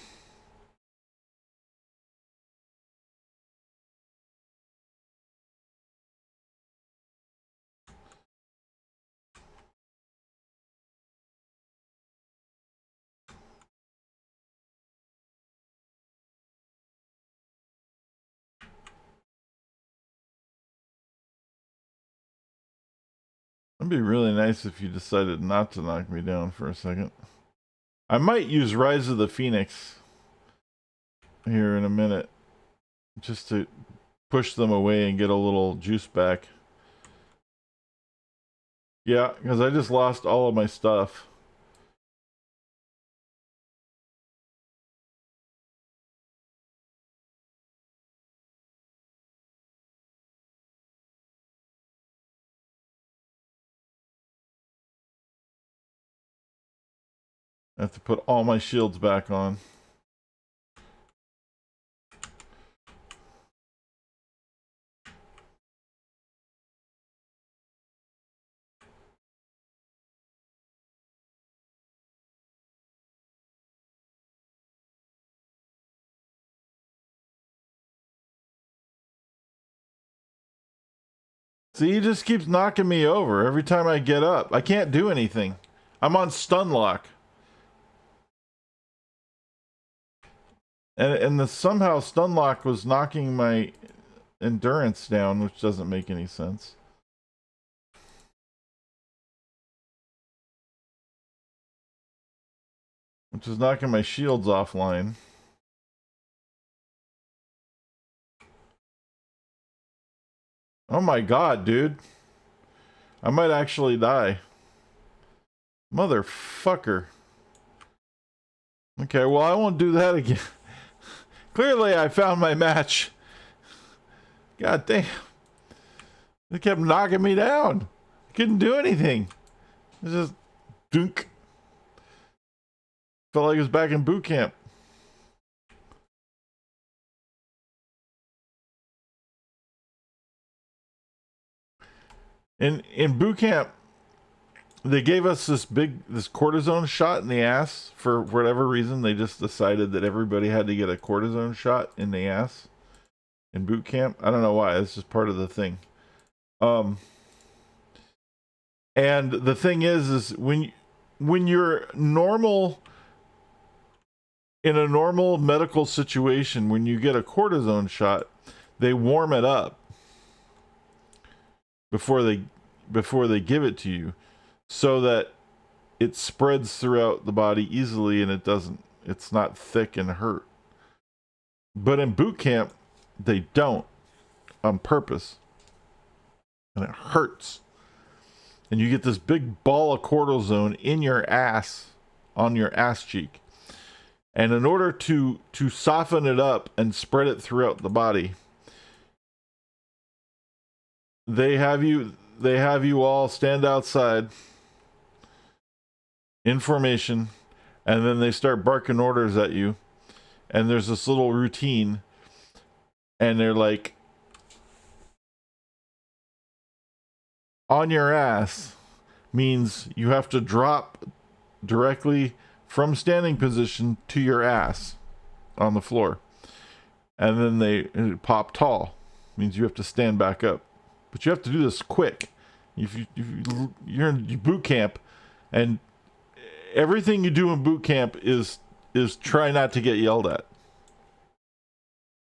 It'd be really nice if you decided not to knock me down for a second. I might use Rise of the Phoenix here in a minute, just to push them away and get a little juice back. Yeah, because I just lost all of my stuff. I have to put all my shields back on. See, he just keeps knocking me over every time I get up. I can't do anything. I'm on stun lock. And the somehow stun lock was knocking my endurance down, which doesn't make any sense. Which is knocking my shields offline. Oh my god, dude. I might actually die. Motherfucker. Okay, well, I won't do that again. Clearly, I found my match. God damn. They kept knocking me down. I couldn't do anything. It was just dunk. Felt like I was back in boot camp. In boot camp, they gave us this cortisone shot in the ass for whatever reason. They just decided that everybody had to get a cortisone shot in the ass in boot camp. I don't know why. It's just part of the thing. And the thing is when you're normal in a normal medical situation, when you get a cortisone shot, they warm it up before they give it to you, so that it spreads throughout the body easily and it's not thick and hurt. But in boot camp, they don't, on purpose. And it hurts. And you get this big ball of cortisone in your ass, on your ass cheek. And in order to soften it up and spread it throughout the body, they have you all stand outside in formation, and then they start barking orders at you. And there's this little routine, and they're like, on your ass means you have to drop directly from standing position to your ass on the floor. And then they pop tall, means you have to stand back up. But you have to do this quick. If you're in boot camp, and everything you do in boot camp is try not to get yelled at.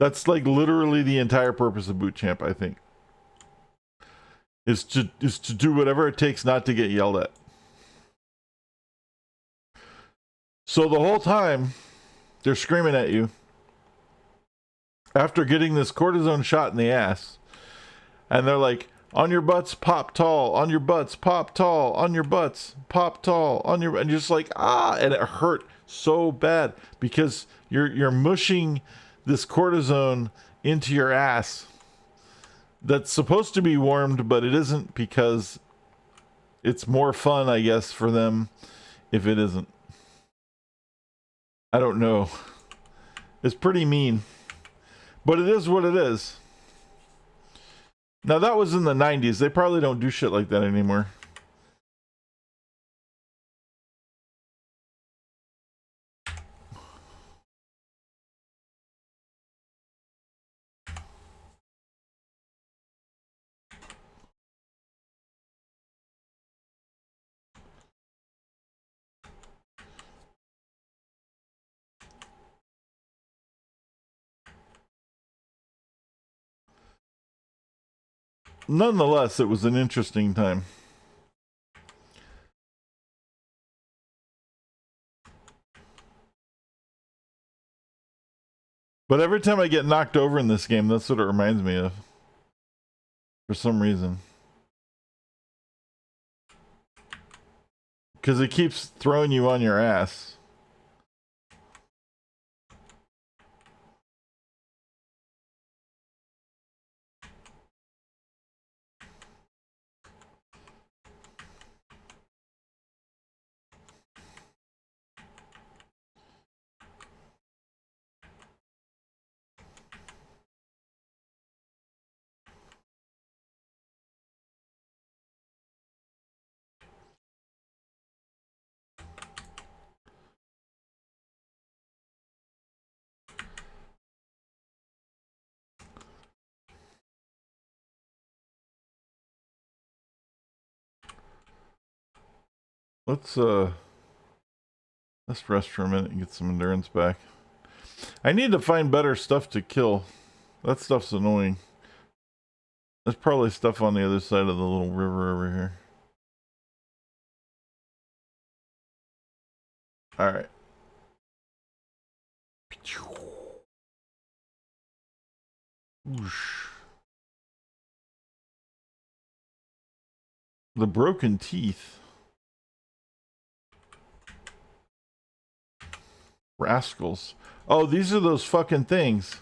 That's like literally the entire purpose of boot camp, I think. Is to do whatever it takes not to get yelled at. So the whole time they're screaming at you after getting this cortisone shot in the ass, and they're like, on your butts, pop tall, on your butts, pop tall, on your butts, pop tall, on your, and you're just like, and it hurt so bad because you're mushing this cortisone into your ass that's supposed to be warmed, but it isn't, because it's more fun, I guess, for them if it isn't. I don't know. It's pretty mean, but it is what it is. Now, that was in the 90s. They probably don't do shit like that anymore. Nonetheless, it was an interesting time. But every time I get knocked over in this game, that's what it reminds me of. For some reason. Because it keeps throwing you on your ass. Let's rest for a minute and get some endurance back. I need to find better stuff to kill. That stuff's annoying. There's probably stuff on the other side of the little river over here. Alright. The broken teeth. Rascals. Oh, these are those fucking things.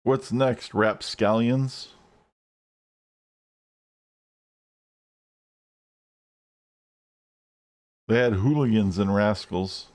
What's next? Rapscallions? They had hooligans and rascals.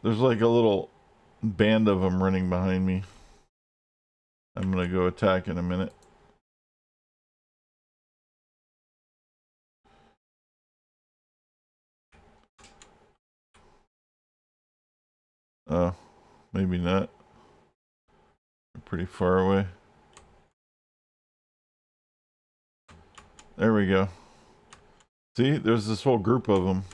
There's like a little band of them running behind me. I'm gonna go attack in a minute. Oh, maybe not. They're pretty far away. There we go. See, there's this whole group of them.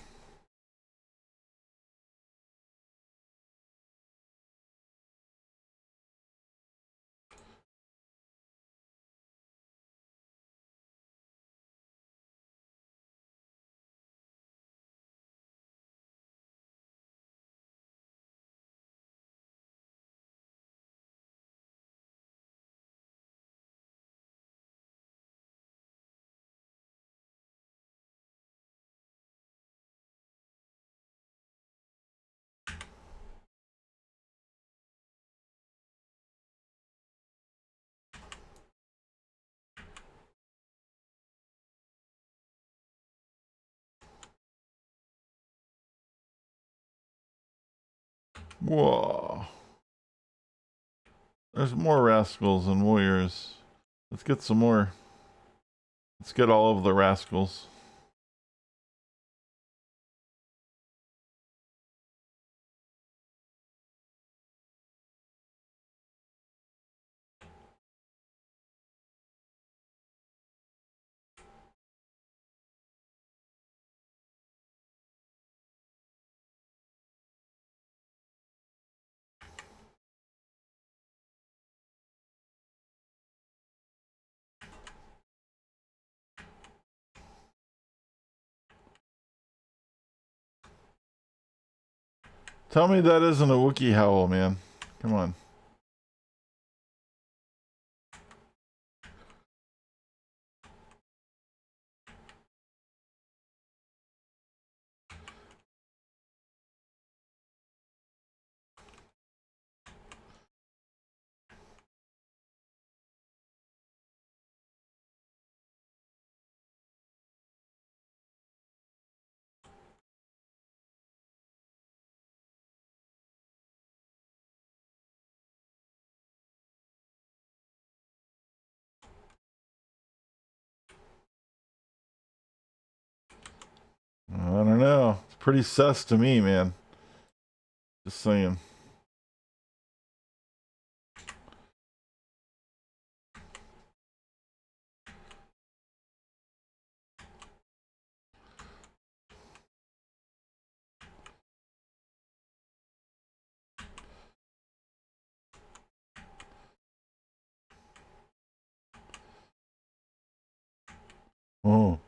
Whoa. There's more rascals and warriors. Let's get some more. Let's get all of the rascals. Tell me that isn't a Wookiee howl, man. Come on. I don't know. It's pretty sus to me, man. Just saying. Oh.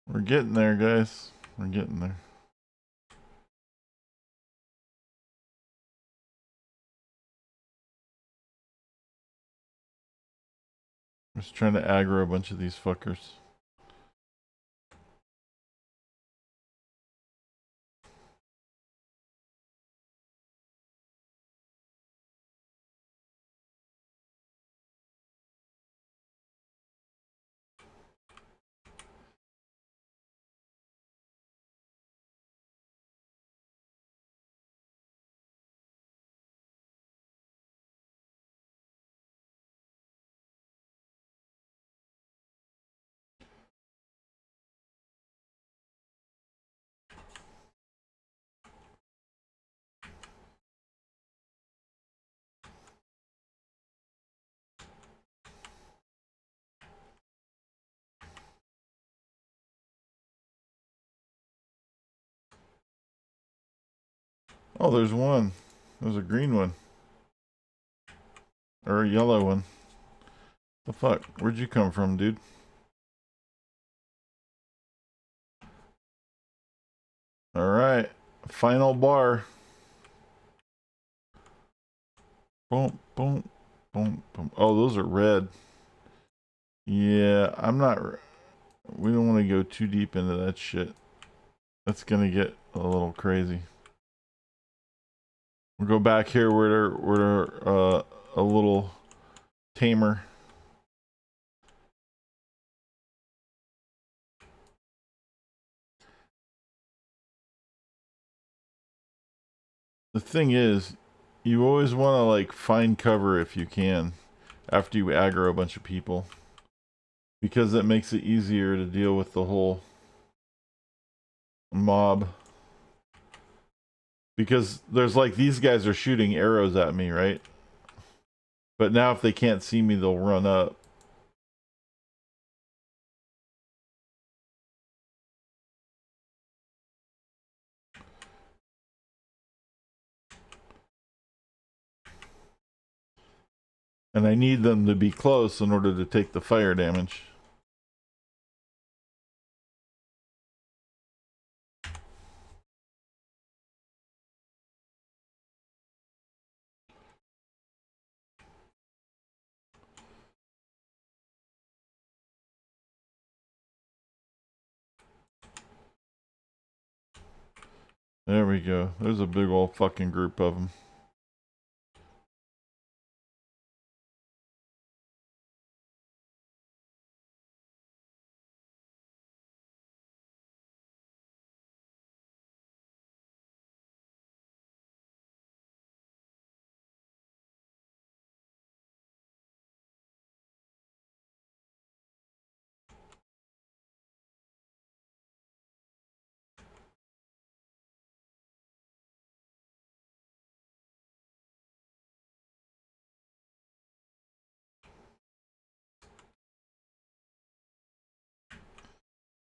We're getting there, guys. We're getting there. I'm just trying to aggro a bunch of these fuckers. Oh, there's one. There's a green one. Or a yellow one. The fuck? Where'd you come from, dude? Alright. Final bar. Boom, boom, boom, boom. Oh, those are red. Yeah, I'm not... We don't want to go too deep into that shit. That's gonna get a little crazy. We'll go back here where they're a little tamer. The thing is, you always want to like find cover if you can after you aggro a bunch of people, because that makes it easier to deal with the whole mob. Because there's like these guys are shooting arrows at me, right? But now if they can't see me, they'll run up. And I need them to be close in order to take the fire damage. There we go. There's a big old fucking group of them.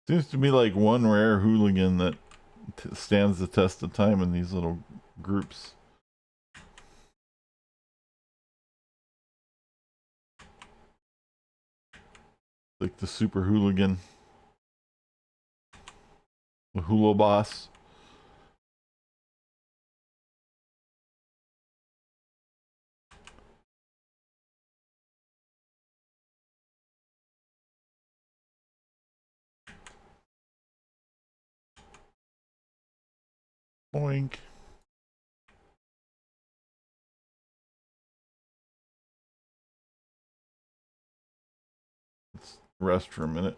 Seems to be like one rare hooligan that stands the test of time in these little groups. Like the super hooligan, the hula boss. Boink. Let's rest for a minute.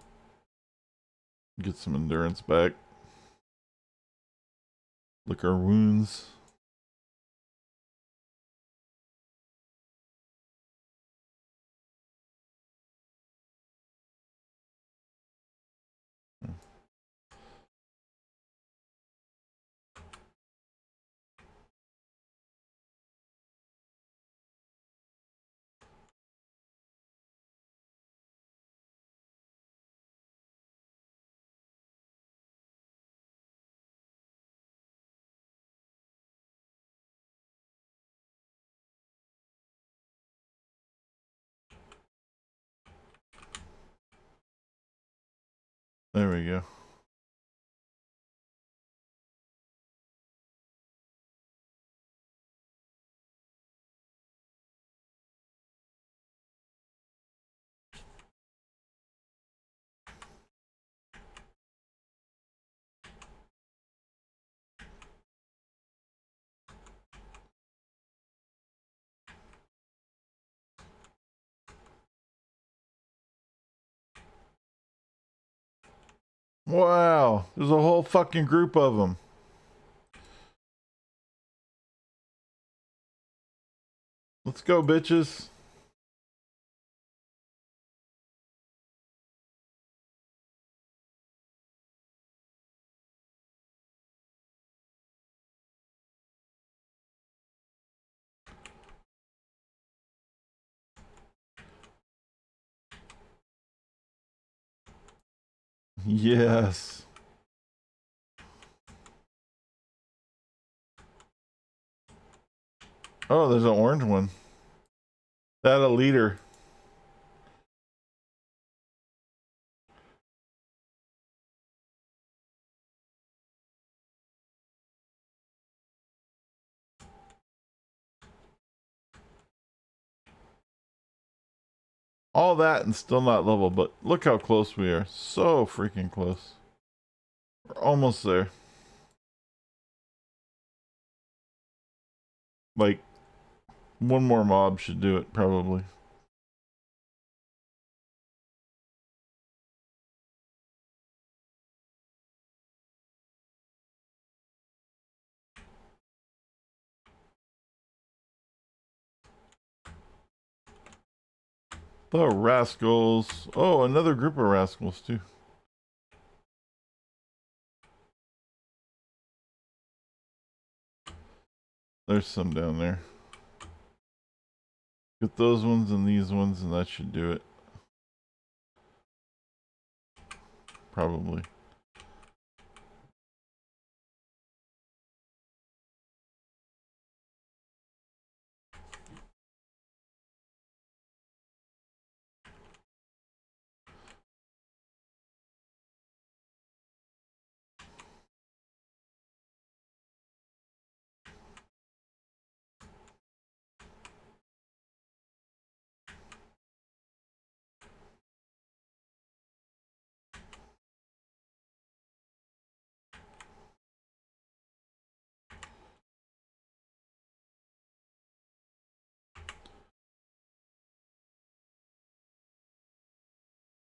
Get some endurance back. Lick our wounds. There we go. Wow, there's a whole fucking group of them. Let's go, bitches. Yes. Oh, there's an orange one. That a leader. All that and still not level, but look how close we are. So freaking close. We're almost there. Like, one more mob should do it, probably. The rascals. Oh, another group of rascals, too. There's some down there. Get those ones and these ones, and that should do it. Probably.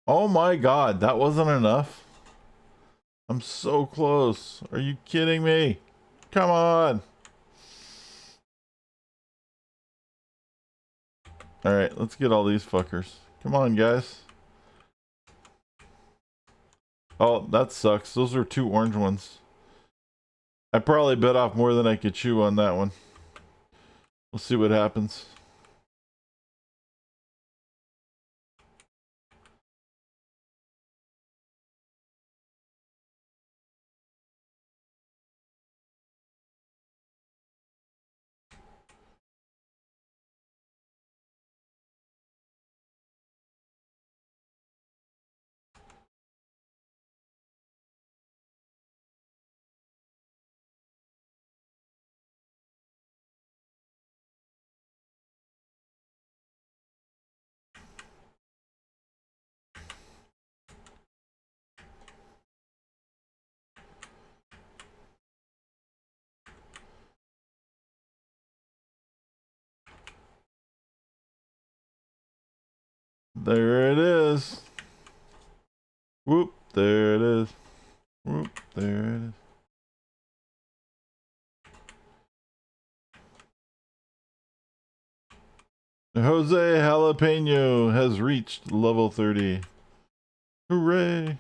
Oh my god, that wasn't enough? I'm so close. Are you kidding me? Come on. Alright, let's get all these fuckers. Come on, guys. Oh, that sucks. Those are 2 orange ones. I probably bit off more than I could chew on that one. We'll see what happens. There it is. Whoop, there it is. Whoop, there it is. Jose Jalapeno has reached level 30. Hooray!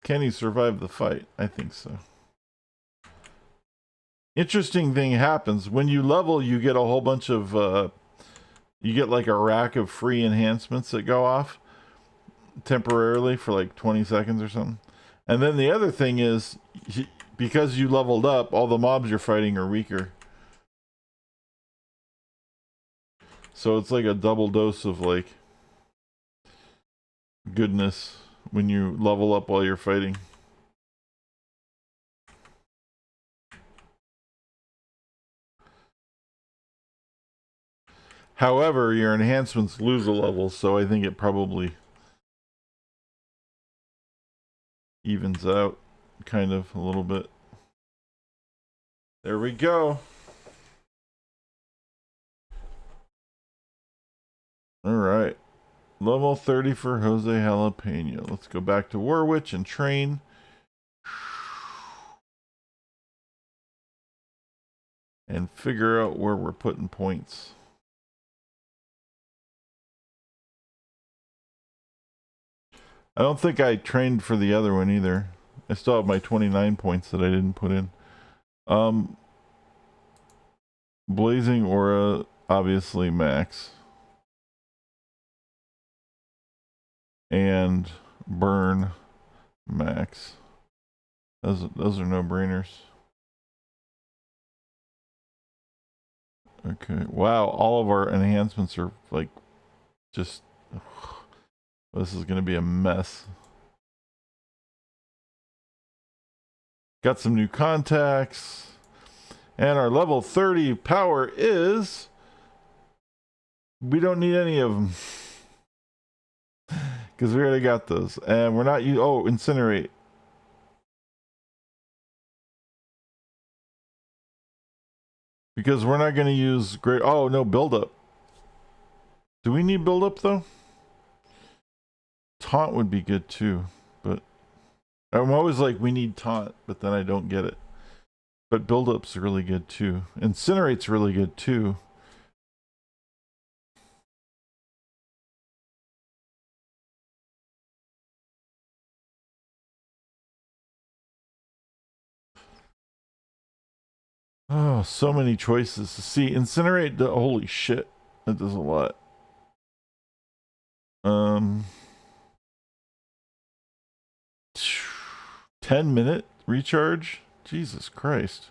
Can he survive the fight? I think so. Interesting thing happens. When you level, you get a whole bunch of, you get like a rack of free enhancements that go off temporarily for like 20 seconds or something. And then the other thing is, because you leveled up, all the mobs you're fighting are weaker. So it's like a double dose of like goodness when you level up while you're fighting. However, your enhancements lose a level, so I think it probably evens out kind of a little bit. There we go. All right. Level 30 for Jose Jalapeno. Let's go back to Warwitch and train. And figure out where we're putting points. I don't think I trained for the other one either. I still have my 29 points that I didn't put in. Blazing Aura, obviously max. And Burn, max. Those are no-brainers. Okay. Wow. All of our enhancements are like just. This is going to be a mess. Got some new contacts. And our level 30 power is. We don't need any of them. Because we already got those. And we're not. Oh, incinerate. Because we're not going to use great. Oh, no, buildup. Do we need buildup though? Taunt would be good too. But I'm always like, we need taunt. But then I don't get it. But buildup's really good too. Incinerate's really good too. Oh, so many choices. See, incinerate, holy shit. That does a lot. 10-minute recharge? Jesus Christ.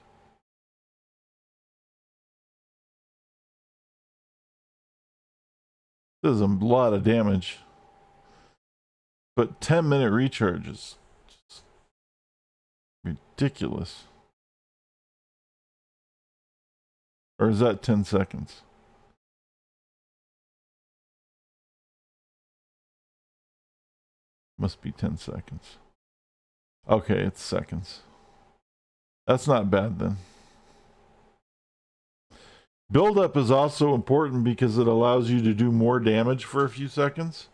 This is a lot of damage. But 10-minute recharge is just ridiculous. Or is that 10 seconds? Must be 10 seconds. Okay, it's seconds. That's not bad then. Buildup is also important because it allows you to do more damage for a few seconds.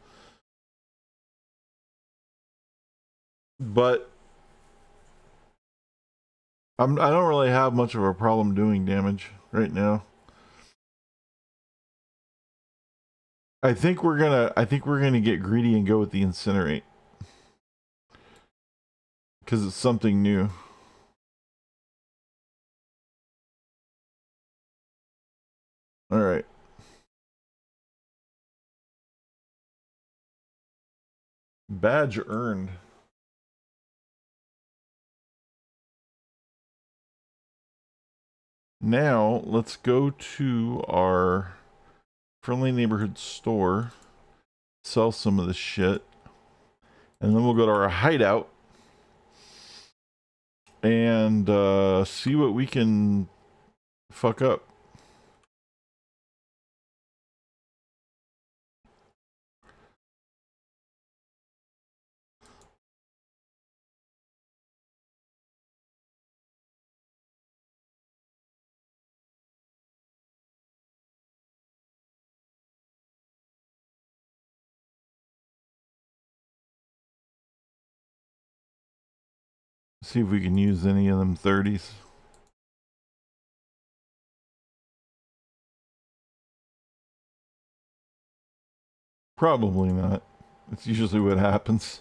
But I don't really have much of a problem doing damage right now. I think we're gonna get greedy and go with the incinerate. Because it's something new. Alright. Badge earned. Now, let's go to our friendly neighborhood store. Sell some of this shit. And then we'll go to our hideout. And see what we can fuck up. See if we can use any of them 30s. Probably not. It's usually what happens.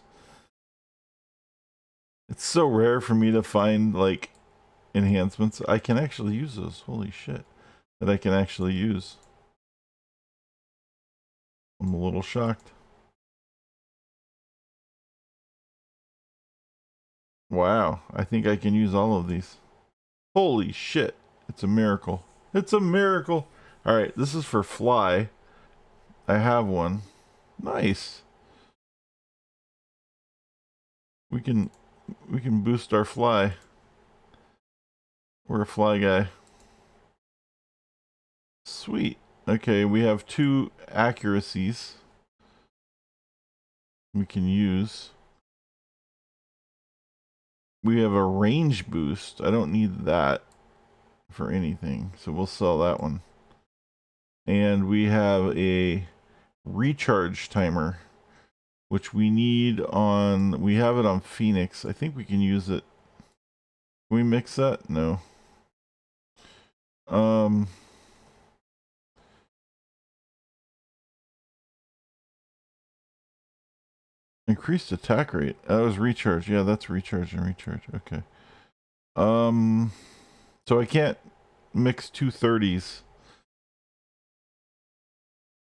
It's so rare for me to find like enhancements. I can actually use those. Holy shit. That I can actually use. I'm a little shocked. Wow. I think I can use all of these. Holy shit. It's a miracle. It's a miracle. Alright, this is for fly. I have one. Nice. We can boost our fly. We're a fly guy. Sweet. Okay, we have 2 accuracies we can use. We have a range boost. I don't need that for anything, so we'll sell that one. And we have a recharge timer, which we need on. We have it on Phoenix. I think we can use it. Can we mix that? No. Increased attack rate. That was recharge. Yeah, that's recharge and recharge. Okay. So I can't mix 2 30s.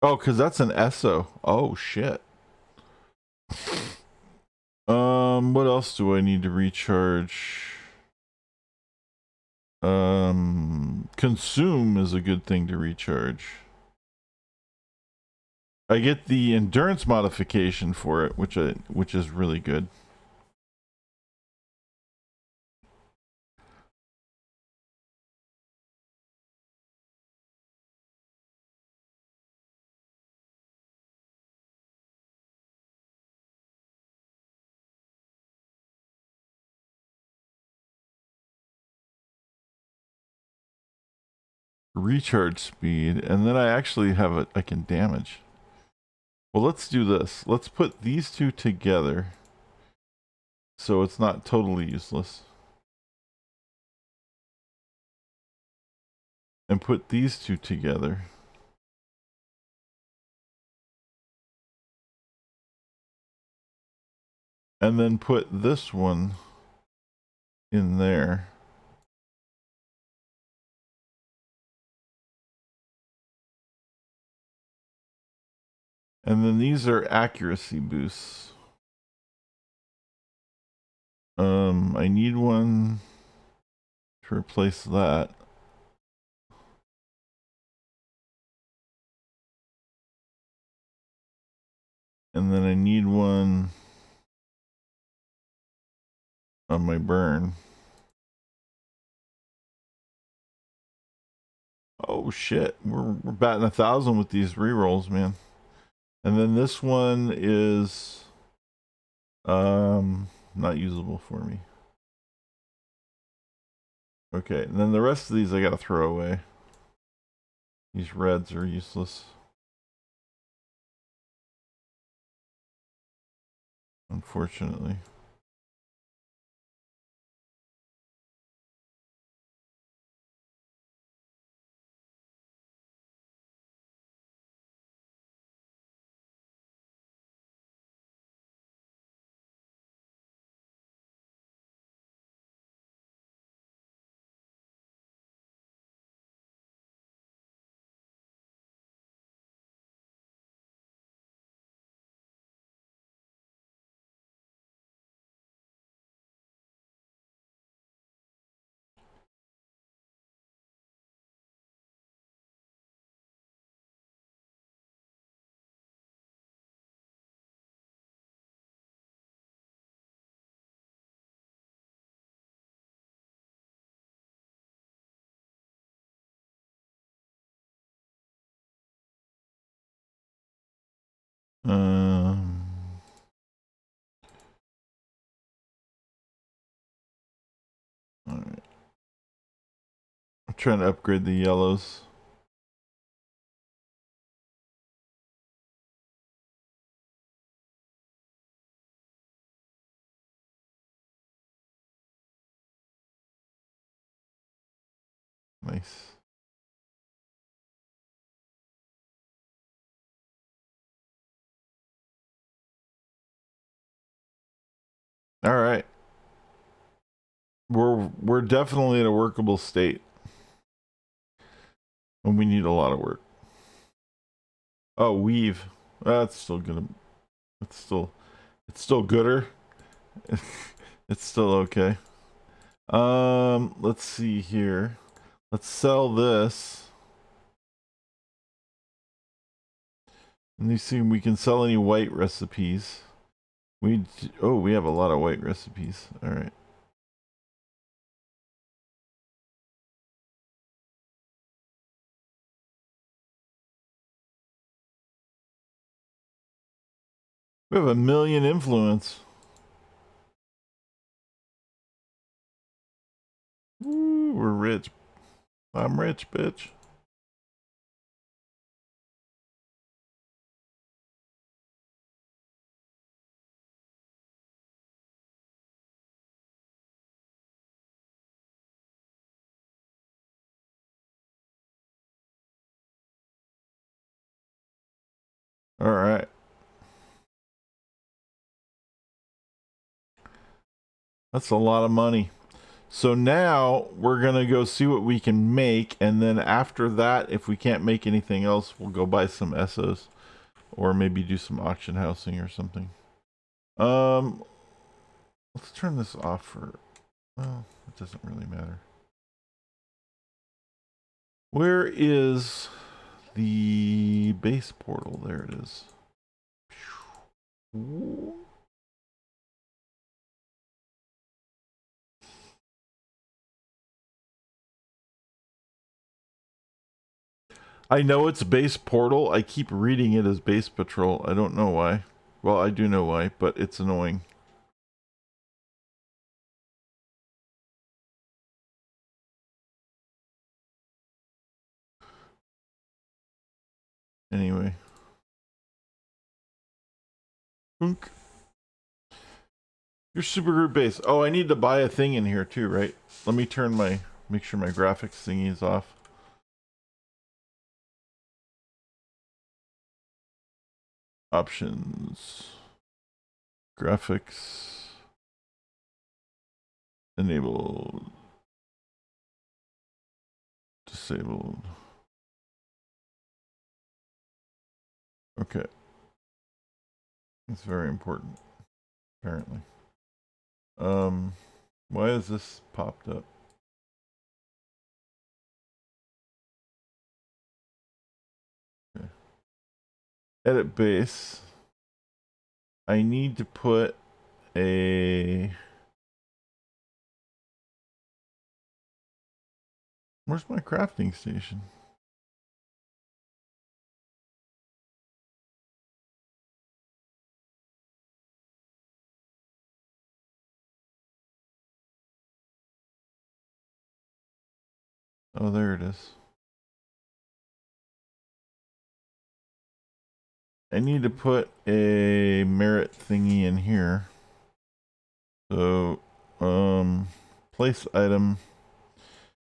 Oh, because that's an ESO. Oh, shit. What else do I need to recharge? Consume is a good thing to recharge. I get the endurance modification for it, which is really good. Recharge speed, and then I actually have it. I can damage. Well, let's do this. Let's put these two together, so it's not totally useless. And put these two together. And then put this one in there. And then these are accuracy boosts. I need one to replace that. And then I need one on my burn. Oh shit, we're batting 1,000 with these rerolls, man. And then this one is not usable for me. Okay, and then the rest of these I gotta throw away. These reds are useless. Unfortunately. Um, all right. I'm trying to upgrade the yellows. Nice. All right. We're definitely in a workable state. And we need a lot of work. Oh, weave. That's still gonna it's still gooder. It's still okay. Let's see here. Let's sell this. And you see we can sell any white recipes. We have a lot of white recipes. All right. We have 1,000,000 influence. Woo, we're rich. I'm rich, bitch. All right. That's a lot of money. So now we're going to go see what we can make. And then after that, if we can't make anything else, we'll go buy some Essos. Or maybe do some auction housing or something. Let's turn this off for... Well, it doesn't really matter. Where is the base portal? There it is. I know it's base portal. I keep reading it as base patrol. I don't know why. Well, I do know why, but it's annoying. Anyway. Boonk. Your supergroup base. Oh, I need to buy a thing in here too, right? Let me make sure my graphics thingy is off. Options. Graphics. Enabled. Disabled. Okay. It's very important, apparently. Why is this popped up? Okay. Edit base. I need to put a... Where's my crafting station? Oh, there it is. I need to put a merit thingy in here. So, place item,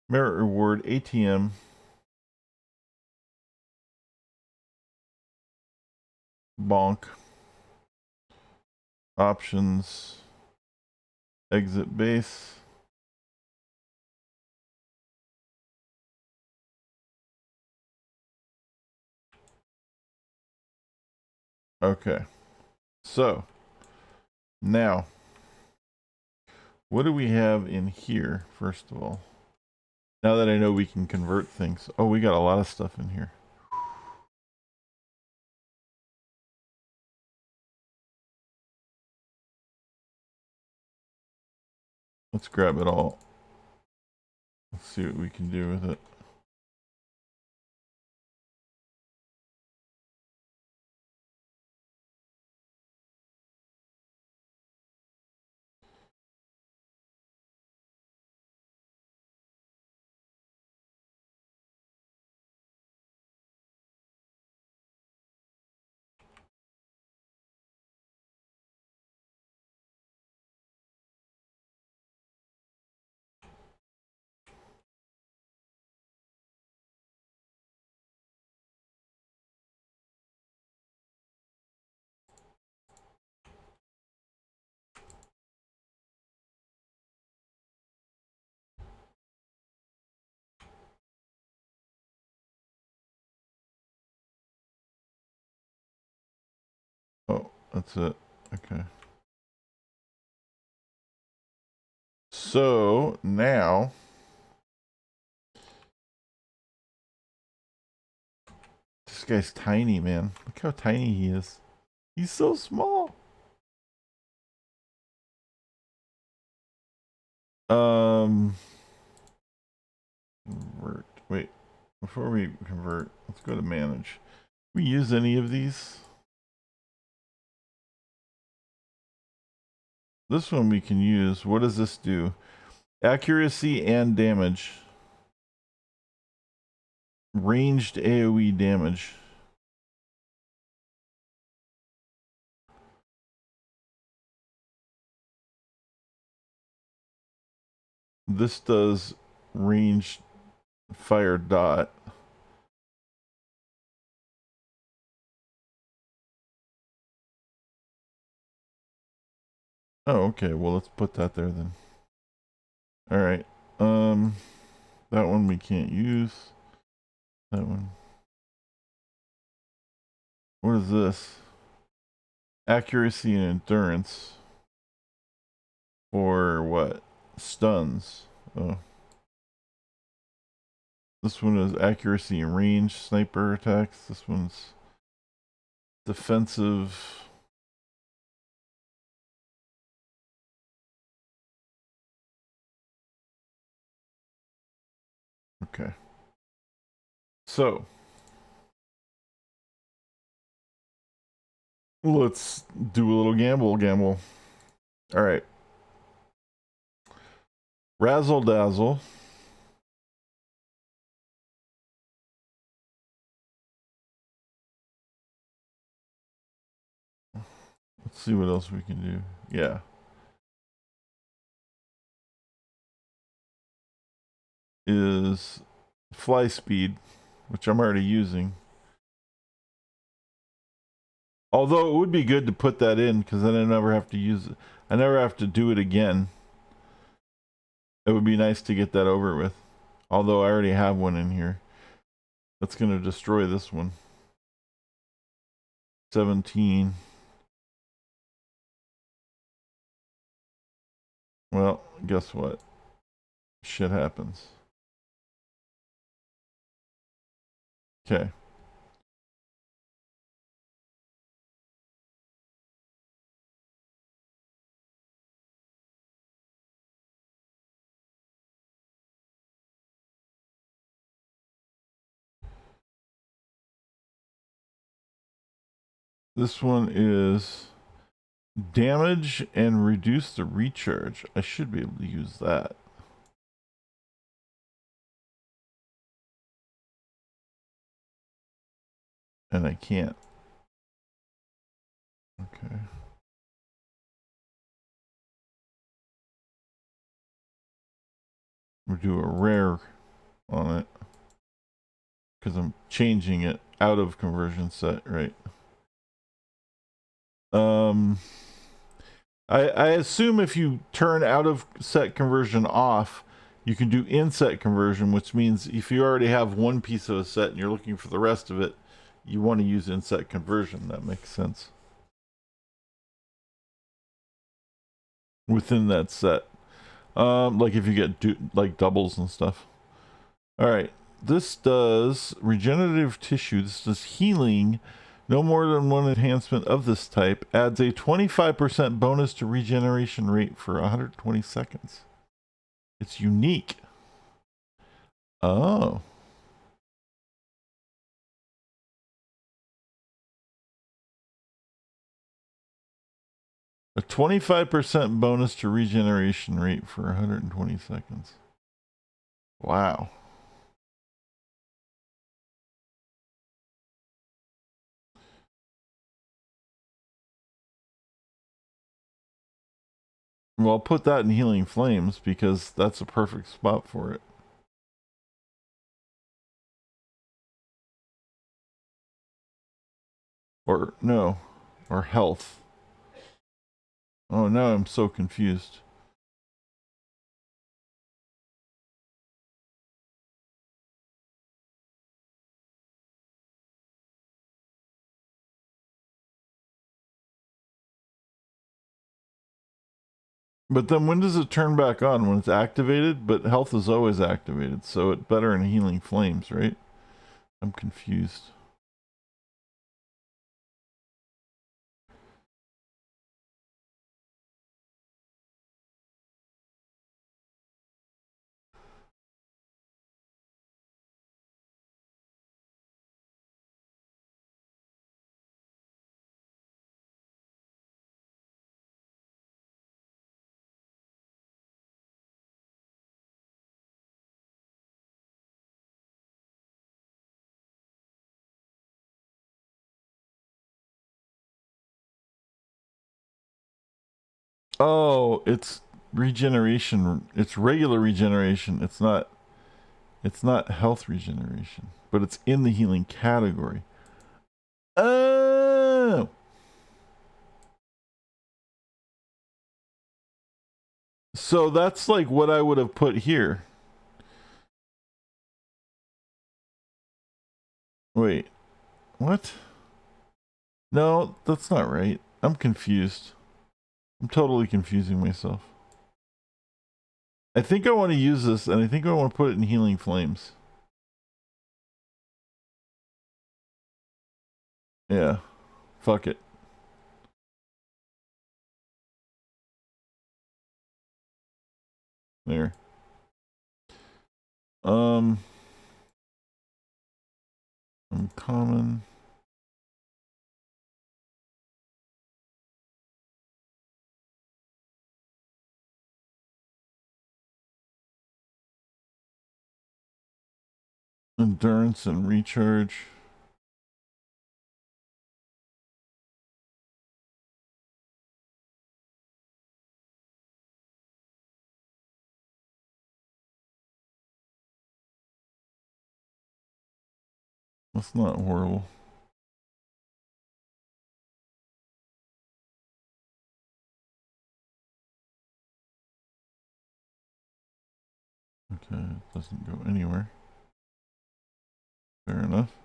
merit reward, ATM. Bonk. Options. Exit base. Okay. So, now, what do we have in here, first of all? Now that I know we can convert things. Oh, we got a lot of stuff in here. Let's grab it all. Let's see what we can do with it. Oh, that's it. Okay. So now this guy's tiny, man. Look how tiny he is. He's so small. Convert. Wait, before we convert, let's go to manage. We use any of these? This one we can use. What does this do? Accuracy and damage. Ranged AoE damage. This does ranged fire dot. Oh, okay. Well, let's put that there then. All right. That one we can't use. That one. What is this? Accuracy and endurance. For what? Stuns. Oh. This one is accuracy and range sniper attacks. This one's defensive. Okay. So let's do a little gamble. All right. Razzle dazzle. Let's see what else we can do. Yeah. Is fly speed, which I'm already using. Although it would be good to put that in because then I never have to use it. I never have to do it again. It would be nice to get that over with. Although I already have one in here. That's going to destroy this one. 17. Well, guess what? Shit happens. Okay. This one is damage and reduce the recharge. I should be able to use that. And I can't. Okay. We'll do a rare on it. Because I'm changing it out of conversion set, right? I assume if you turn out of set conversion off, you can do in set conversion, which means if you already have one piece of a set and you're looking for the rest of it, you want to use in set conversion. That makes sense. Within that set. Like if you get like doubles and stuff. All right. This does regenerative tissue. This does healing. No more than one enhancement of this type. Adds a 25% bonus to regeneration rate for 120 seconds. It's unique. Oh. A 25% bonus to regeneration rate for 120 seconds. Wow. Well, I'll put that in Healing Flames because that's a perfect spot for it. Or, no. Or Health. Oh, now I'm so confused. But then when does it turn back on? When it's activated? But health is always activated, so it better in Healing Flames, right? I'm confused. Oh, it's regeneration. It's regular regeneration. It's not health regeneration, but it's in the healing category. Oh. So that's like what I would have put here. Wait. What? No, that's not right. I'm confused. I'm totally confusing myself. I think I want to use this, and I think I want to put it in Healing Flames. Yeah. Fuck it. There. Um, Uncommon. Endurance and recharge. That's not horrible. Okay, it doesn't go anywhere. Fair enough.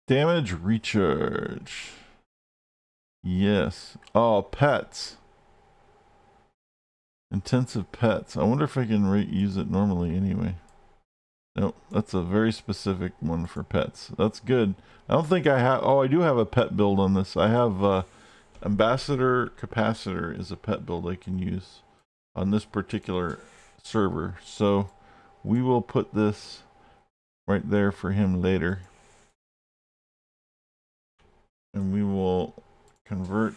Damage recharge. Yes. Oh, pets. Intensive pets. I wonder if I can use it normally anyway. Nope, that's a very specific one for pets. That's good. I don't think I have. Oh, I do have a pet build on this. I have Ambassador Capacitor is a pet build I can use on this particular server. So we will put this right there for him later. And we will convert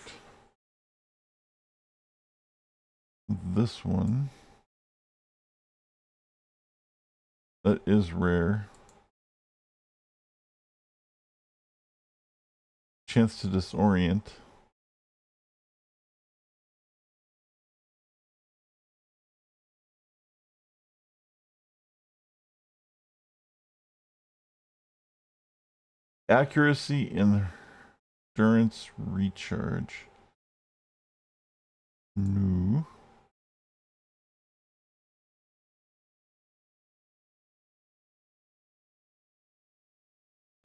this one. That is rare. Chance to disorient. Accuracy, endurance, recharge. No.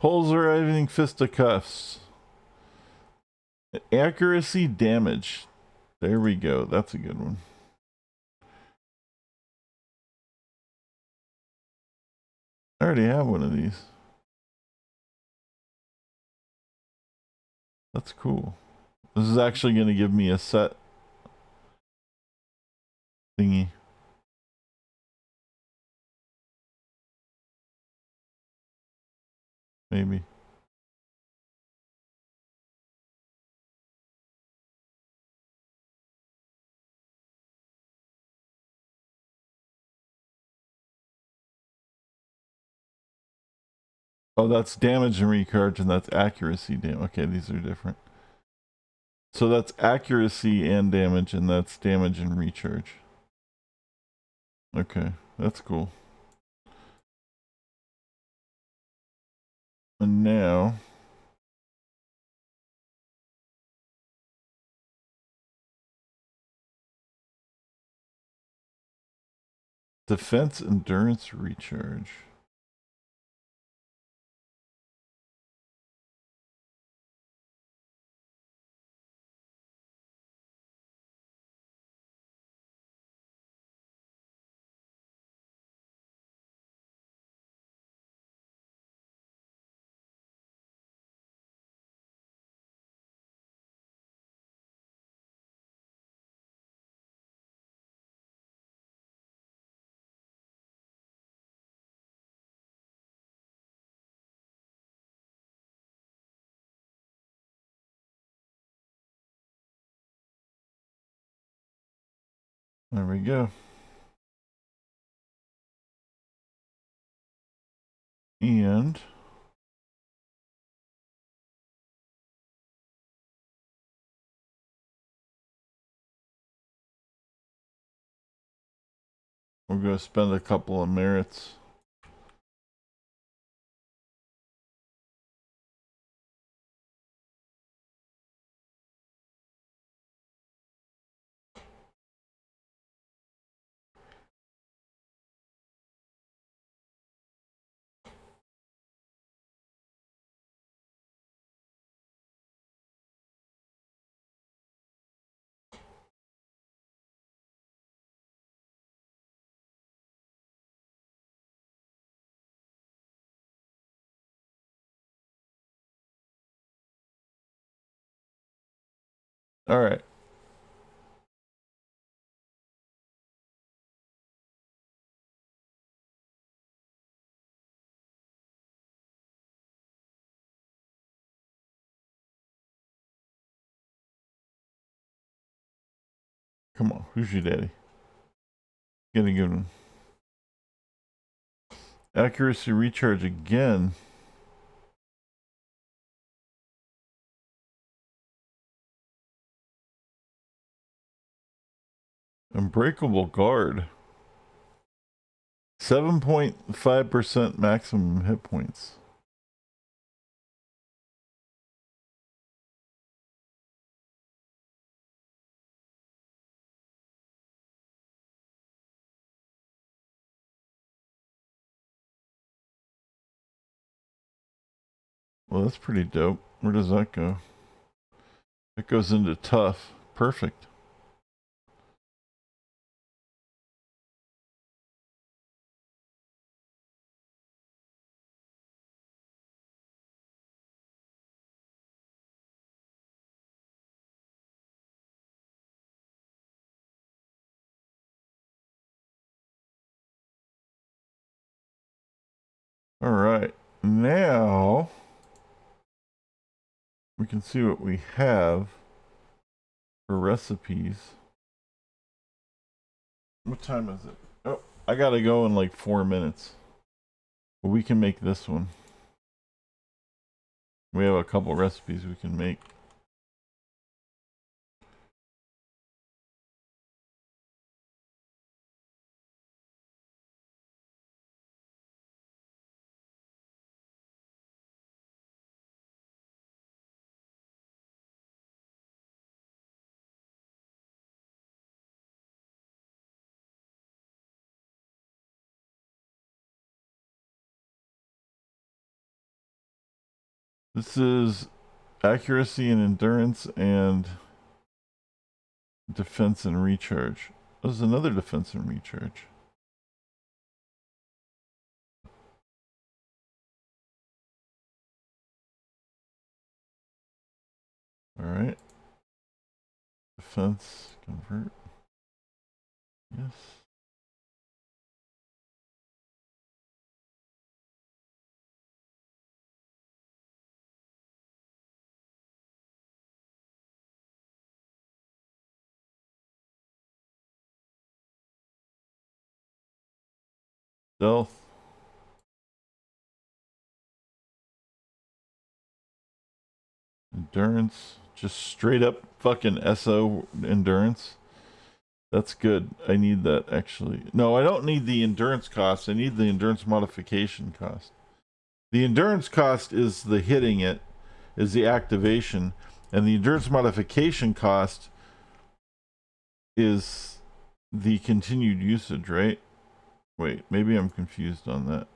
Pulsarizing fisticuffs. Accuracy, damage. There we go. That's a good one. I already have one of these. That's cool. This is actually going to give me a set thingy. Maybe. Oh, that's damage and recharge, and that's accuracy. Okay, these are different. So that's accuracy and damage, and that's damage and recharge. Okay, that's cool. And now defense, endurance, recharge. There we go. And we're going to spend a couple of merits. All right. Come on. Who's your daddy? Get a good one. Accuracy recharge again. Unbreakable guard. 7.5% maximum hit points. Well, that's pretty dope. Where does that go? It goes into tough. Perfect. All right. Now we can see what we have for recipes. What time is it? Oh, I gotta go in like 4 minutes. But we can make this one. We have a couple recipes we can make. This is accuracy and endurance and defense and recharge. There's another defense and recharge. All right. Defense convert. Yes. Stealth. Endurance. Just straight up fucking SO endurance. That's good. I need that actually. No, I don't need the endurance cost. I need the endurance modification cost. The endurance cost is the hitting it, is the activation, and the endurance modification cost is the continued usage, right? Wait, maybe I'm confused on that.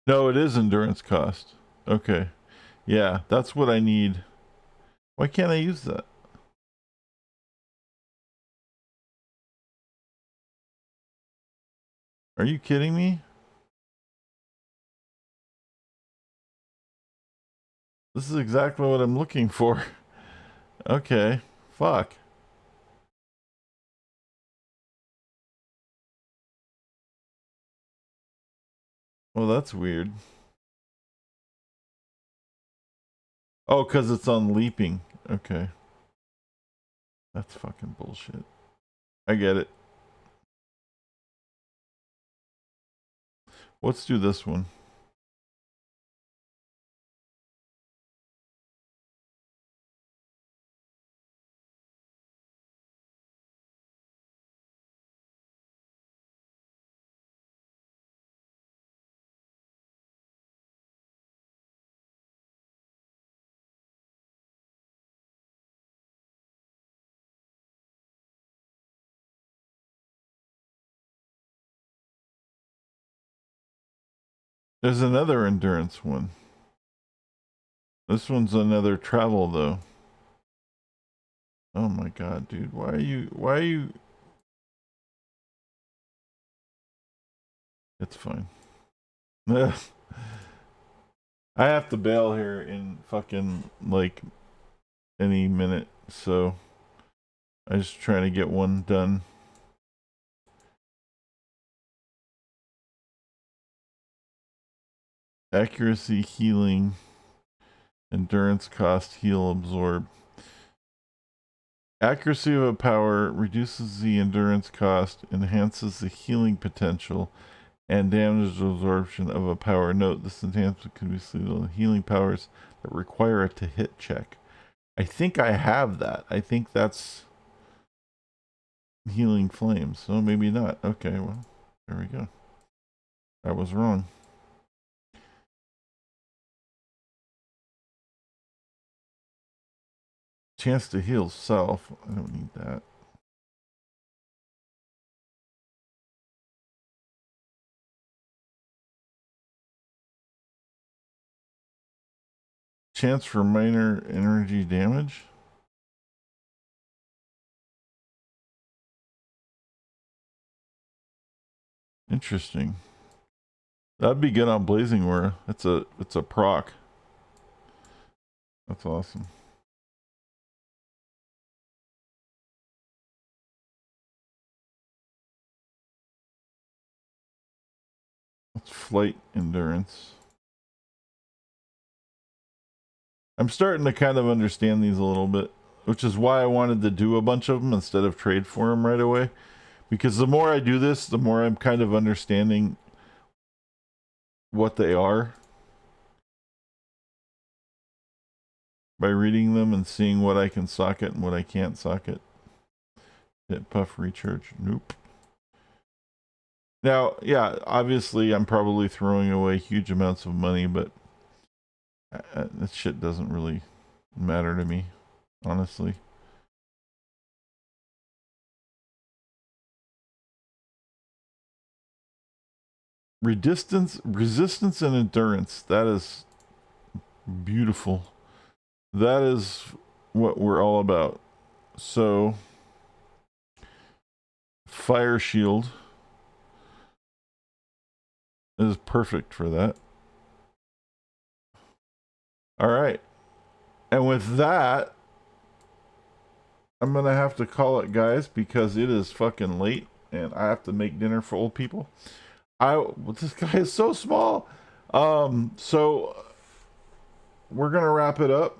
No, it is endurance cost. Okay. Yeah, that's what I need. Why can't I use that? Are you kidding me? This is exactly what I'm looking for. Okay. Fuck. Well, that's weird. Oh, because it's on leaping. Okay. That's fucking bullshit. I get it. Let's do this one. There's another endurance one. This one's another travel though. Oh my god, dude. Why are you It's fine. I have to bail here in fucking like any minute, so I'm just trying to get one done. Accuracy, healing, endurance, cost, heal, absorb. Accuracy of a power reduces the endurance cost, enhances the healing potential, and damage absorption of a power. Note, this enhancement can be seen on healing powers that require it to hit check. I think I have that. I think that's healing flames, so maybe not. Okay, well, there we go. I was wrong. Chance to heal self. I don't need that. Chance for minor energy damage. Interesting. That'd be good on Blazing Aura. It's a proc. That's awesome. That's flight endurance. I'm starting to kind of understand these a little bit, which is why I wanted to do a bunch of them instead of trade for them right away. Because the more I do this, the more I'm kind of understanding what they are by reading them and seeing what I can socket and what I can't socket. Hit puff recharge. Nope. Now, yeah, obviously I'm probably throwing away huge amounts of money, but that shit doesn't really matter to me, honestly. Resistance and endurance. That is beautiful. That is what we're all about. So, fire shield is perfect for that. All right. And with that, I'm going to have to call it, guys, because it is fucking late and I have to make dinner for old people. This guy is so small. So we're going to wrap it up.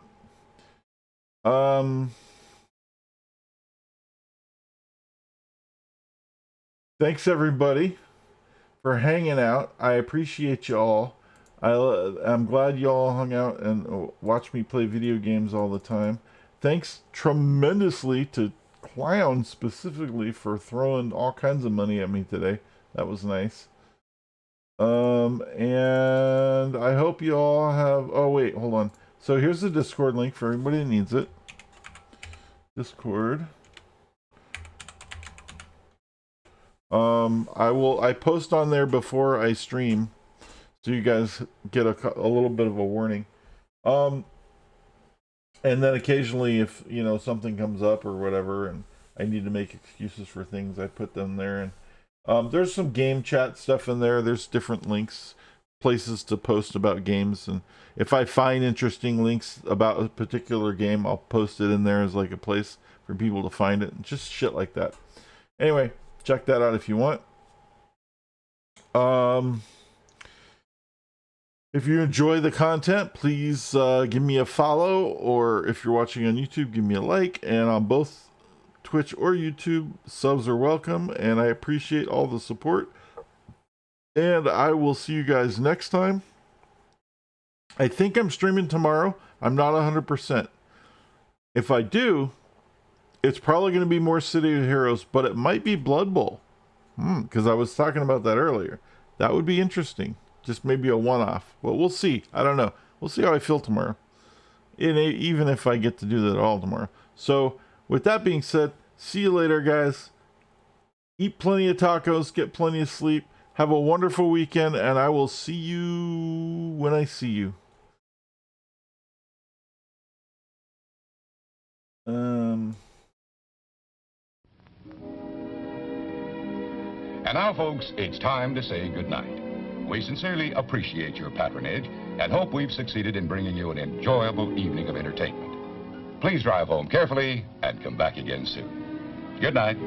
Thanks everybody for hanging out. I appreciate y'all. I'm glad y'all hung out and watched me play video games all the time. Thanks tremendously to Clown specifically for throwing all kinds of money at me today. That was nice. And I hope you all have. Oh wait, hold on. So here's the Discord link for everybody that needs it. Discord. I post on there before I stream, so you guys get a little bit of a warning. And then occasionally, if something comes up or whatever, and I need to make excuses for things, I put them there. And there's some game chat stuff in there. There's different links, places to post about games, and if I find interesting links about a particular game, I'll post it in there as like a place for people to find it, and just shit like that. Anyway, check that out if you want. If you enjoy the content, please give me a follow, or if you're watching on YouTube, give me a like. And on both Twitch or YouTube, subs are welcome, and I appreciate all the support. And I will see you guys next time. I think I'm streaming tomorrow. I'm not 100%. If I do, it's probably going to be more City of Heroes, but it might be Blood Bowl. Because I was talking about that earlier. That would be interesting. Just maybe a one-off. But we'll see. I don't know. We'll see how I feel tomorrow. Even if I get to do that all tomorrow. So, with that being said, see you later, guys. Eat plenty of tacos. Get plenty of sleep. Have a wonderful weekend. And I will see you when I see you.
And now, folks, it's time to say goodnight. We sincerely appreciate your patronage and hope we've succeeded in bringing you an enjoyable evening of entertainment. Please drive home carefully and come back again soon. Good night.